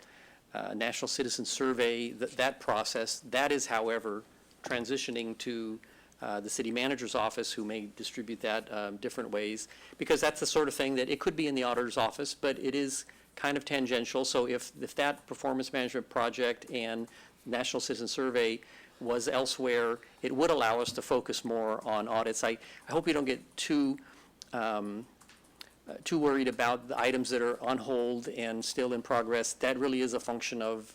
National Citizen Survey, that process. That is, however, transitioning to the city manager's office, who may distribute that different ways, because that's the sort of thing that it could be in the auditor's office, but it is kind of tangential. So if that performance management project and National Citizen Survey was elsewhere, it would allow us to focus more on audits. I hope we don't get too worried about the items that are on hold and still in progress. That really is a function of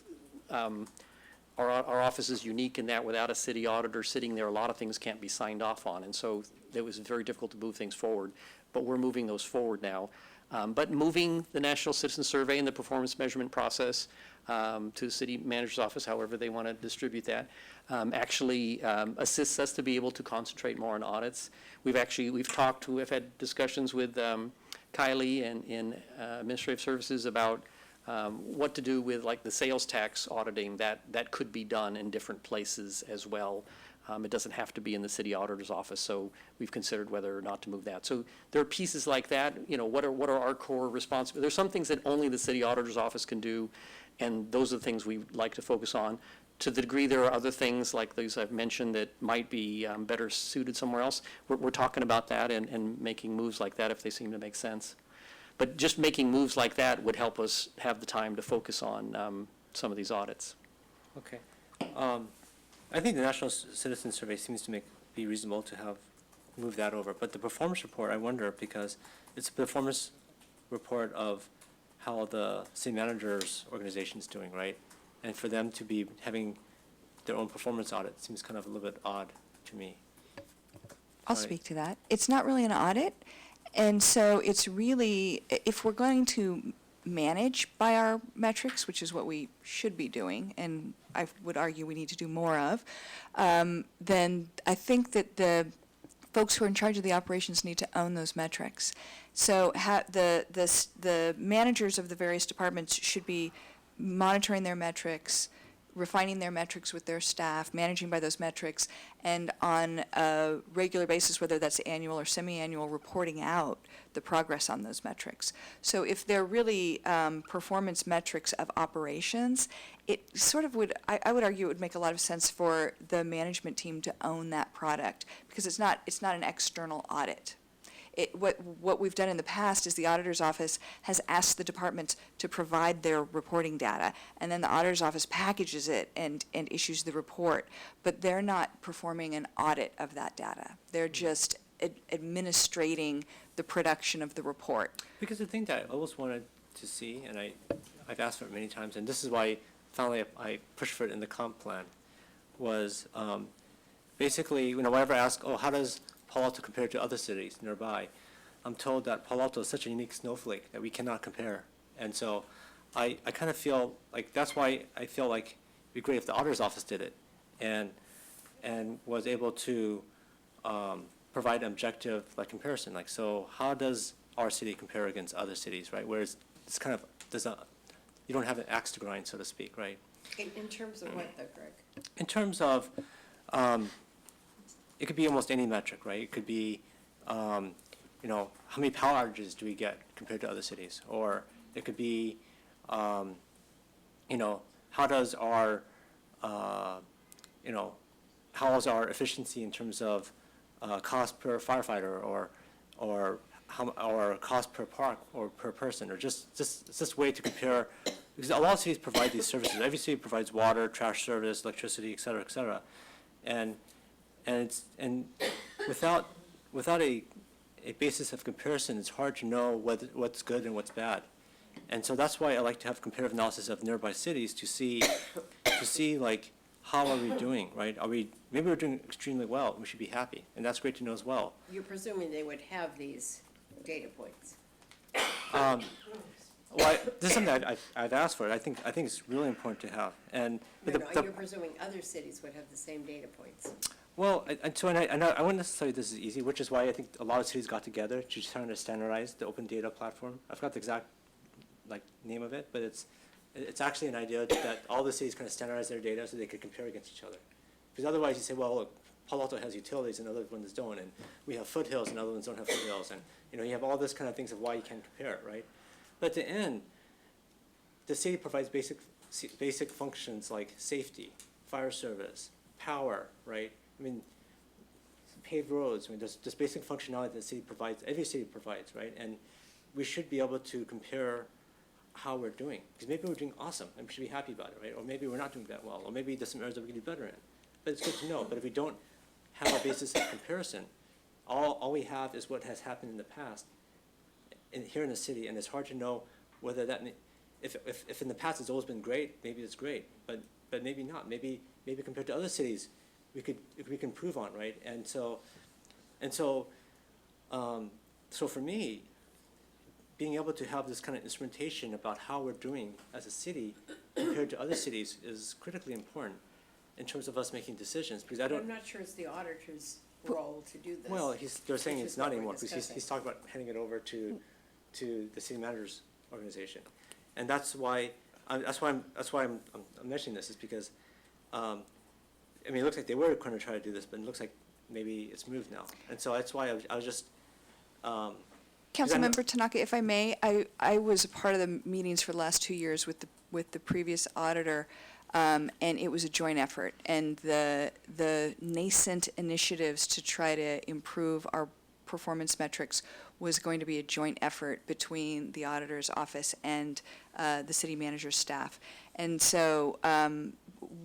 our office is unique in that without a city auditor sitting there, a lot of things can't be signed off on. And so it was very difficult to move things forward. But we're moving those forward now. But moving the National Citizen Survey and the performance measurement process to the city manager's office, however they want to distribute that, actually assists us to be able to concentrate more on audits. We've had discussions with Kylie and in administrative services about what to do with like the sales tax auditing. That could be done in different places as well. It doesn't have to be in the city auditor's office, so we've considered whether or not to move that. So there are pieces like that. You know, what are our core responsibilities? There's some things that only the city auditor's office can do, and those are the things we like to focus on. To the degree there are other things like those I've mentioned that might be better suited somewhere else, we're talking about that and making moves like that if they seem to make sense. But just making moves like that would help us have the time to focus on some of these audits. Okay. I think the National Citizen Survey seems to be reasonable to have moved that over. But the performance report, I wonder, because it's a performance report of how the city manager's organization is doing, right? And for them to be having their own performance audit seems kind of a little bit odd to me. I'll speak to that. It's not really an audit, and so it's really, if we're going to manage by our metrics, which is what we should be doing, and I would argue we need to do more of, then I think that the folks who are in charge of the operations need to own those metrics. So the managers of the various departments should be monitoring their metrics, refining their metrics with their staff, managing by those metrics, and on a regular basis, whether that's annual or semi-annual, reporting out the progress on those metrics. So if they're really performance metrics of operations, it sort of would, I would argue it would make a lot of sense for the management team to own that product, because it's not an external audit. What we've done in the past is the auditor's office has asked the departments to provide their reporting data, and then the auditor's office packages it and issues the report. But they're not performing an audit of that data. They're just administrating the production of the report. Because the thing that I always wanted to see, and I've asked for it many times, and this is why finally I pushed for it in the comp plan, was basically, you know, whenever I ask, oh, how does Palo Alto compared to other cities nearby, I'm told that Palo Alto is such a unique snowflake that we cannot compare. And so I kind of feel like that's why I feel like be great if the auditor's office did it and was able to provide an objective like comparison. Like, so how does our city compare against other cities, right? Whereas it's kind of, you don't have an axe to grind, so to speak, right? In terms of what though, Greg? In terms of, it could be almost any metric, right? It could be, you know, how many power outages do we get compared to other cities? Or it could be, you know, how does our, you know, how is our efficiency in terms of cost per firefighter or cost per park or per person, or just a way to compare, because a lot of cities provide these services. Every city provides water, trash service, electricity, et cetera, et cetera. And without a basis of comparison, it's hard to know what's good and what's bad. And so that's why I like to have comparative analysis of nearby cities to see like, how are we doing, right? Maybe we're doing extremely well, we should be happy, and that's great to know as well. You're presuming they would have these data points. Well, this is something I've asked for. I think it's really important to have. And No, you're presuming other cities would have the same data points. well, I wouldn't necessarily this is easy, which is why I think a lot of cities got together to try to standardize the open data platform. I forgot the exact like name of it, but it's actually an idea that all the cities kind of standardize their data so they could compare against each other. Because otherwise you say, well, look, Palo Alto has utilities and other ones don't, and we have foothills and other ones don't have foothills, and you know, you have all this kind of things of why you can't compare, right? But at the end, the city provides basic functions like safety, fire service, power, right? I mean, paved roads, I mean, there's basic functionality that the city provides, every city provides, right? And we should be able to compare how we're doing, because maybe we're doing awesome and we should be happy about it, right? Or maybe we're not doing that well, or maybe there's some areas that we can do better in. But it's good to know. But if we don't have a basis of comparison, all we have is what has happened in the past here in the city, and it's hard to know whether that, if in the past it's always been great, maybe it's great, but maybe not. Maybe compared to other cities, we can improve on, right? And so for me, being able to have this kind of instrumentation about how we're doing as a city compared to other cities is critically important in terms of us making decisions, because I'm not sure it's the auditor's role to do this. Well, they're saying which it's is not what we're anymore, because discussing. he's talking about handing it over to the city manager's organization. And that's why I'm mentioning this, is because, I mean, it looks like they were going to try to do this, but it looks like maybe it's moved now. And so that's why I was just, Councilmember Tanaka, if I may, I was a part of the meetings for the last 2 years with the previous auditor, and it was a joint effort. And the nascent initiatives to try to improve our performance metrics was going to be a joint effort between the auditor's office and the city manager's staff. And so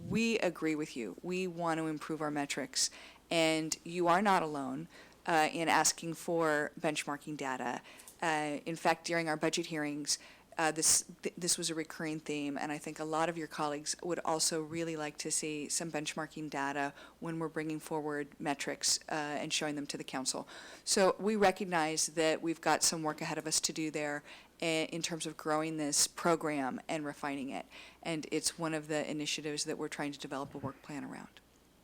we agree with you. We want to improve our metrics, and you are not alone in asking for benchmarking data. In fact, during our budget hearings, this was a recurring theme, and I think a lot of your colleagues would also really like to see some benchmarking data when we're bringing forward metrics and showing them to the council. So we recognize that we've got some work ahead of us to do there in terms of growing this program and refining it. And it's one of the initiatives that we're trying to develop a work plan around.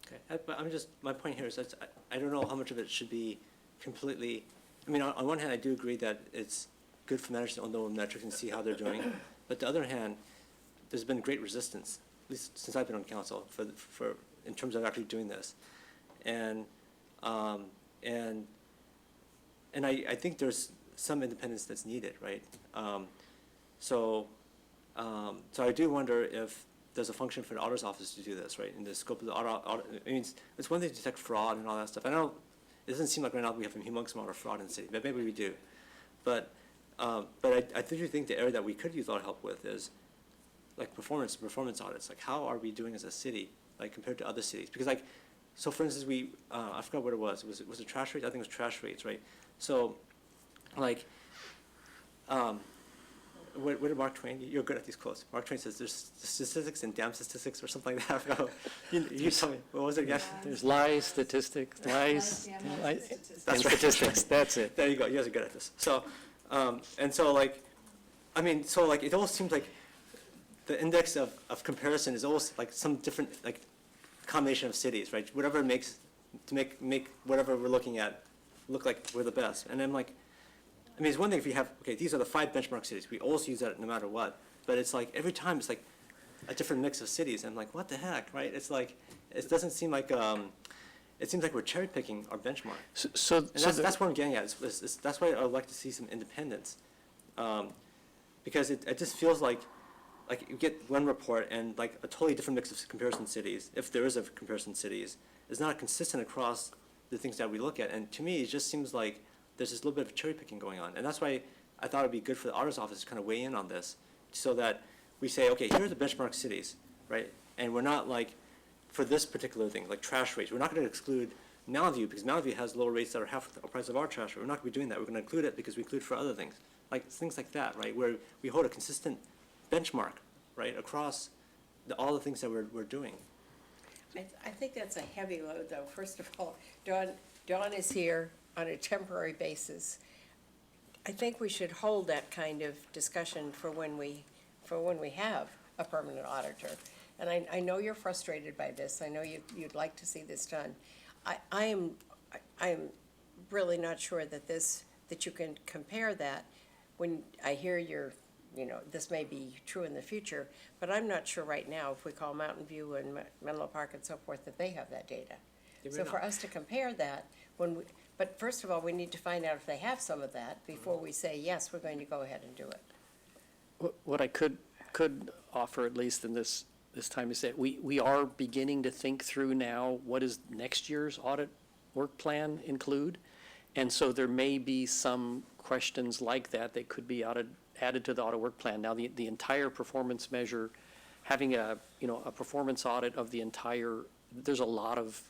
okay, but my point here is that I don't know how much of it should be completely, I mean, on one hand, I do agree that it's good for managers to know metrics and see how they're doing. But the other hand, there's been great resistance, at least since I've been on council, for in terms of actually doing this. And I think there's some independence that's needed, right? So I do wonder if there's a function for the auditor's office to do this, right? In the scope of the audit, I mean, it's one thing to detect fraud and all that stuff. I know it doesn't seem like right now we have a humongous amount of fraud in the city, but maybe we do. But I do think the area that we could use a lot of help with is like performance audits. Like, how are we doing as a city, like compared to other cities? Because like, so for instance, I forgot what it was. Was it trash rates? I think it was trash rates, right? So, like, what did Mark Twain? You're good at these quotes. Mark Twain says there's statistics and damn statistics or something like that. I forgot. You tell me. What was it again? There's lies, statistics, lies, and statistics, that's it. There you go. You guys are good at this. So, and so like, I mean, so like, it almost seems like the index of comparison is always like some different, like, combination of cities, right? Whatever it makes, to make whatever we're looking at look like we're the best. And I'm like, I mean, it's one thing if you have, okay, these are the 5 benchmark cities. We always use that no matter what. But it's like, every time it's like a different mix of cities. I'm like, what the heck, right? It's like, it doesn't seem like, it seems like we're cherry picking our benchmark. And that's what I'm getting at. That's why I would like to see some independence. Because it just feels like you get one report and like a totally different mix of comparison cities, if there is a comparison cities, is not consistent across the things that we look at. And to me, it just seems like there's this little bit of cherry picking going on. And that's why I thought it'd be good for the auditor's office to kind of weigh in on this, so that we say, okay, here are the benchmark cities, right? And we're not like, for this particular thing, like trash rates, we're not going to exclude Mountain View, because Mountain View has lower rates that are half the price of our trash rate. We're not going to be doing that. We're going to include it because we include for other things. Like, things like that, right? Where we hold a consistent benchmark, right, across all the things that we're doing. I think that's a heavy load, though. First of all, Dawn is here on a temporary basis. I think we should hold that kind of discussion for when we have a permanent auditor. And I know you're frustrated by this. I know you'd like to see this done. I am really not sure that you can compare that when I hear this may be true in the future, but I'm not sure right now if we call Mountain View and Menlo Park and so forth that they have that data. So for us to compare that, but first of all, we need to find out if they have some of that before we say, yes, we're going to go ahead and do it. What I could offer, at least in this time, is that we are beginning to think through now, what does next year's audit work plan include? And so there may be some questions like that could be added to the audit work plan. Now, the entire performance measure, having a performance audit of the entire, there's a lot of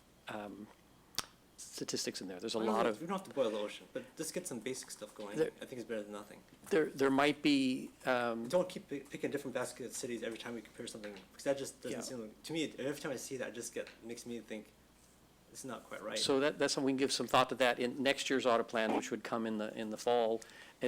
statistics in there. There's a lot of. We don't have to boil the ocean, but just get some basic stuff going. I think it's better than nothing. There might be. Don't keep picking different basket cities every time we compare something, because that just doesn't seem like, to me, every time I see that, makes me think it's not quite right. So that's something we can give some thought to that in next year's audit plan, which would come in the fall.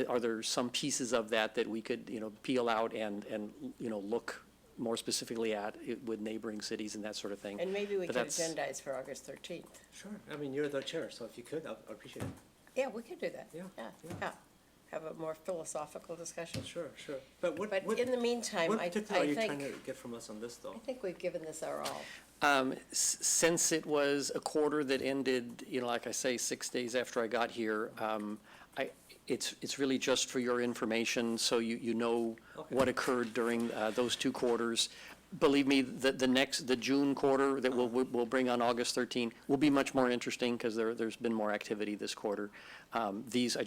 Are there some pieces of that we could, peel out and look more specifically at with neighboring cities and that sort of thing? And maybe we But could that's- agendize for August 13th. Sure. I mean, you're the chair, so if you could, I'd appreciate it. Yeah, we could do that. Yeah. Have a more philosophical discussion. Sure. But what in the meantime, what I particular are you trying think, to get from us on this, though? I think we've given this our all. Since it was a quarter that ended, like I say, 6 days after I got here, it's really just for your information, so you know what occurred during those 2 quarters. Believe me, the June quarter that we'll bring on August 13 will be much more interesting, because there's been more activity this quarter. These,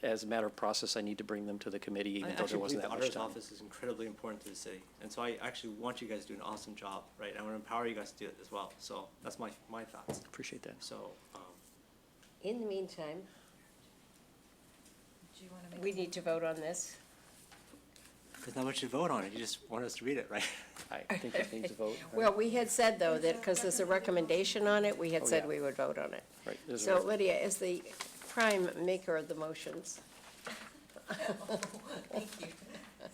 as a matter of process, I need to bring them to the committee, even though there wasn't that much I actually believe the time. auditor's office is incredibly important to the city, and so I actually want you guys to do an awesome job, right? I want to empower you guys to do it as well, so that's my thoughts. Appreciate that. So, In the meantime, we need to vote on this. there's not much to vote on it, you just want us to read it, right? I think it needs a vote. right? Well, we had said, though, that because there's a recommendation on it, we had Oh, said yeah. we would vote on it. Right, there's a So rec- Lydia, as the prime maker of the motions, Thank you.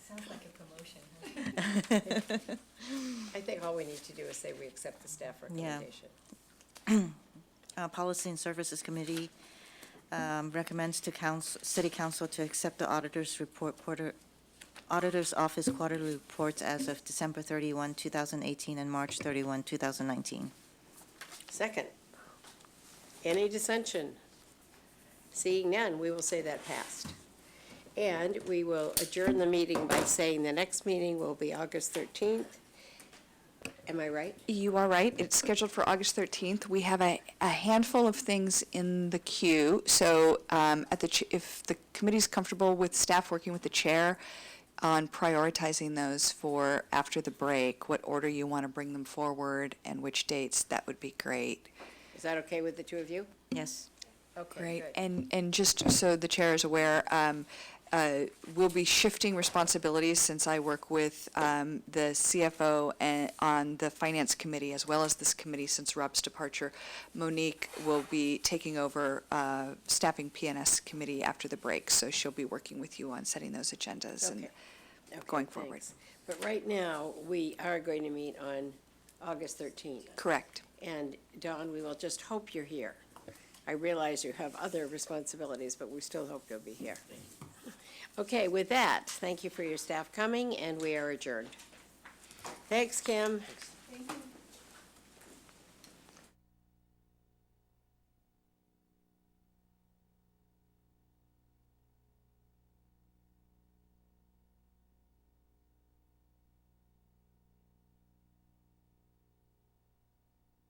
Sounds like a promotion. I think all we need to do is say we accept the staff Yeah. recommendation. Policy and Services Committee recommends to City Council to accept the Auditor's Office quarterly reports as of December 31, 2018 and March 31, 2019. Second, any dissension? Seeing none, we will say that passed. And we will adjourn the meeting by saying the next meeting will be August 13th. Am I right? You are right. It's scheduled for August 13th. We have a handful of things in the queue. So if the committee's comfortable with staff working with the chair on prioritizing those for after the break, what order you want to bring them forward and which dates, that would be great. Is that okay with the two of you? Yes. Okay, Great. good. And just so the chair is aware, we'll be shifting responsibilities since I work with the CFO on the Finance Committee as well as this committee since Rob's departure. Monique will be taking over staffing PNS committee after the break, so she'll be working with you on setting those agendas and Okay. Okay, going forward. thanks. But right now, we are going to meet on August 13th. Correct. And Dawn, we will just hope you're here. I realize you have other responsibilities, but we still hope you'll be here. Okay, with that, thank you for your staff coming, and we are adjourned. Thanks, Kim. Thank you.